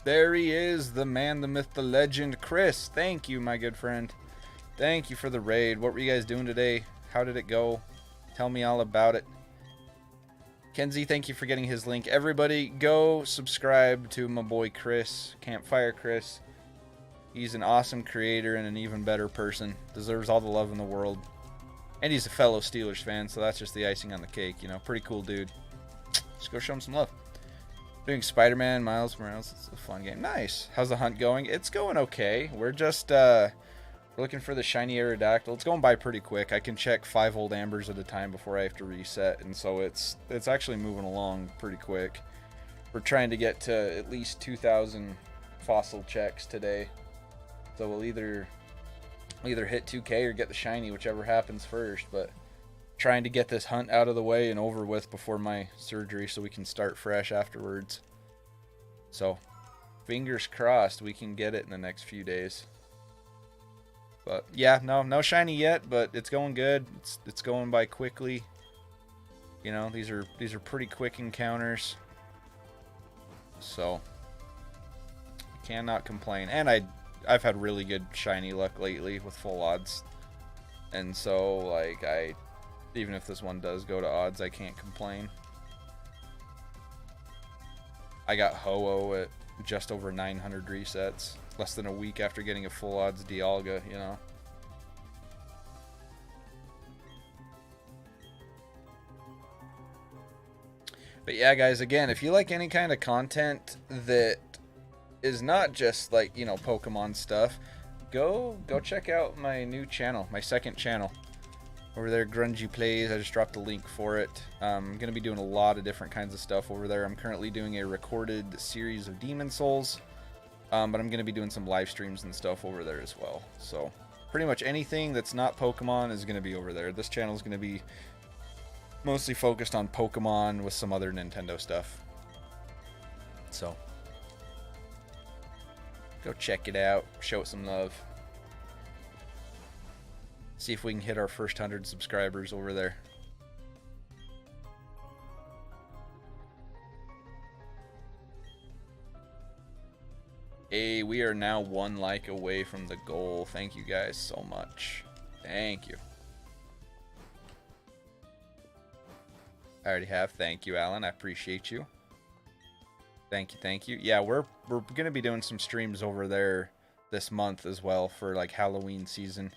There he is, the man, the myth, the legend, Chris. Thank you, my good friend. Thank you for the raid. What were you guys doing today? How did it go? Tell me all about it. Kenzie, thank you for getting his link. Everybody, go subscribe to my boy Chris, Campfire Chris. He's an awesome creator and an even better person. Deserves all the love in the world. And he's a fellow Steelers fan, so that's just the icing on the cake, you know. Pretty cool dude. Just go show him some love. Doing Spider-Man, Miles Morales. It's a fun game. Nice. How's the hunt going? It's going okay. We're just looking for the shiny Aerodactyl. It's going by pretty quick. I can check 5 old ambers at a time before I have to reset, and so it's actually moving along pretty quick. We're trying to get to at least 2,000 fossil checks today, so we'll either hit 2K or get the shiny, whichever happens first. But trying to get this hunt out of the way and over with before my surgery so we can start fresh afterwards. So fingers crossed we can get it in the next few days. But yeah, no shiny yet, but it's going good. It's going by quickly. You know, these are pretty quick encounters. So cannot complain. And I've had really good shiny luck lately with full odds. And so like even if this one does go to odds, I can't complain. I got Ho-Oh at just over 900 resets. Less than a week after getting a full odds Dialga, you know. But yeah, guys, again, if you like any kind of content that is not just like, you know, Pokemon stuff, go check out my new channel, my second channel. Over there, Grungy Plays. I just dropped a link for it. I'm going to be doing a lot of different kinds of stuff over there. I'm currently doing a recorded series of Demon Souls. But I'm going to be doing some live streams and stuff over there as well. So pretty much anything that's not Pokemon is going to be over there. This channel is going to be mostly focused on Pokemon with some other Nintendo stuff. So go check it out. Show it some love. See if we can hit our first 100 subscribers over there. Hey, we are now 1 like away from the goal. Thank you guys so much. Thank you. I already have. Thank you, Alan. I appreciate you. Thank you. Yeah, we're going to be doing some streams over there this month as well for like Halloween season.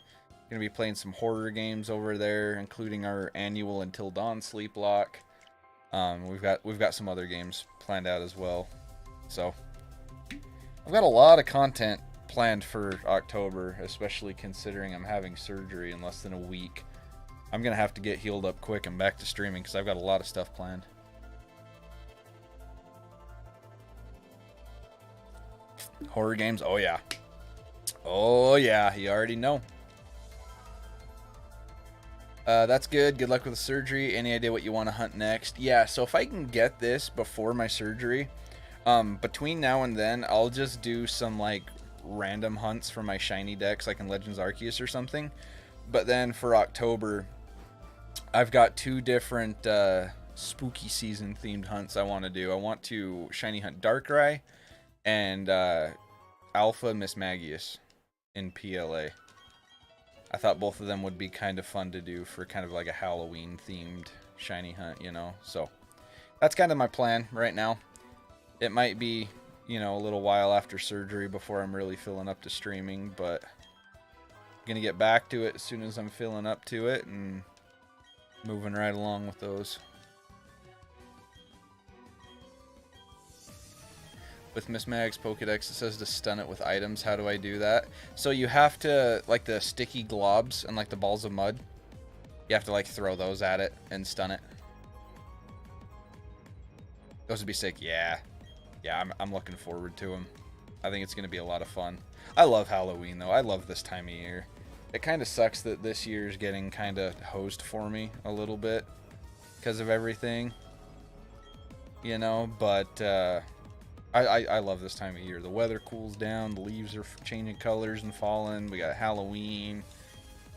Going to be playing some horror games over there, including our annual Until Dawn sleep lock. We've got some other games planned out as well. So I've got a lot of content planned for October, especially considering I'm having surgery in less than a week. I'm going to have to get healed up quick and back to streaming because I've got a lot of stuff planned. Horror games? Oh yeah. Oh, yeah, you already know. That's good. Good luck with the surgery. Any idea what you want to hunt next? Yeah, so if I can get this before my surgery, between now and then, I'll just do some, like, random hunts for my shiny decks, like in Legends Arceus or something. But then for October, I've got 2 different spooky season themed hunts I want to do. I want to shiny hunt Darkrai and Alpha Mismagius in PLA. I thought both of them would be kind of fun to do for kind of like a Halloween themed shiny hunt, you know. So that's kind of my plan right now. It might be, you know, a little while after surgery before I'm really filling up to streaming, but I'm gonna get back to it as soon as I'm filling up to it and moving right along with those. With Miss Mag's Pokedex, it says to stun it with items. How do I do that? So you have to, like the sticky globs and like the balls of mud, you have to like throw those at it and stun it. Those would be sick. Yeah. Yeah, I'm looking forward to them. I think it's going to be a lot of fun. I love Halloween, though. I love this time of year. It kind of sucks that this year's getting kind of hosed for me a little bit because of everything, you know, but I love this time of year. The weather cools down, the leaves are changing colors and falling. We got Halloween.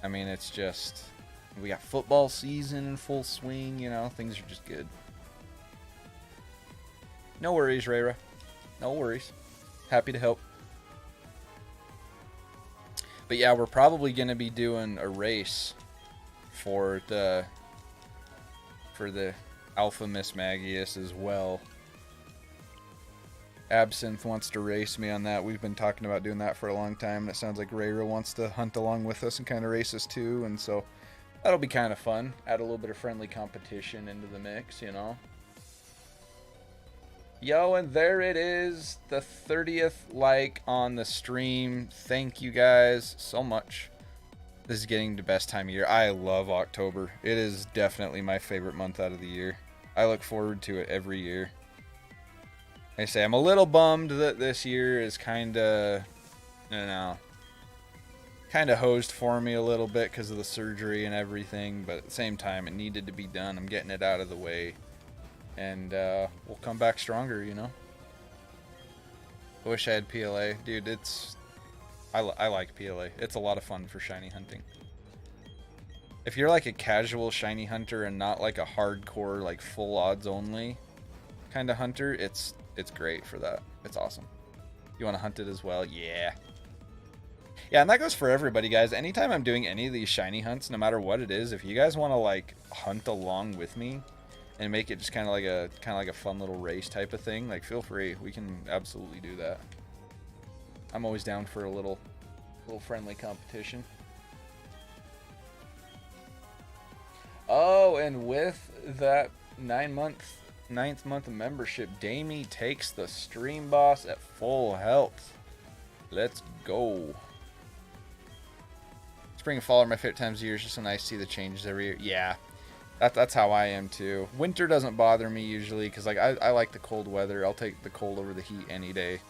I mean, it's just, we got football season in full swing, you know, things are just good. No worries, Rayra. No worries. Happy to help. But yeah, we're probably going to be doing a race for the Alpha Mismagius as well. Absinthe wants to race me on that. We've been talking about doing that for a long time, and it sounds like Rayra wants to hunt along with us and kind of race us too, and so that'll be kind of fun. Add a little bit of friendly competition into the mix, you know. Yo, and there it is, the 30th like on the stream. Thank you guys so much. This is getting the best time of year. I love October. It is definitely my favorite month out of the year. I look forward to it every year. Like I say, I'm a little bummed that this year is kind of, you know, kind of hosed for me a little bit because of the surgery and everything, but at the same time, it needed to be done. I'm getting it out of the way. And we'll come back stronger, you know. I wish I had PLA. Dude, I like PLA. It's a lot of fun for shiny hunting. If you're like a casual shiny hunter and not like a hardcore, like full odds only kind of hunter, it's great for that. It's awesome. You want to hunt it as well? Yeah. Yeah, and that goes for everybody, guys. Anytime I'm doing any of these shiny hunts, no matter what it is, if you guys want to like hunt along with me and make it just kind of like a fun little race type of thing, like feel free. We can absolutely do that. I'm always down for a little friendly competition. Oh, and with that 9th month of membership, Damie takes the stream boss at full health. Let's go. Spring and fall are my favorite times of year. It's just so nice to see the changes every year. Yeah. That's how I am too. Winter doesn't bother me usually because like I like the cold weather. I'll take the cold over the heat any day.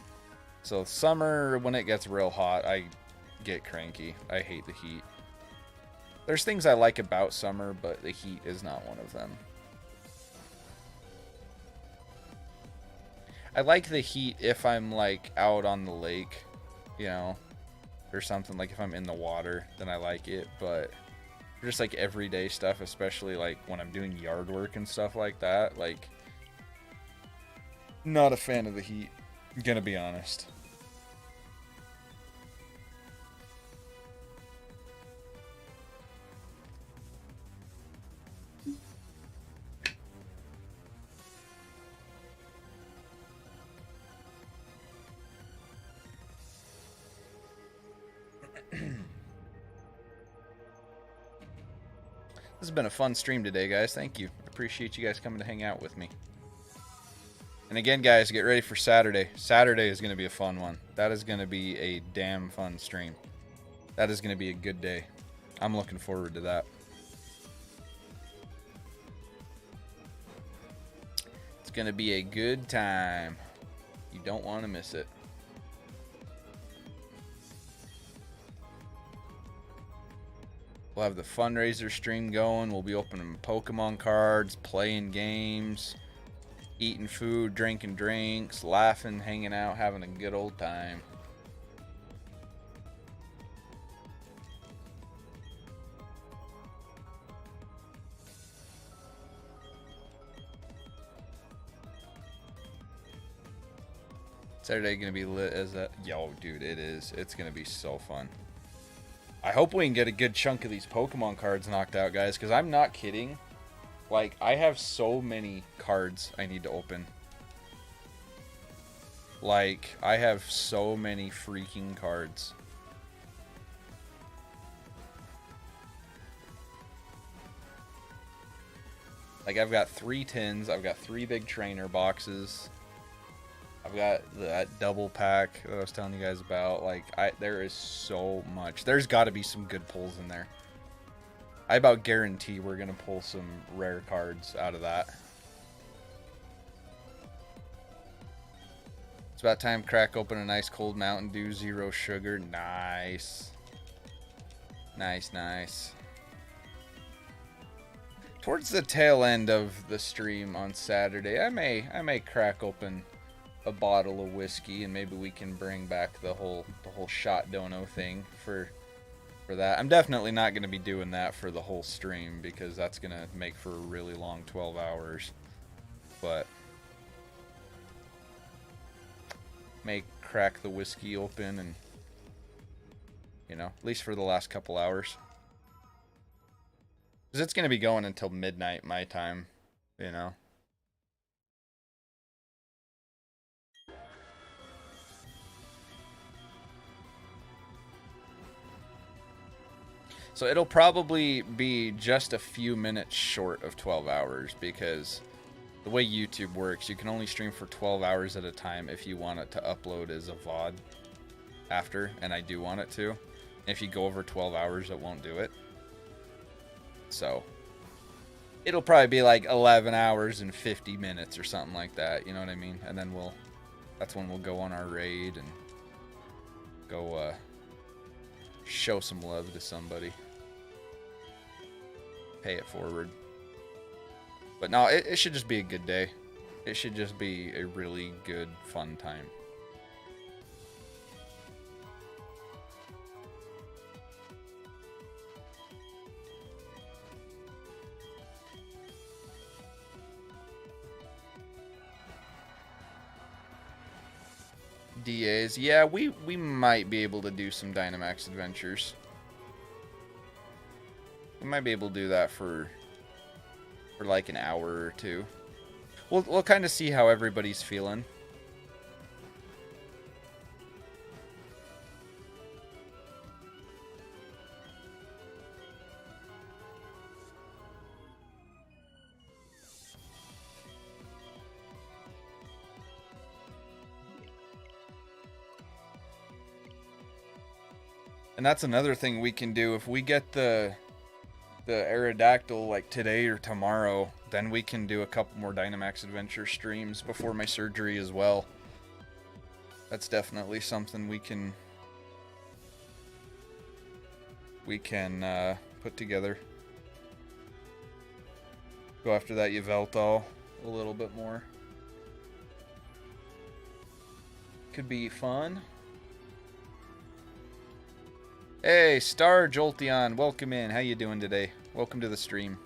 So summer, when it gets real hot, I get cranky. I hate the heat. There's things I like about summer, but the heat is not one of them. I like the heat if I'm like out on the lake, you know, or something. Like if I'm in the water, then I like it, but just like everyday stuff, especially like when I'm doing yard work and stuff like that, like not a fan of the heat, I'm gonna be honest. This has been a fun stream today, guys. Thank you. Appreciate you guys coming to hang out with me. And again, guys, get ready for Saturday. Saturday is going to be a fun one. That is going to be a damn fun stream. That is going to be a good day. I'm looking forward to that. It's going to be a good time. You don't want to miss it. We'll have the Fundraiser stream going. We'll be opening Pokemon cards, playing games, eating food, drinking drinks, laughing, hanging out, having a good old time. Saturday gonna be lit as a... Yo, dude, it is. It's gonna be so fun. I hope we can get a good chunk of these Pokemon cards knocked out, guys, because I'm not kidding. Like, I have so many cards I need to open. Like, I have so many freaking cards. Like, I've got 3 tins. I've got 3 big trainer boxes. I've got that double pack that I was telling you guys about. Like, there is so much. There's got to be some good pulls in there. I about guarantee we're going to pull some rare cards out of that. It's about time to crack open a nice cold Mountain Dew, 0 sugar. Nice. Nice, nice. Towards the tail end of the stream on Saturday, I may crack open a bottle of whiskey, and maybe we can bring back the whole shot dono thing for that. I'm definitely not going to be doing that for the whole stream, because that's going to make for a really long 12 hours. But may crack the whiskey open, and you know, at least for the last couple hours, because it's going to be going until midnight my time, you know. So it'll probably be just a few minutes short of 12 hours, because the way YouTube works, you can only stream for 12 hours at a time if you want it to upload as a VOD after, and I do want it to. And if you go over 12 hours, it won't do it. So it'll probably be like 11 hours and 50 minutes or something like that, you know what I mean? And then that's when we'll go on our raid and go show some love to somebody. Pay it forward. But no, it should just be a good day. It should just be a really good, fun time. DAs, yeah, we might be able to do some Dynamax adventures. We might be able to do that for like an hour or two. We'll kind of see how everybody's feeling. And that's another thing we can do. If we get the Aerodactyl like today or tomorrow, then we can do a couple more Dynamax Adventure streams before my surgery as well. That's definitely something we can put together. Go after that Yveltal a little bit more. Could be fun. Hey, Star Jolteon, welcome in. How you doing today? Welcome to the stream.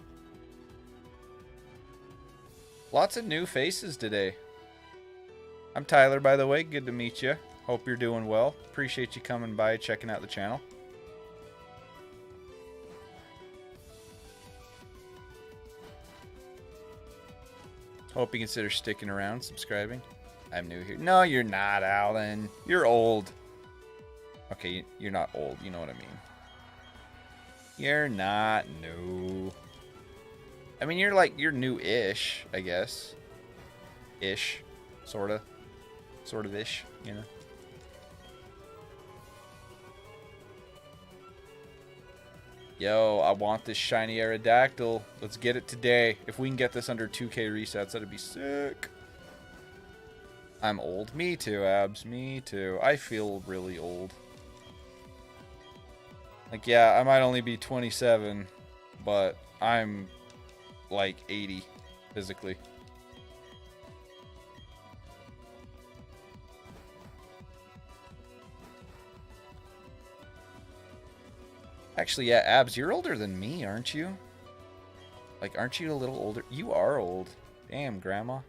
Lots of new faces today. I'm Tyler, by the way. Good to meet you. Hope you're doing well. Appreciate you coming by, checking out the channel. Hope you consider sticking around, subscribing. I'm new here. No, you're not, Alan. You're old. Okay, you're not old. You know what I mean. You're not new. I mean, you're new-ish, I guess. Ish. Sorta. Sort of ish, you know. Yo, I want this shiny Aerodactyl. Let's get it today. If we can get this under 2K resets, that'd be sick. I'm old. Me too, Abs. Me too. I feel really old. Like, yeah, I might only be 27, but I'm like 80 physically. Actually, yeah, Abs, you're older than me, aren't you? Like, aren't you a little older? You are old. Damn, Grandma.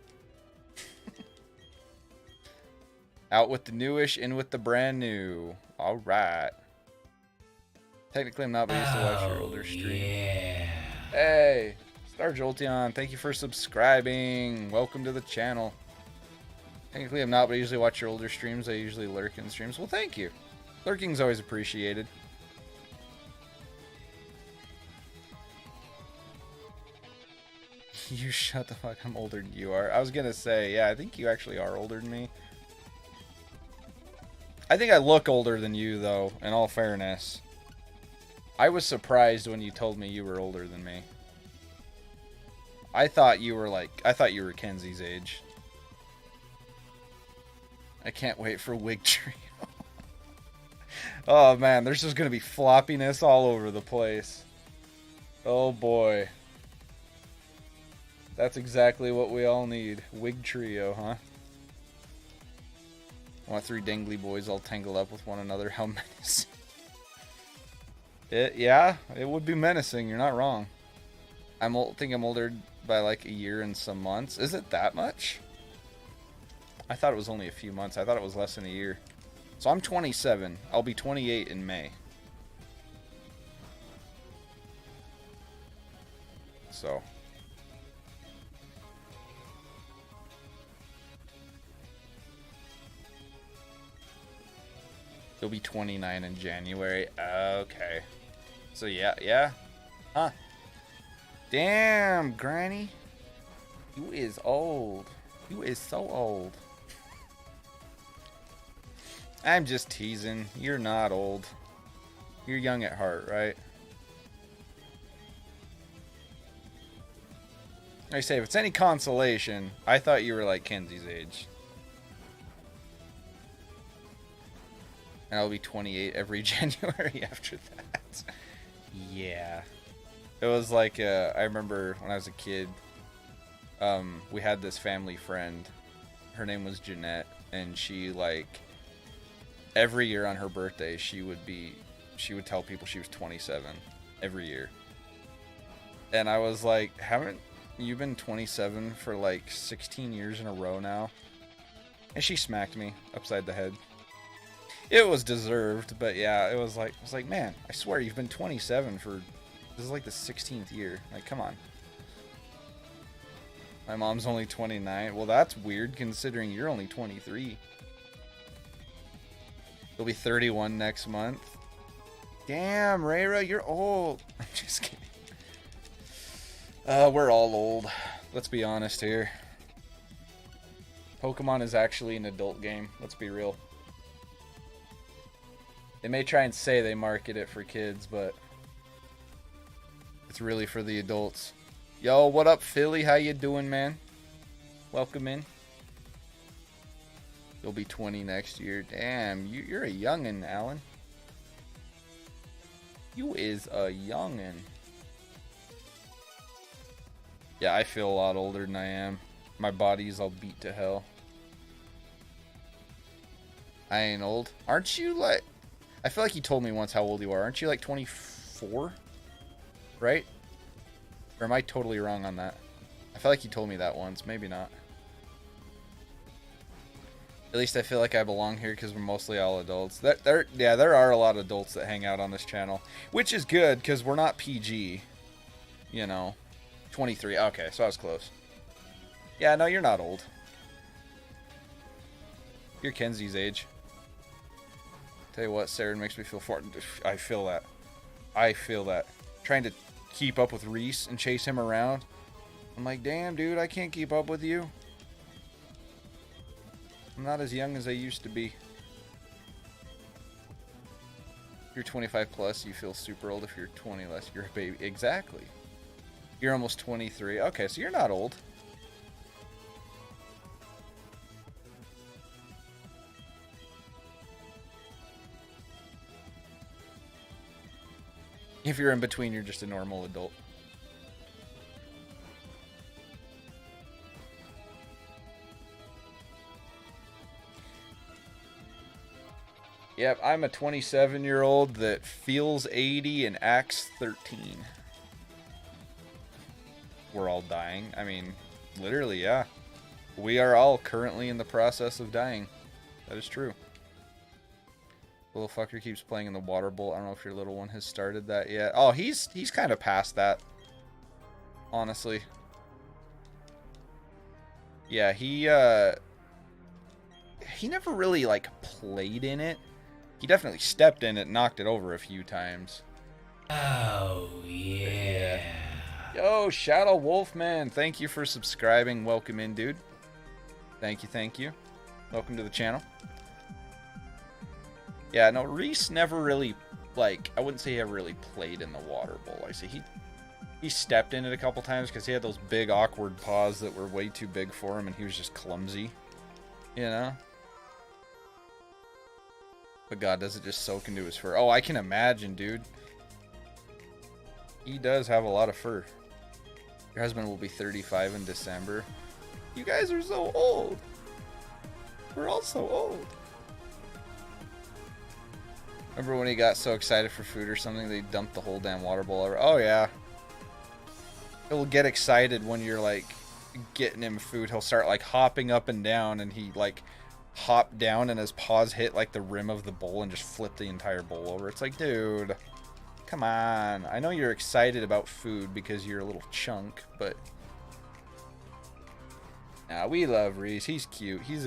Out with the newish, in with the brand new. All right. Technically, I'm not, but I used to watch your older stream. Yeah. Hey, Star Jolteon, thank you for subscribing. Welcome to the channel. Technically, I'm not, but I usually watch your older streams. I usually lurk in streams. Well, thank you. Lurking's always appreciated. You shut the fuck. I'm older than you are. I was gonna say, yeah, I think you actually are older than me. I think I look older than you, though, in all fairness. I was surprised when you told me you were older than me. I thought you were Kenzie's age. I can't wait for Wig Trio. Oh man, there's just gonna be floppiness all over the place. Oh boy. That's exactly what we all need. Wig Trio, huh? I want 3 dangly boys all tangled up with one another. How menacing. Yeah, it would be menacing. You're not wrong. I think I'm older by like a year and some months. Is it that much? I thought it was only a few months. I thought it was less than a year. So I'm 27. I'll be 28 in May. So. You'll be 29 in January. Okay. So yeah. Huh. Damn, Granny. You is old. You is so old. I'm just teasing. You're not old. You're young at heart, right? I say, if it's any consolation, I thought you were like Kenzie's age. And I'll be 28 every January after that. Yeah. It was like, I remember when I was a kid, we had this family friend. Her name was Jeanette, and she, like, every year on her birthday, she would tell people she was 27 every year. And I was like, haven't you been 27 for like 16 years in a row now? And she smacked me upside the head. It was deserved, but yeah, it was like, man, I swear you've been 27 for, this is like the 16th year. Like, come on. My mom's only 29. Well, that's weird considering you're only 23. You'll be 31 next month. Damn, Rayra, you're old. I'm just kidding. We're all old. Let's be honest here. Pokemon is actually an adult game. Let's be real. They may try and say they market it for kids, but it's really for the adults. Yo, what up, Philly? How you doing, man? Welcome in. You'll be 20 next year. Damn, you're a youngin', Alan. You is a youngin'. Yeah, I feel a lot older than I am. My body's all beat to hell. I ain't old. Aren't you like... I feel like you told me once how old you are. Aren't you like 24? Right? Or am I totally wrong on that? I feel like you told me that once. Maybe not. At least I feel like I belong here because we're mostly all adults. There are a lot of adults that hang out on this channel. Which is good because we're not PG. You know. 23. Okay, so I was close. Yeah, no, you're not old. You're Kenzie's age. Tell you what, Saren makes me feel fart. I feel that. I feel that. Trying to keep up with Reese and chase him around. I'm like, damn, dude, I can't keep up with you. I'm not as young as I used to be. If you're 25 plus, you feel super old. If you're 20 less, you're a baby. Exactly. You're almost 23. Okay, so you're not old. If you're in between, you're just a normal adult. Yep, I'm a 27-year-old that feels 80 and acts 13. We're all dying. I mean, literally, yeah. We are all currently in the process of dying. That is true. Little fucker keeps playing in the water bowl. I don't know if your little one has started that yet. Oh, he's kind of past that. Honestly. Yeah, he never really, like, played in it. He definitely stepped in it and knocked it over a few times. Oh, yeah. Yo, Shadow Wolfman, thank you for subscribing. Welcome in, dude. Thank you, thank you. Welcome to the channel. Yeah, no, Reese never really, like, I wouldn't say he ever really played in the water bowl. I say he stepped in it a couple times because he had those big awkward paws that were way too big for him and he was just clumsy, you know? But God, does it just soak into his fur? Oh, I can imagine, dude. He does have a lot of fur. Your husband will be 35 in December. You guys are so old. We're all so old. Remember when he got so excited for food or something, they dumped the whole damn water bowl over? Oh, yeah. He'll get excited when you're, like, getting him food. He'll start, like, hopping up and down, and he, like, hopped down and his paws hit, like, the rim of the bowl and just flipped the entire bowl over. It's like, dude, come on. I know you're excited about food because you're a little chunk, but... Nah, we love Reese. He's cute. He's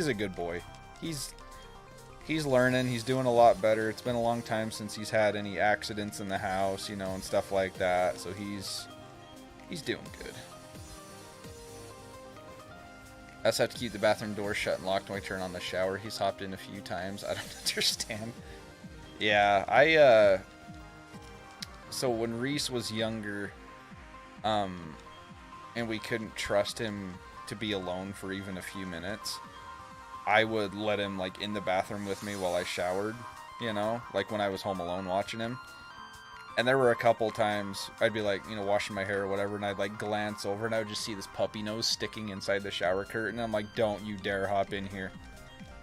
a good boy. He's learning. He's doing a lot better. It's been a long time since he's had any accidents in the house, you know, and stuff like that. So he's doing good. I also have to keep the bathroom door shut and locked when I turn on the shower. He's hopped in a few times. I don't understand. Yeah, so when Reese was younger, and we couldn't trust him to be alone for even a few minutes, I would let him, like, in the bathroom with me while I showered, you know, like when I was home alone watching him. And there were a couple times I'd be, like, you know, washing my hair or whatever, and I'd, like, glance over and I would just see this puppy nose sticking inside the shower curtain. And I'm like, don't you dare hop in here.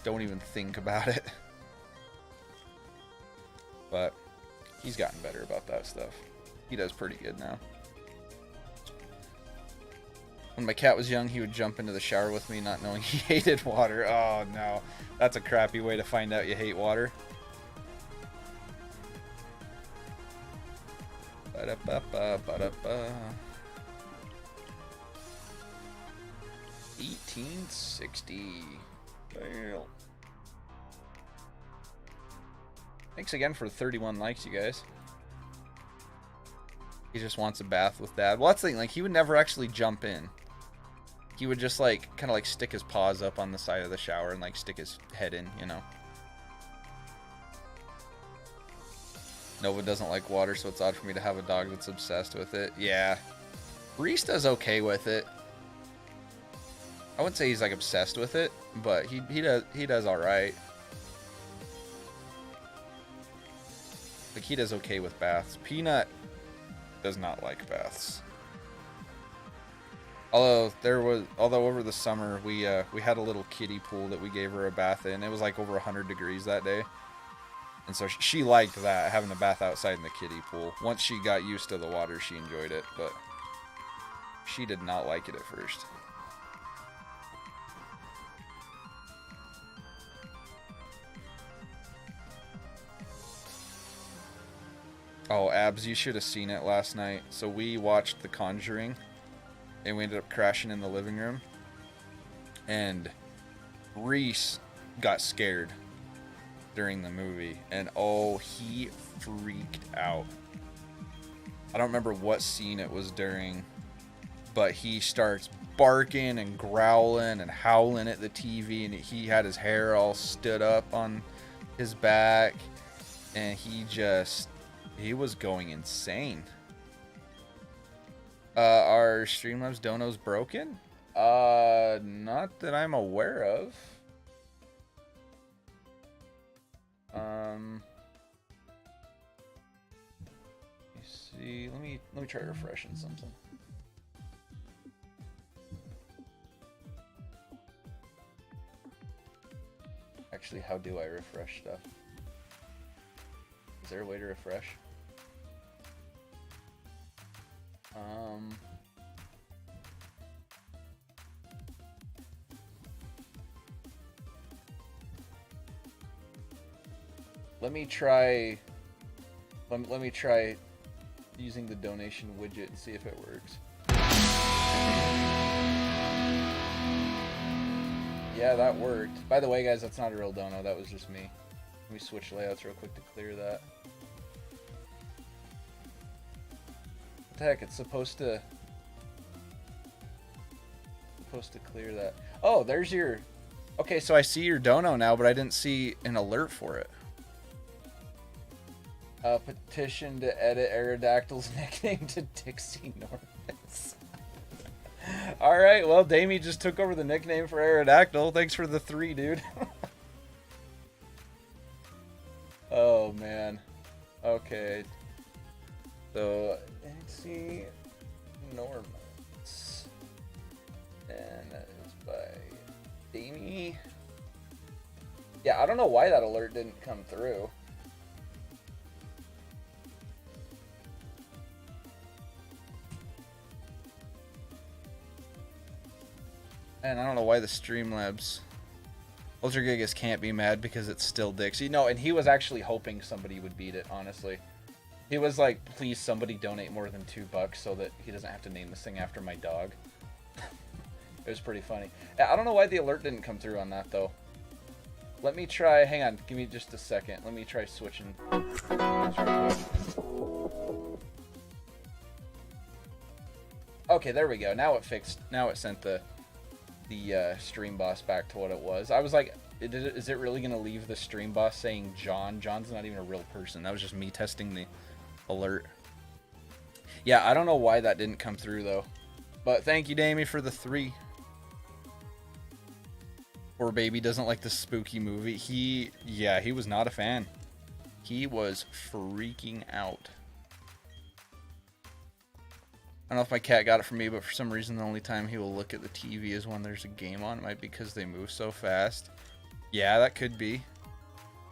Don't even think about it. But he's gotten better about that stuff. He does pretty good now. When my cat was young, he would jump into the shower with me, not knowing he hated water. Oh, no. That's a crappy way to find out you hate water. Ba-da-ba-ba, ba-da-ba. 1860. Well. Thanks again for 31 likes, you guys. He just wants a bath with Dad. Well, that's the thing. Like, he would never actually jump in. He would just, like, kind of, like, stick his paws up on the side of the shower and, like, stick his head in, you know. Nova doesn't like water, so it's odd for me to have a dog that's obsessed with it. Yeah. Reese does okay with it. I wouldn't say he's, like, obsessed with it, but he does alright. Like, he does okay with baths. Peanut does not like baths. Although over the summer we had a little kiddie pool that we gave her a bath in. It was like over 100 degrees that day. And so she liked that, having a bath outside in the kiddie pool. Once she got used to the water, she enjoyed it, but she did not like it at first. Oh, Abs, you should have seen it last night. So we watched The Conjuring, and we ended up crashing in the living room. And Reese got scared during the movie, and oh, he freaked out. I don't remember what scene it was during, but he starts barking and growling and howling at the TV, and he had his hair all stood up on his back, and he was going insane. Are Streamlabs donos broken? Not that I'm aware of. see. Let me try refreshing something. Actually, how do I refresh stuff? Is there a way to refresh? Let me try. Let me try using the donation widget and see if it works. Yeah, that worked. By the way, guys, that's not a real dono. That was just me. Let me switch layouts real quick to clear that. What the heck? It's supposed to clear that. Oh, there's your. Okay, so I see your dono now, but I didn't see an alert for it. Petition to edit Aerodactyl's nickname to Dixie Norris. Alright, well, Damie just took over the nickname for Aerodactyl. Thanks for the 3, dude. Oh, man. Okay. So, Dixie Norris. And that is by Damie. Yeah, I don't know why that alert didn't come through. And I don't know why the Streamlabs Ultra Gigas can't be mad because it's still Dixie. No, and he was actually hoping somebody would beat it, honestly. He was like, please somebody donate more than $2 so that he doesn't have to name this thing after my dog. It was pretty funny. I don't know why the alert didn't come through on that, though. Let me try, hang on, give me just a second. Let me try switching. Okay, there we go. Now it fixed, now it sent the stream boss back to what it was. I was like, is it really going to leave the stream boss saying John? John's not even a real person. That was just me testing the alert. Yeah, I don't know why that didn't come through, though. But thank you, Damie, for the 3. Poor baby doesn't like the spooky movie. He was not a fan. He was freaking out. I don't know if my cat got it from me, but for some reason the only time he will look at the TV is when there's a game on. It might be because they move so fast. Yeah, that could be.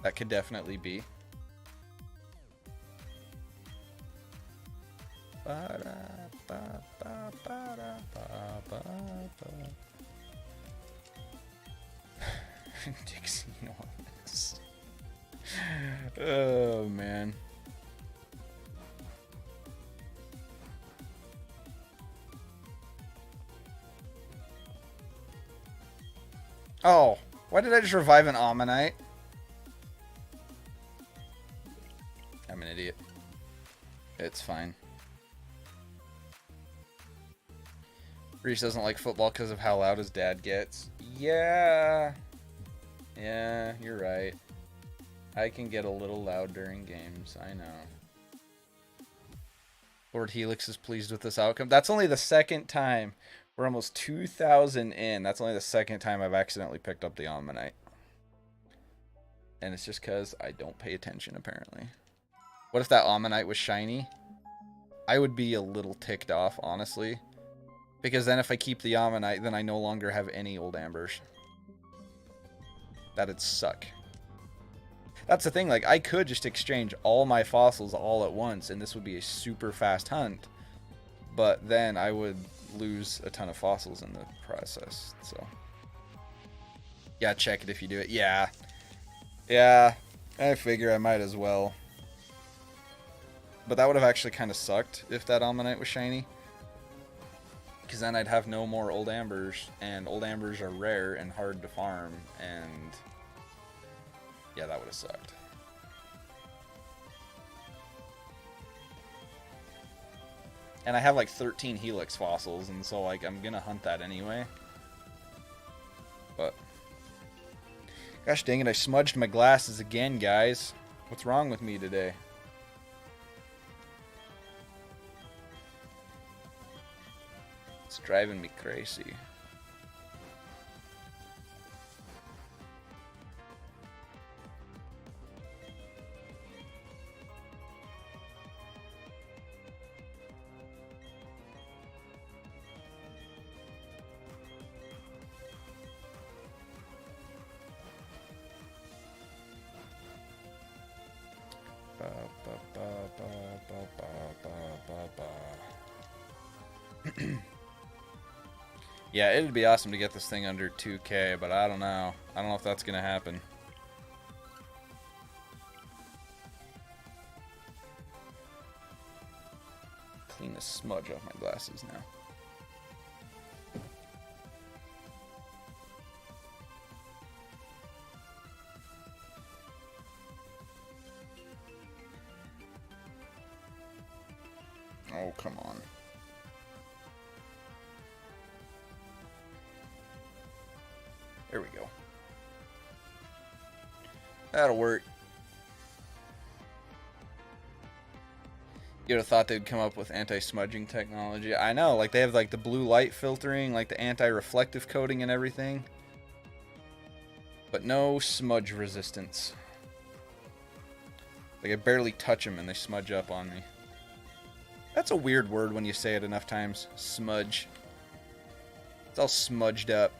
That could definitely be. Dixie Norris. Oh, man. Oh, why did I just revive an Ammonite? I'm an idiot. It's fine. Reese doesn't like football because of how loud his dad gets. Yeah. Yeah, you're right. I can get a little loud during games. I know. Lord Helix is pleased with this outcome. That's only the second time. We're almost 2,000 in. That's only the second time I've accidentally picked up the Ammonite. And it's just because I don't pay attention, apparently. What if that Ammonite was shiny? I would be a little ticked off, honestly. Because then if I keep the Ammonite, then I no longer have any old ambers. That'd suck. That's the thing, like, I could just exchange all my fossils all at once, and this would be a super fast hunt. But then I would lose a ton of fossils in the process, so. Yeah, check it if you do it. Yeah. Yeah, I figure I might as well. But that would have actually kind of sucked if that Ammonite was shiny. Because then I'd have no more old ambers, and old ambers are rare and hard to farm, and yeah, that would have sucked. And I have like 13 Helix fossils, and so like I'm gonna hunt that anyway. But gosh dang it, I smudged my glasses again, guys. What's wrong with me today? It's driving me crazy. Yeah, it'd be awesome to get this thing under 2K, but I don't know. I don't know if that's gonna happen. Clean the smudge off my glasses now. Oh, come on. There we go. That'll work. You would have thought they'd come up with anti-smudging technology. I know, like they have like the blue light filtering, like the anti-reflective coating and everything. But no smudge resistance. Like I barely touch them and they smudge up on me. That's a weird word when you say it enough times. Smudge. It's all smudged up.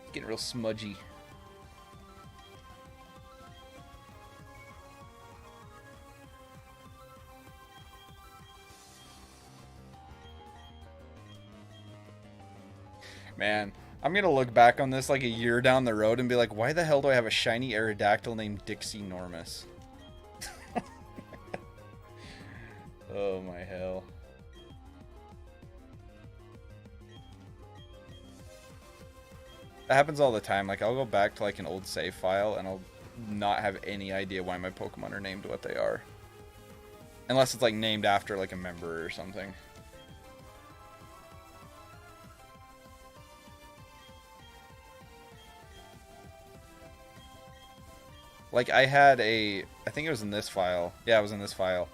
It's getting real smudgy. Man, I'm gonna look back on this like a year down the road and be like, why the hell do I have a shiny Aerodactyl named Dixie Normus? Oh my hell. That happens all the time. Like I'll go back to like an old save file and I'll not have any idea why my Pokemon are named what they are. Unless it's like named after like a member or something. Like I had I think it was in this file. Yeah, it was in this file.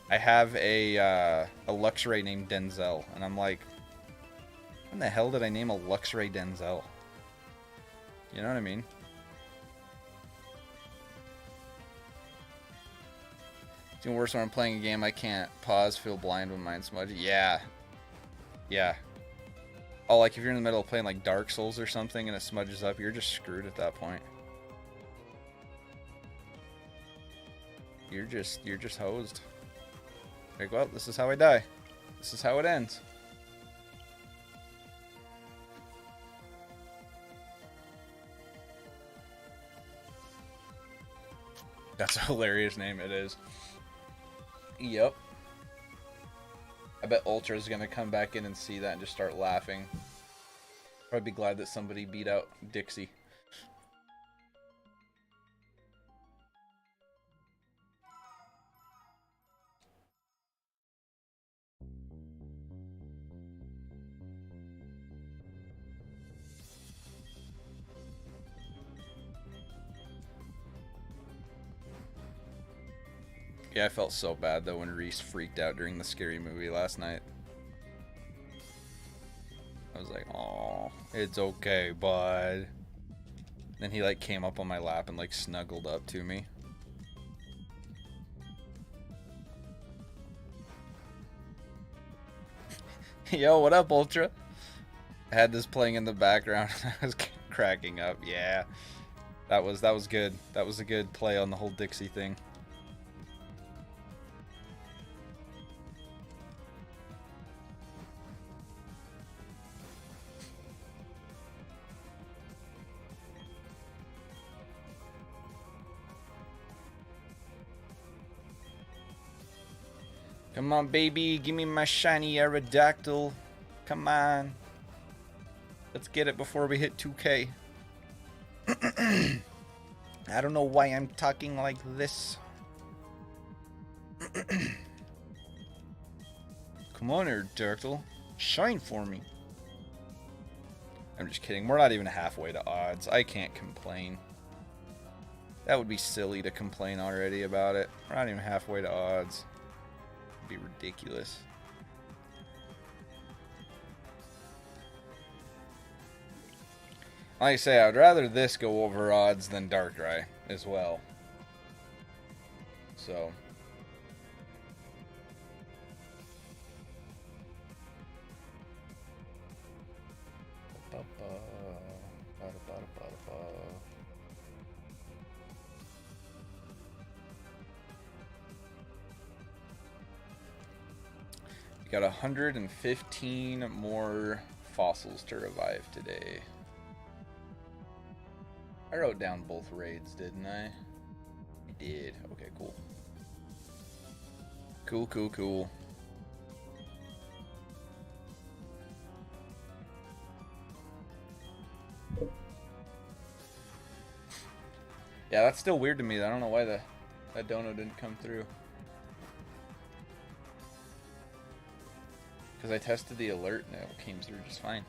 I have a Luxray named Denzel, and I'm like, when the hell did I name a Luxray Denzel? You know what I mean? It's even worse when I'm playing a game I can't pause, feel blind when mine's smudgy. Yeah. Yeah. Oh, like if you're in the middle of playing like Dark Souls or something and it smudges up, you're just screwed at that point. You're just hosed. Like, well, this is how I die. This is how it ends. That's a hilarious name, it is. Yep. I bet Ultra's gonna come back in and see that and just start laughing. Probably be glad that somebody beat out Dixie. Yeah, I felt so bad though when Reese freaked out during the scary movie last night. I was like, "Oh, it's okay, bud." Then he like came up on my lap and like snuggled up to me. Yo, what up, Ultra? I had this playing in the background. I was cracking up. Yeah, that was good. That was a good play on the whole Dixie thing. Come on, baby. Give me my shiny Aerodactyl. Come on. Let's get it before we hit 2K. I don't know why I'm talking like this. Come on, Aerodactyl. Shine for me. I'm just kidding. We're not even halfway to odds. I can't complain. That would be silly to complain already about it. We're not even halfway to odds. Be ridiculous. Like I say, I'd rather this go over odds than Darkrai as well. So. Got 115 more fossils to revive today. I wrote down both raids, didn't I? I did. Okay, cool. Cool, cool, cool. Yeah, that's still weird to me. I don't know why that dono didn't come through. Because I tested the alert and it came through just fine.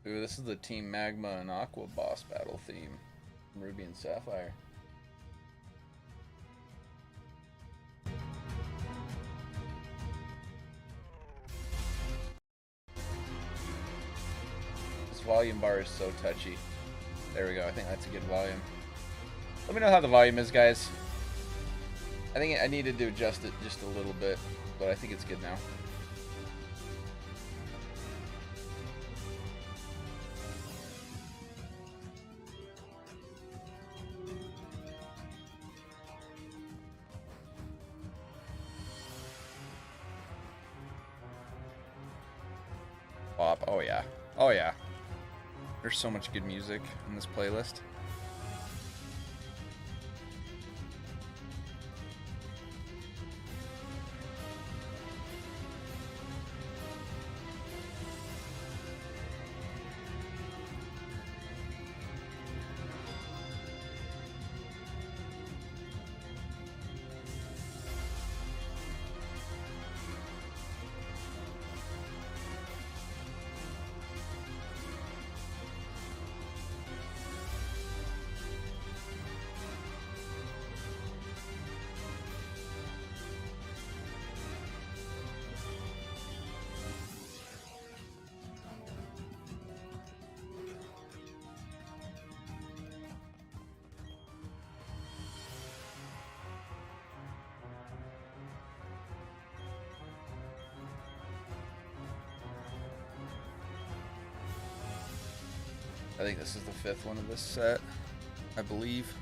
Ooh, this is the Team Magma and Aqua boss battle theme from Ruby and Sapphire. This volume bar is so touchy. There we go. I think that's a good volume. Let me know how the volume is, guys. I think I needed to adjust it just a little bit, but I think it's good now. Oh yeah. Oh yeah. There's so much good music in this playlist. I think this is the 5th one of this set, I believe.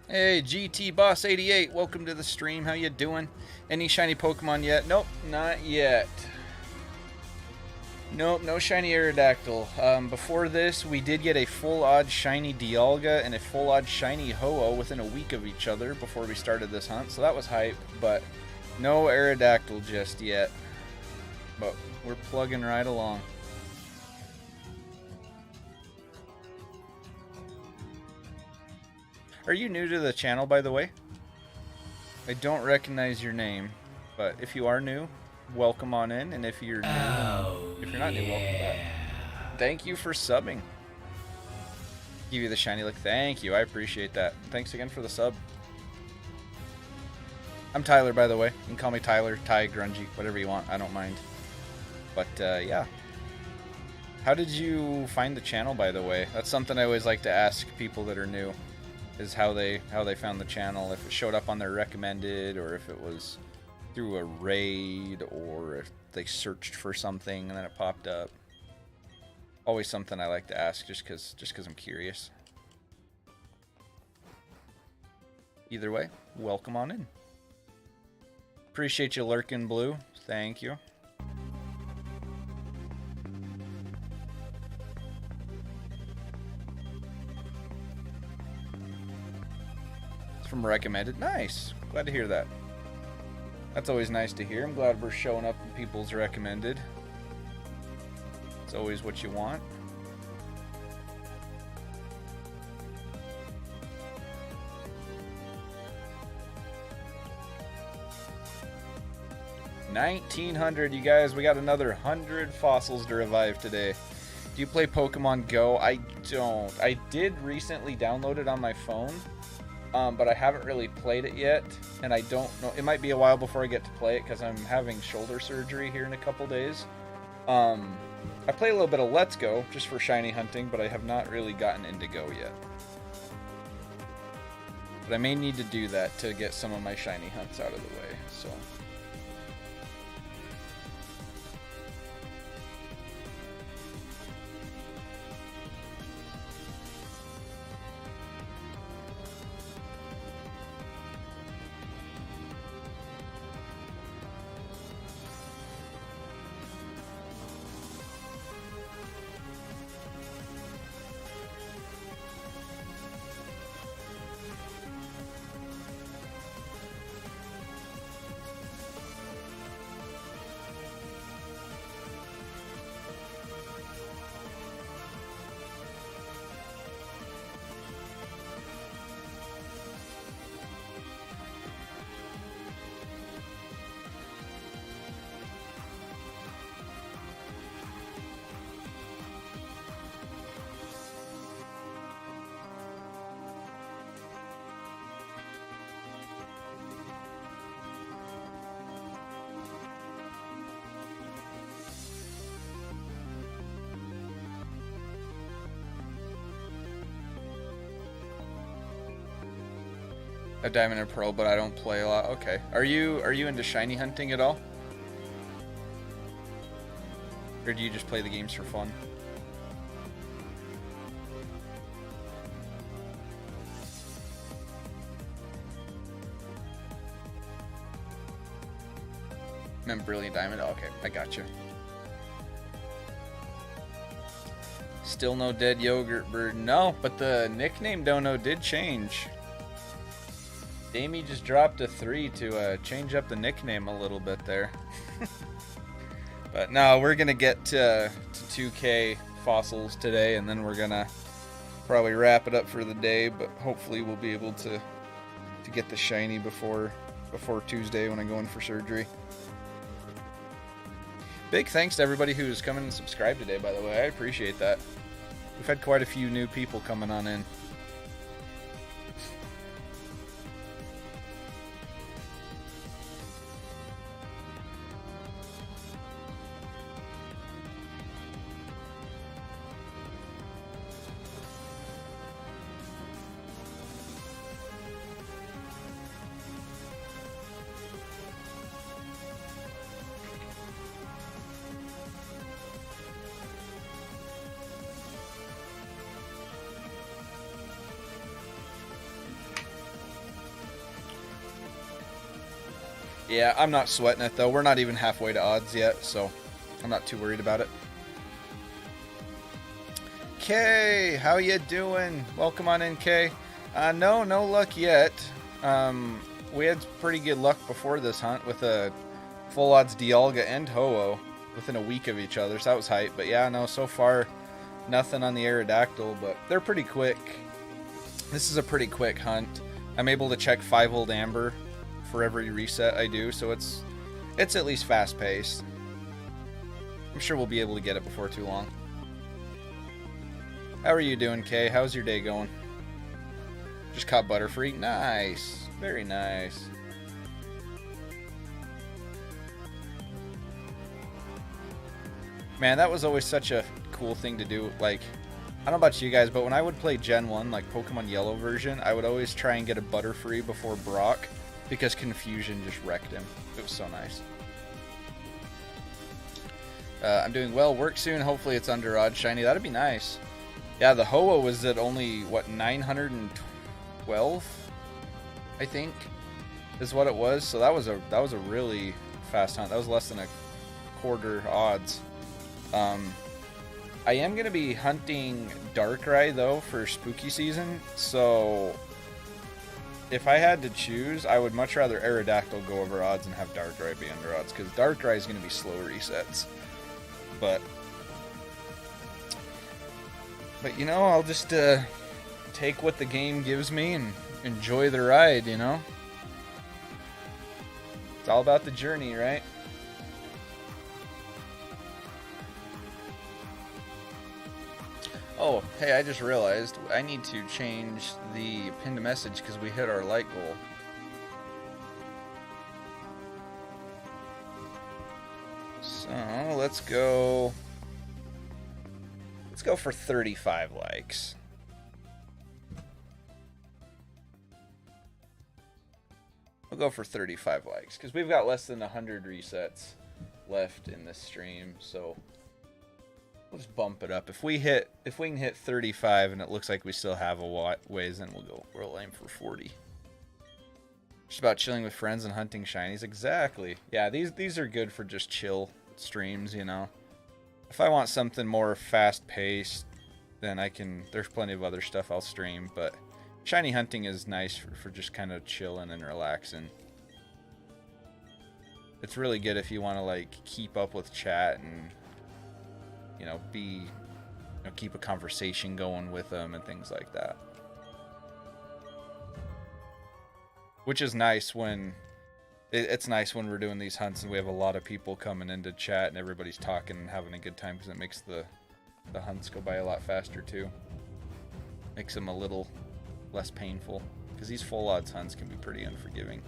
Hey, GT Boss 88, welcome to the stream. How you doing? Any shiny Pokemon yet? Nope, not yet. Nope, no shiny Aerodactyl. Before this, we did get a full odd shiny Dialga and a full odd shiny Ho-Oh within a week of each other before we started this hunt, so that was hype, but no Aerodactyl just yet. But we're plugging right along. Are you new to the channel, by the way? I don't recognize your name, but if you are new, welcome on in, and if you're new, if you're not new, welcome back. Thank you for subbing. Give you the shiny look. Thank you. I appreciate that. Thanks again for the sub. I'm Tyler, by the way. You can call me Tyler, Ty, Grungy, whatever you want. I don't mind. But, yeah. How did you find the channel, by the way? That's something I always like to ask people that are new, is how they found the channel. If it showed up on their recommended, or if it was through a raid, or if they searched for something and then it popped up. Always something I like to ask, just because I'm curious. Either way, welcome on in. Appreciate you lurking, Blue. Thank you. It's from recommended. Nice. Glad to hear that. That's always nice to hear. I'm glad we're showing up in people's recommended. It's always what you want. $1,900, you guys. We got another 100 fossils to revive today. Do you play Pokemon Go? I don't. I did recently download it on my phone, but I haven't really played it yet, and I don't know. It might be a while before I get to play it because I'm having shoulder surgery here in a couple days. I play a little bit of Let's Go just for shiny hunting, but I have not really gotten into Go yet. But I may need to do that to get some of my shiny hunts out of the way, so... A Diamond and Pearl, but I don't play a lot. Okay. Are you into shiny hunting at all? Or do you just play the games for fun? Remember Brilliant Diamond? Oh, okay, I got you. Still no dead yogurt bird. No, but the nickname Dono did change. Damie just dropped a 3 to change up the nickname a little bit there. But no, we're going to get to 2K fossils today, and then we're going to probably wrap it up for the day, but hopefully we'll be able to get the shiny before Tuesday when I go in for surgery. Big thanks to everybody who's come in and subscribed today, by the way. I appreciate that. We've had quite a few new people coming on in. Yeah, I'm not sweating it, though. We're not even halfway to odds yet, so I'm not too worried about it. Kay, how you doing? Welcome on in, Kay. No luck yet. We had pretty good luck before this hunt with a full odds Dialga and Ho-Oh within a week of each other, so that was hype. But yeah, no, so far, nothing on the Aerodactyl, but they're pretty quick. This is a pretty quick hunt. I'm able to check 5-old amber for every reset I do, so it's at least fast-paced. I'm sure we'll be able to get it before too long. How are you doing, Kay? How's your day going? Just caught Butterfree? Nice. Very nice. Man, that was always such a cool thing to do. Like, I don't know about you guys, but when I would play Gen 1, like Pokemon Yellow version, I would always try and get a Butterfree before Brock because Confusion just wrecked him. It was so nice. I'm doing well. Work soon. Hopefully it's under odd shiny. That'd be nice. Yeah, the Ho-Oh was at only, what, 912? I think is what it was. So that was a really fast hunt. That was less than a quarter odds. I am going to be hunting Darkrai, though, for spooky season, so if I had to choose, I would much rather Aerodactyl go over odds and have Darkrai be under odds, because Darkrai is going to be slow resets. But you know, I'll just take what the game gives me and enjoy the ride, you know? It's all about the journey, right? Oh, hey, I just realized I need to change the pinned message because we hit our like goal. So, let's go for 35 likes. We'll go for 35 likes because we've got less than 100 resets left in this stream, so we'll just bump it up. If we can hit 35 and it looks like we still have a ways, then we'll aim for 40. Just about chilling with friends and hunting shinies. Exactly. Yeah, these are good for just chill streams, you know. If I want something more fast-paced, then there's plenty of other stuff I'll stream, but shiny hunting is nice for just kind of chilling and relaxing. It's really good if you want to like keep up with chat and, you know, keep a conversation going with them and things like that. Which is nice when it's nice when we're doing these hunts and we have a lot of people coming into chat and everybody's talking and having a good time, because it makes the hunts go by a lot faster too. Makes them a little less painful, because these full odds hunts can be pretty unforgiving.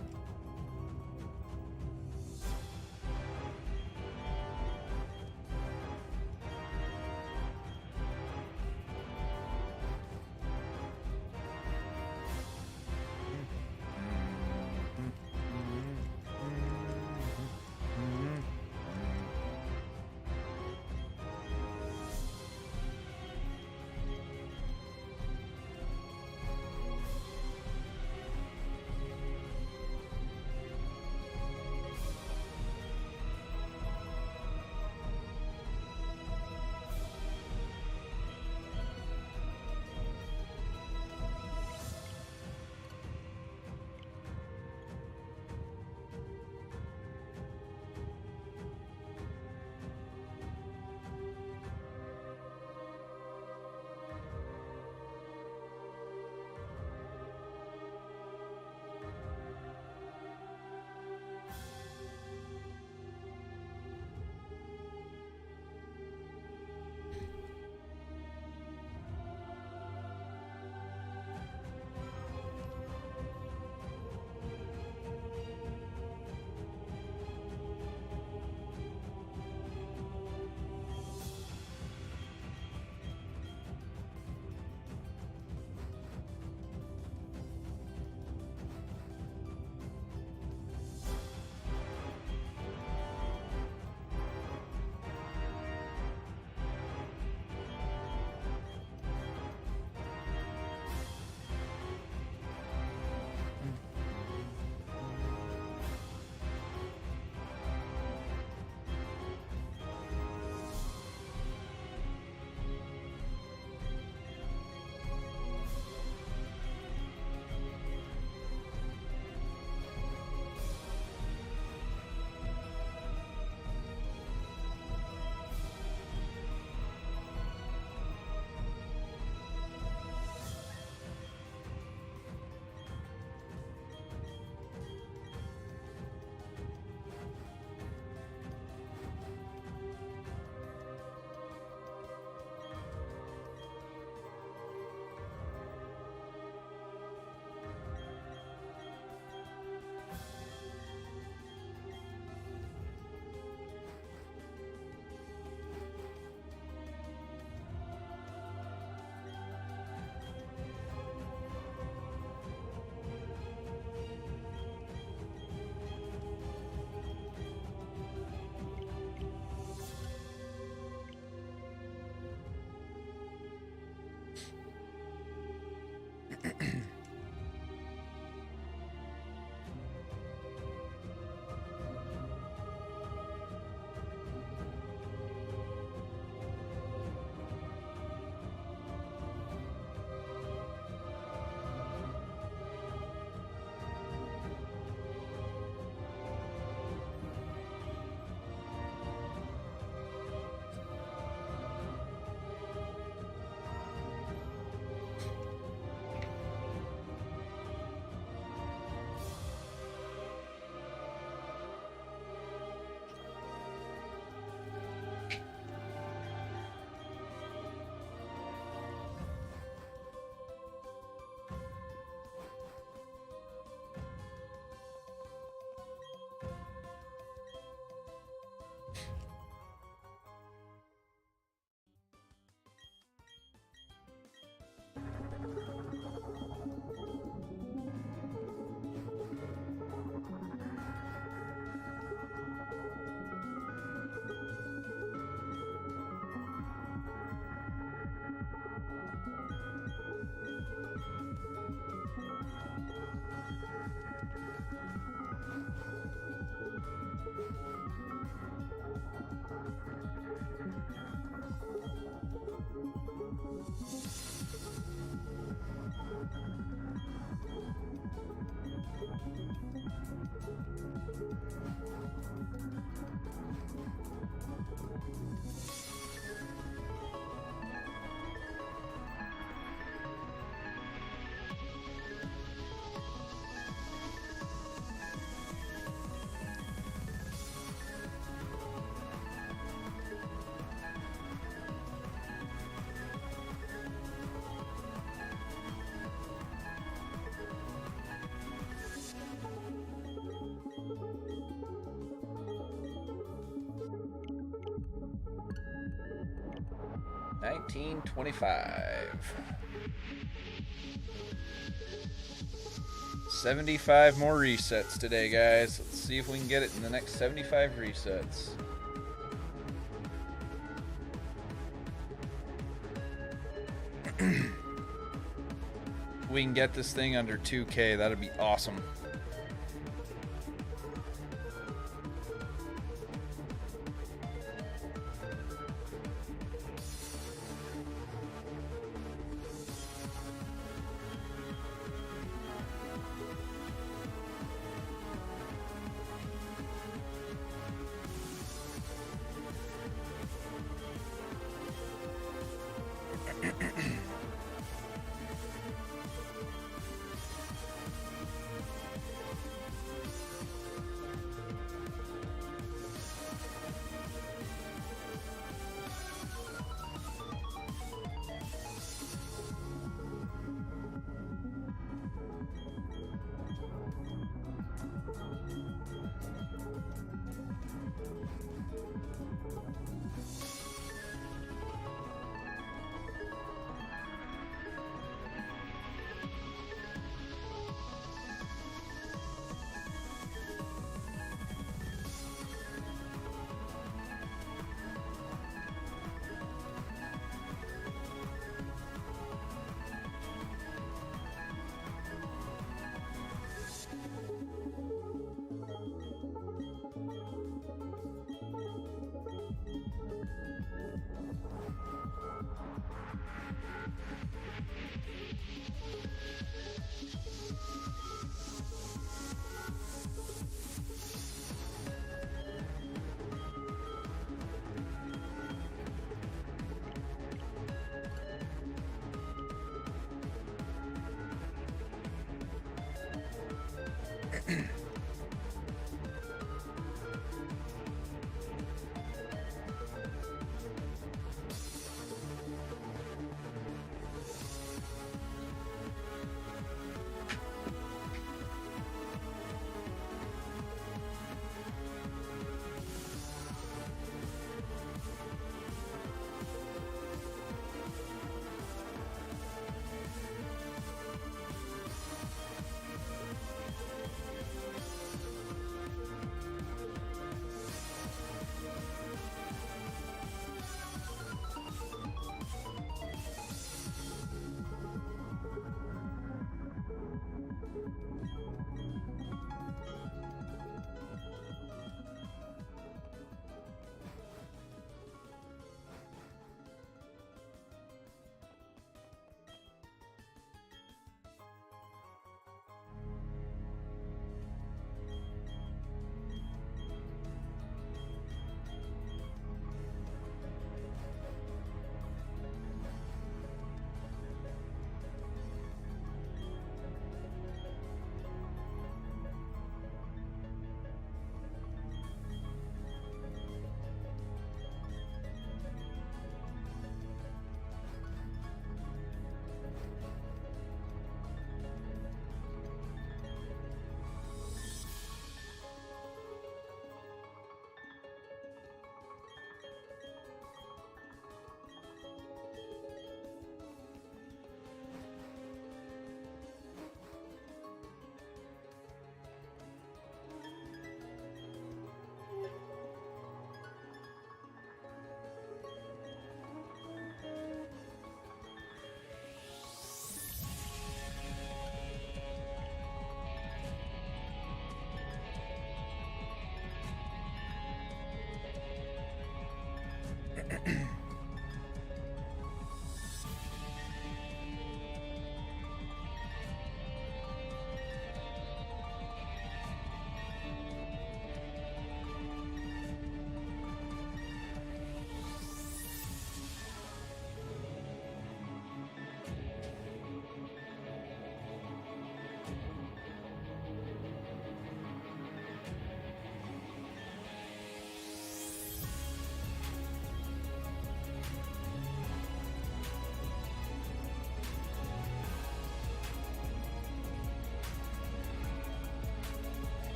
1925. 75 more resets today, guys. Let's see if we can get it in the next 75 resets. We can get this thing under 2K. That'd be awesome.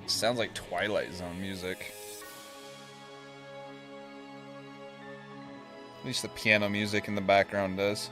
Sounds like Twilight Zone music. At least the piano music in the background does.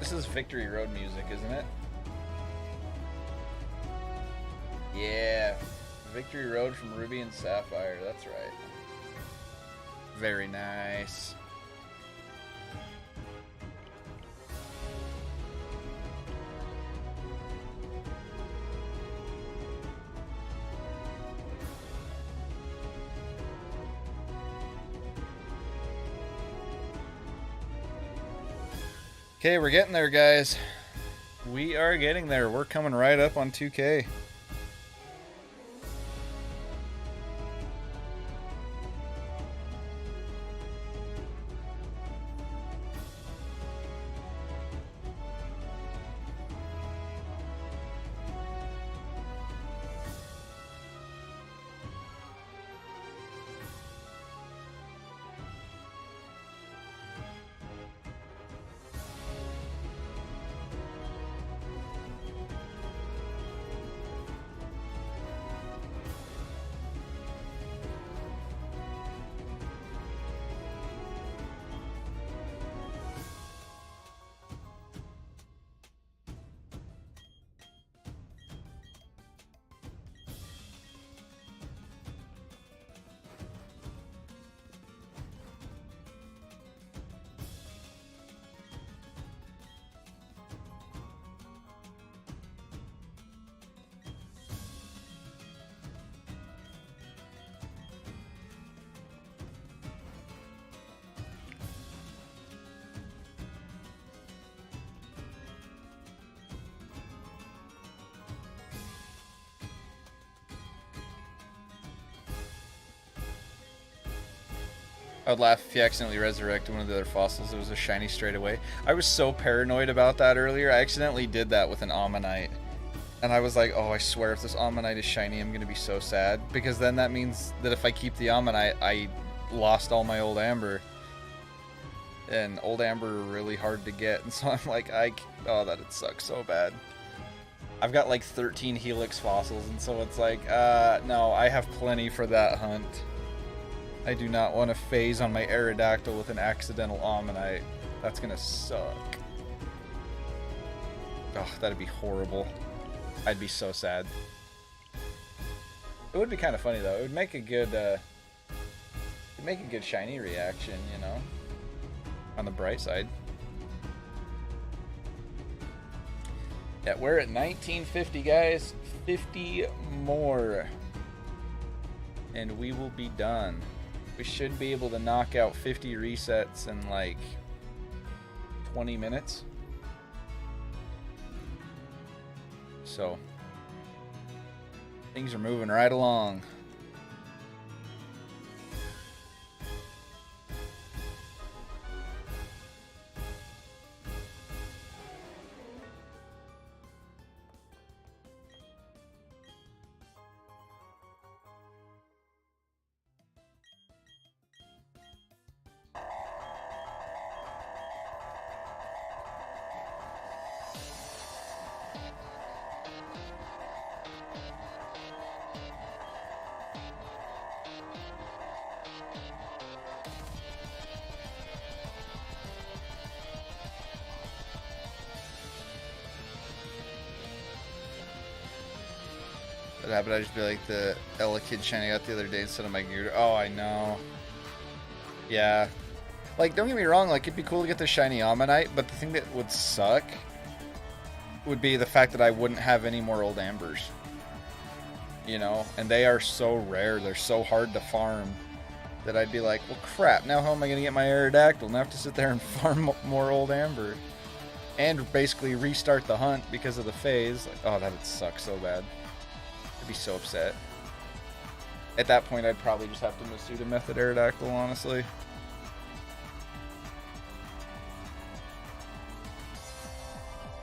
This is Victory Road music, isn't it? Yeah, Victory Road from Ruby and Sapphire, that's right. Very nice. Okay, we're getting there, guys. We are getting there. We're coming right up on 2K. I would laugh if you accidentally resurrected one of the other fossils. It was a shiny straight away. I was so paranoid about that earlier. I accidentally did that with an Ammonite. And I was like, oh, I swear if this Ammonite is shiny, I'm going to be so sad. Because then that means that if I keep the Ammonite, I lost all my old Amber. And old Amber are really hard to get. And so I'm like, oh, that'd suck so bad. I've got like 13 Helix fossils. And so it's like, no, I have plenty for that hunt. I do not want to phase on my Aerodactyl with an accidental Ammonite. That's gonna suck. Oh, that'd be horrible. I'd be so sad. It would be kind of funny though. It would make a good, shiny reaction, you know. On the bright side. Yeah, we're at 1950, guys. 50 more, and we will be done. We should be able to knock out 50 resets in like 20 minutes. So things are moving right along. What happened? I just be like the Ella Kid shiny out the other day instead of my gear. Oh, I know. Yeah. Like, don't get me wrong, like, it'd be cool to get the shiny Ammonite, but the thing that would suck would be the fact that I wouldn't have any more old Ambers. You know? And they are so rare, they're so hard to farm, that I'd be like, well, crap, now how am I going to get my Aerodactyl? And I have to sit there and farm more old Amber. And basically restart the hunt because of the phase. Like, oh, that would suck so bad. I'd be so upset. At that point, I'd probably just have to Masuda Method Aerodactyl, honestly.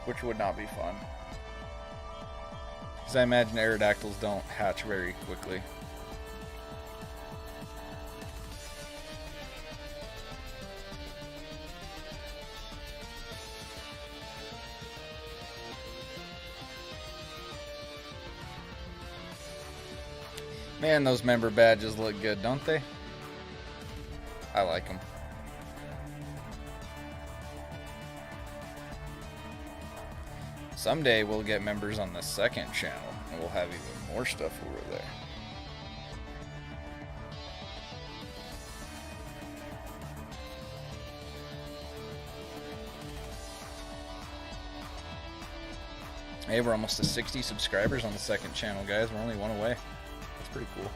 Which would not be fun. Because I imagine Aerodactyls don't hatch very quickly. Man, those member badges look good, don't they? I like them. Someday we'll get members on the second channel, and we'll have even more stuff over there. Hey, we're almost to 60 subscribers on the second channel, guys. We're only one away. That's pretty cool.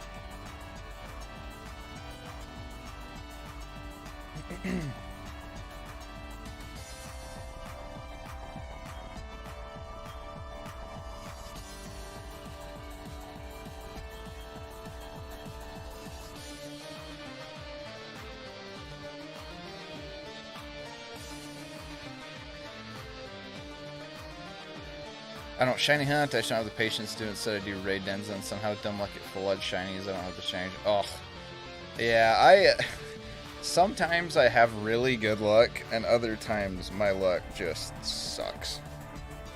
I don't shiny hunt. I just don't have the patience to do it. Instead, I do raid dens and somehow dumb luck at full edge shinies. I don't have the shiny. Oh, yeah. Sometimes I have really good luck, and other times my luck just sucks.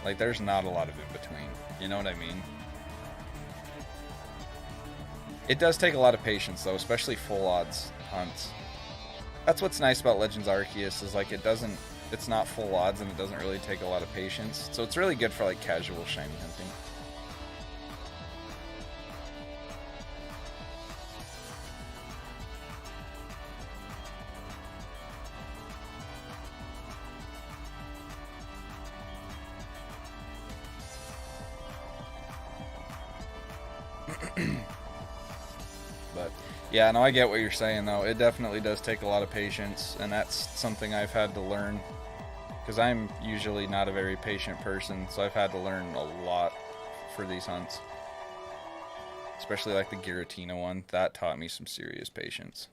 Like, there's not a lot of in between. You know what I mean? It does take a lot of patience, though, especially full odds hunts. That's what's nice about Legends Arceus is like it's not full odds and it doesn't really take a lot of patience. So it's really good for like casual shiny hunting. But yeah, no, I get what you're saying though. It definitely does take a lot of patience, and that's something I've had to learn. Because I'm usually not a very patient person, so I've had to learn a lot for these hunts. Especially like the Giratina one, that taught me some serious patience.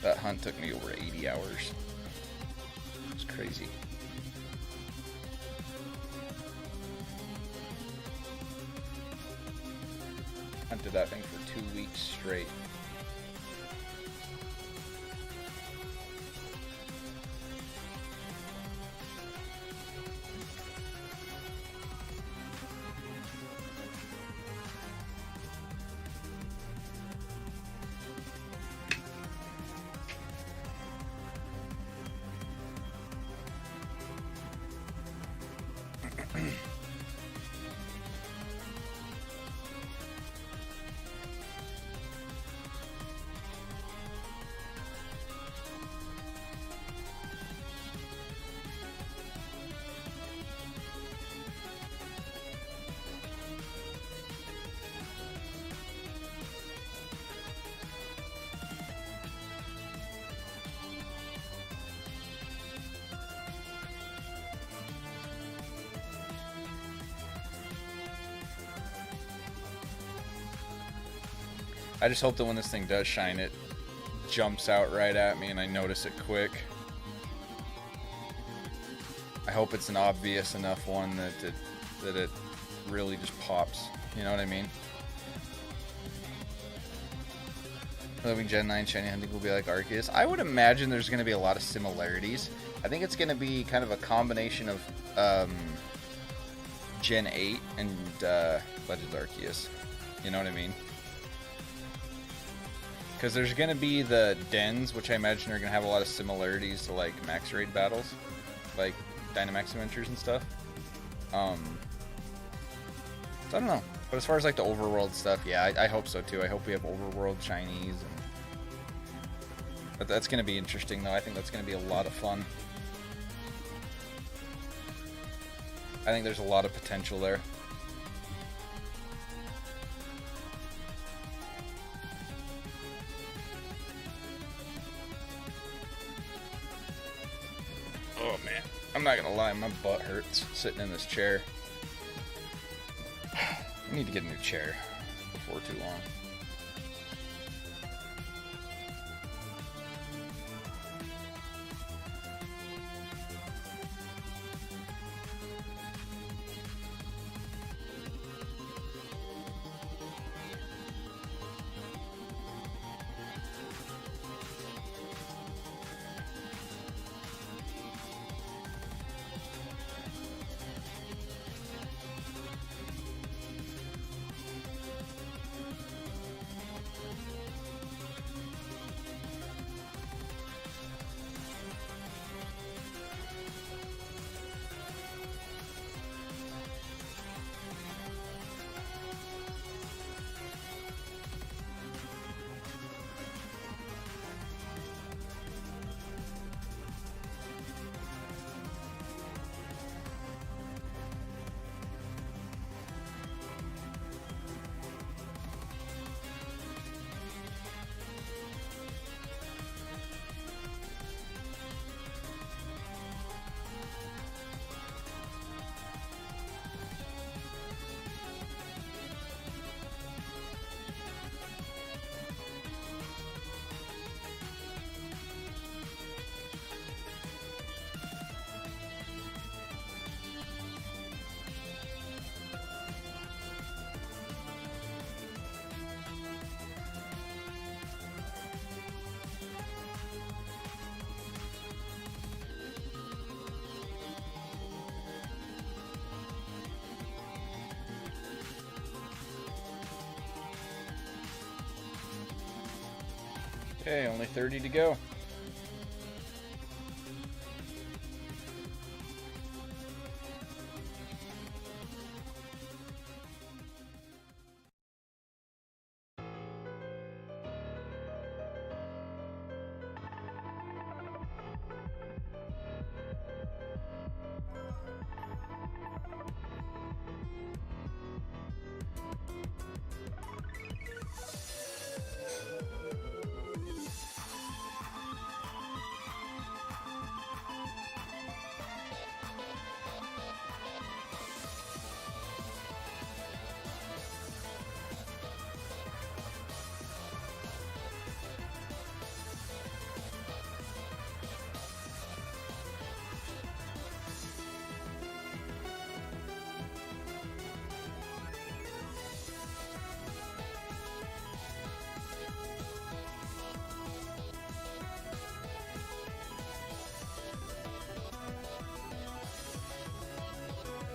That hunt took me over 80 hours. It was crazy. Hunted that thing for 2 weeks straight. I just hope that when this thing does shine, it jumps out right at me and I notice it quick. I hope it's an obvious enough one that it really just pops. You know what I mean? Hoping Gen 9 Shiny Hunting will be like Arceus. I would imagine there's going to be a lot of similarities. I think it's going to be kind of a combination of Gen 8 and Legends Arceus. You know what I mean? Because there's going to be the dens, which I imagine are going to have a lot of similarities to like max raid battles, like Dynamax Adventures and stuff. So I don't know. But as far as like the overworld stuff, yeah, I hope so too. I hope we have overworld shinies. But that's going to be interesting though. I think that's going to be a lot of fun. I think there's a lot of potential there. Oh man, I'm not gonna lie, my butt hurts sitting in this chair. I need to get a new chair before too long. Okay, only 30 to go.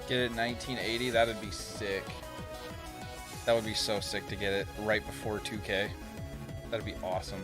Get it 1980, that'd be sick. That would be so sick to get it right before 2K. That'd be awesome.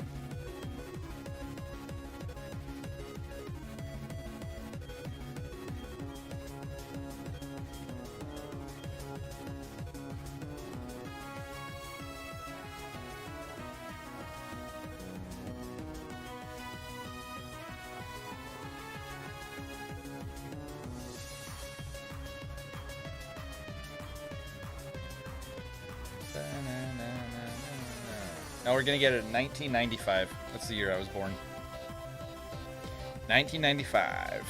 Now we're gonna get it in 1995. That's the year I was born. 1995.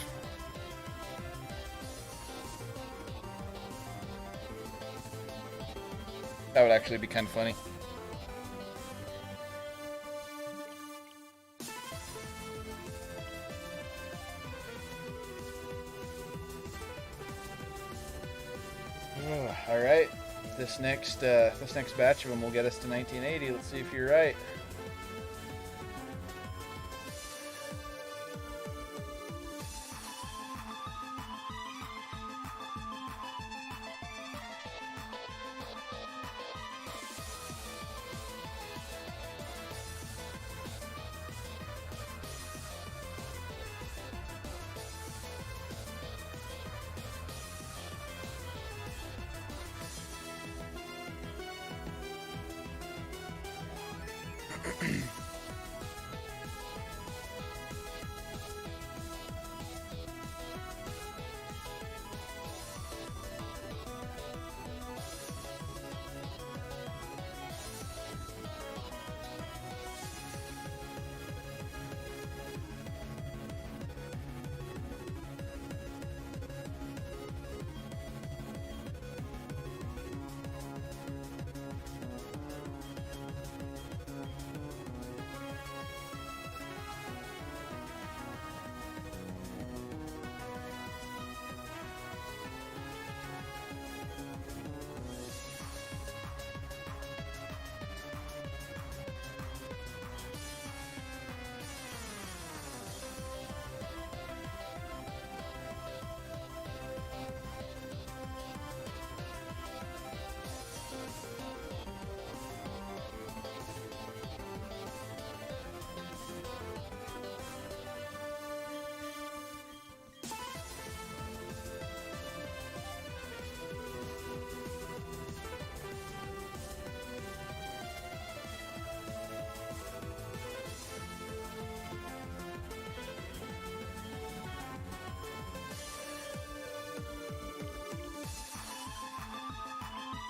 That would actually be kind of funny. All right, this next batch of them will get us to 1980. Let's see if you're right.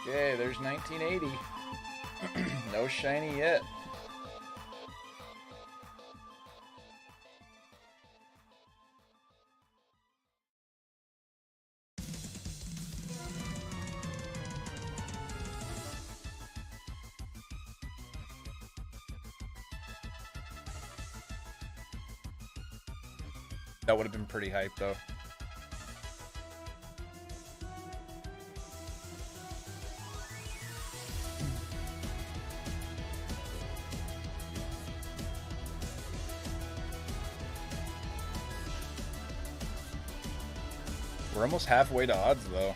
Okay, there's 1980. No shiny yet. That would have been pretty hype, though. We're almost halfway to odds, though.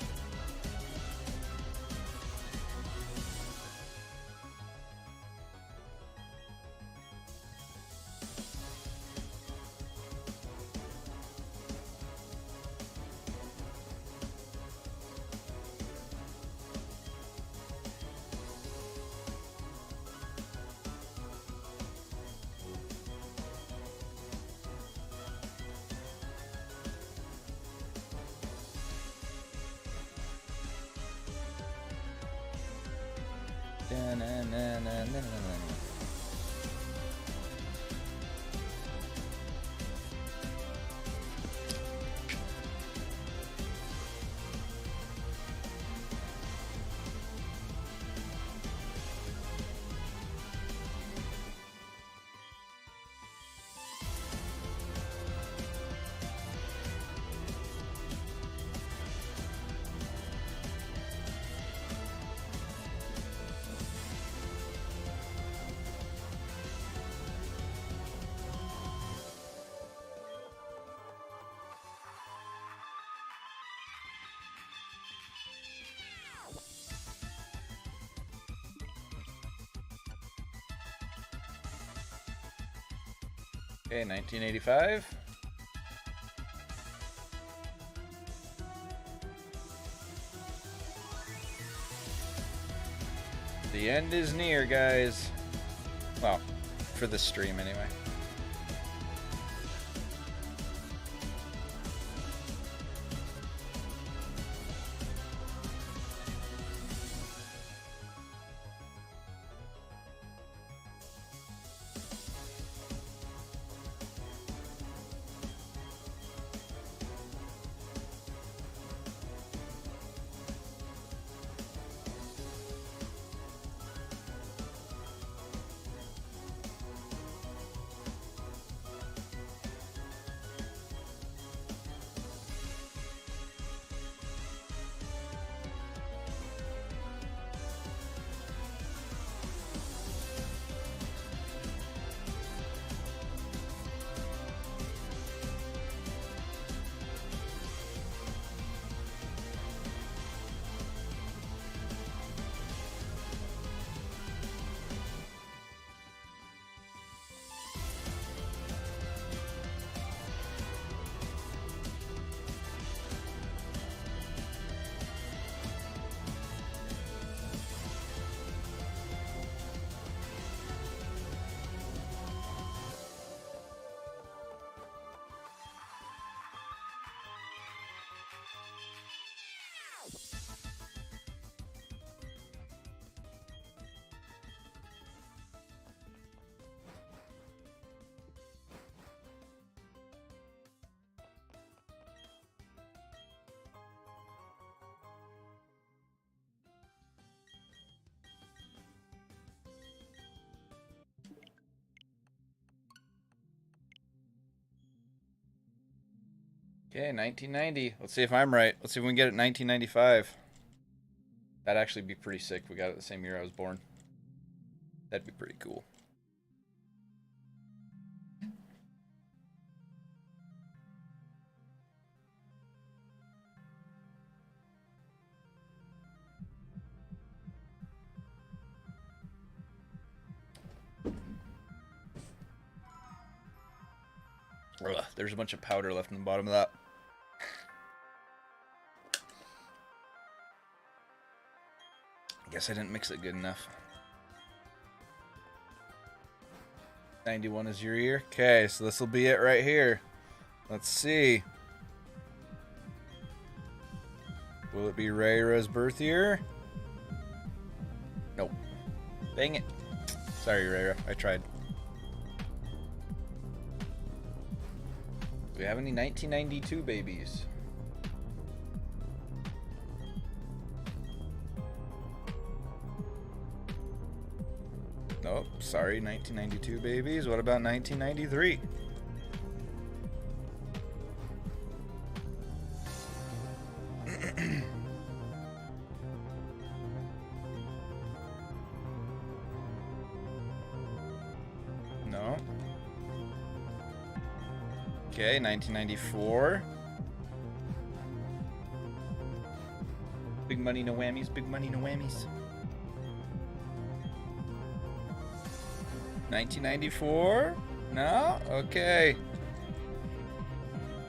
Okay, 1985. The end is near, guys. Well, for the stream anyway. Okay, 1990. Let's see if I'm right. Let's see if we can get it 1995. That'd actually be pretty sick if we got it the same year I was born. That'd be pretty cool. Ugh, there's a bunch of powder left in the bottom of that. I guess I didn't mix it good enough. 91 is your year? Okay, so this will be it right here. Let's see. Will it be Rayra's birth year? Nope. Dang it. Sorry, Rayra. I tried. Do we have any 1992 babies? Nope, sorry, 1992 babies. What about 1993? No. Okay, 1994. Big money, no whammies. Big money, no whammies. 1994? No? Okay.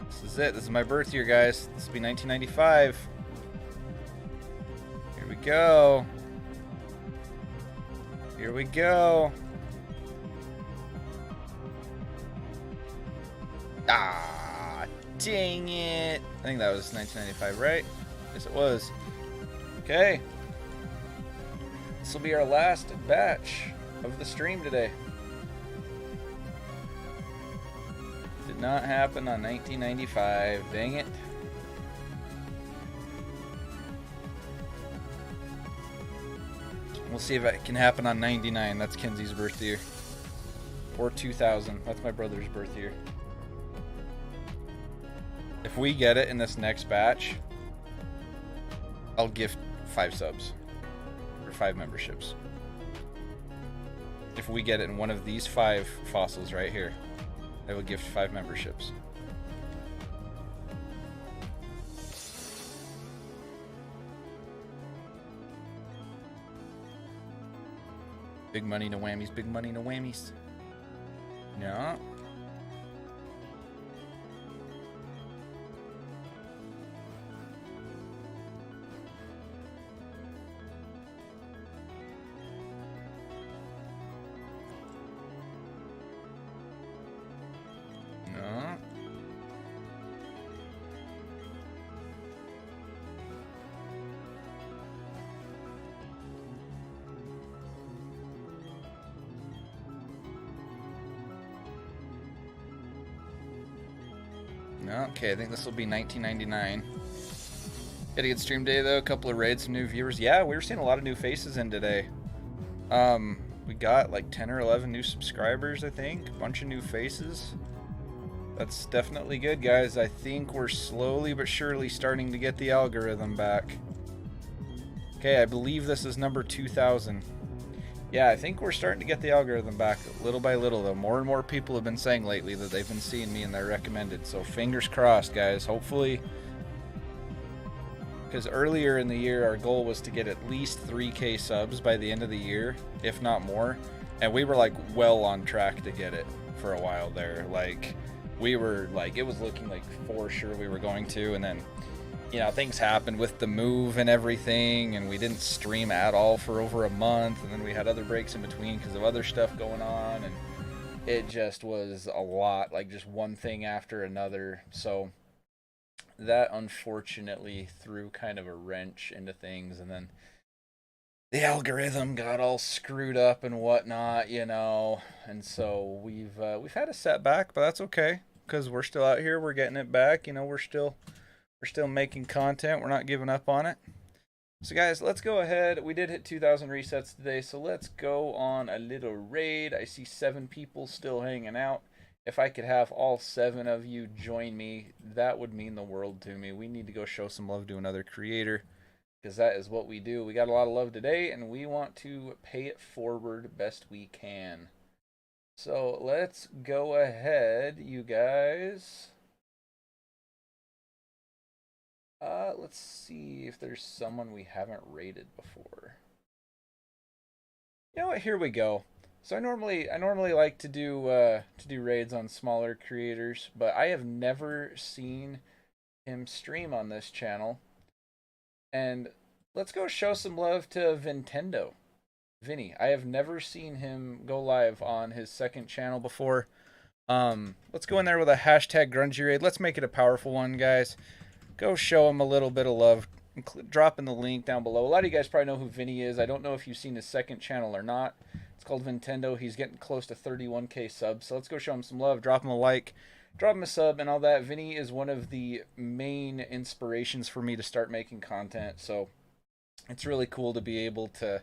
This is it. This is my birth year, guys. This will be 1995. Here we go. Here we go. Ah, dang it. I think that was 1995, right? Yes, it was. Okay. This will be our last batch of the stream today. Did not happen on 1995. Dang it. We'll see if it can happen on 99. That's Kenzie's birth year. Or 2000. That's my brother's birth year. If we get it in this next batch, I'll gift 5 subs. Or 5 memberships. If we get it in one of these 5 fossils right here, I will gift 5 memberships. Big money, no whammies. Big money, no whammies. No. Okay, I think this will be 1999. Had a good stream day though. A couple of raids, some new viewers. Yeah, we were seeing a lot of new faces in today. We got like 10 or 11 new subscribers, I think. A bunch of new faces. That's definitely good, guys. I think we're slowly but surely starting to get the algorithm back. Okay, I believe this is number 2000. Yeah, I think we're starting to get the algorithm back little by little, though. More and more people have been saying lately that they've been seeing me and they're recommended. So fingers crossed, guys. Hopefully, because earlier in the year, our goal was to get at least 3K subs by the end of the year, if not more. And we were like well on track to get it for a while there. Like we were like, it was looking like for sure we were going to, and then you know, things happened with the move and everything, and we didn't stream at all for over a month, and then we had other breaks in between because of other stuff going on, and it just was a lot, like just one thing after another. So that unfortunately threw kind of a wrench into things, and then the algorithm got all screwed up and whatnot, you know, and so we've had a setback, but that's okay because we're still out here, we're getting it back, you know, we're still making content. We're not giving up on it. So guys, let's go ahead. We did hit 2,000 resets today, so let's go on a little raid. I see 7 people still hanging out. if I could have all 7 of you join me, that would mean the world to me. We need to go show some love to another creator, because that is what we do. We got a lot of love today, and we want to pay it forward best we can. So let's go ahead, you guys. Let's see if there's someone we haven't rated before. You know what? Here we go. So I normally like to do raids on smaller creators, but I have never seen him stream on this channel. And let's go show some love to Nintendo. Vinny. I have never seen him go live on his second channel before. Let's go in there with a hashtag grungy raid. Let's make it a powerful one, guys. Go show him a little bit of love. Dropping the link down below. A lot of you guys probably know who Vinny is. I don't know if you've seen his second channel or not. It's called Nintendo. He's getting close to 31k subs. So let's go show him some love. Drop him a like. Drop him a sub and all that. Vinny is one of the main inspirations for me to start making content. So it's really cool to be able to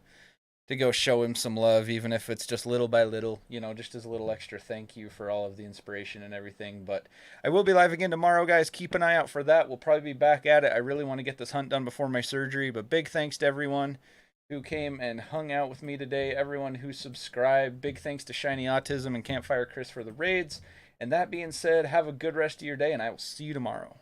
go show him some love, even if it's just little by little, you know, just as a little extra thank you for all of the inspiration and everything. But I will be live again tomorrow, guys. Keep an eye out for that. We'll probably be back at it. I really want to get this hunt done before my surgery, but big thanks to everyone who came and hung out with me today, everyone who subscribed. Big thanks to Shiny Autism and Campfire Chris for the raids. And that being said, have a good rest of your day, and I will see you tomorrow.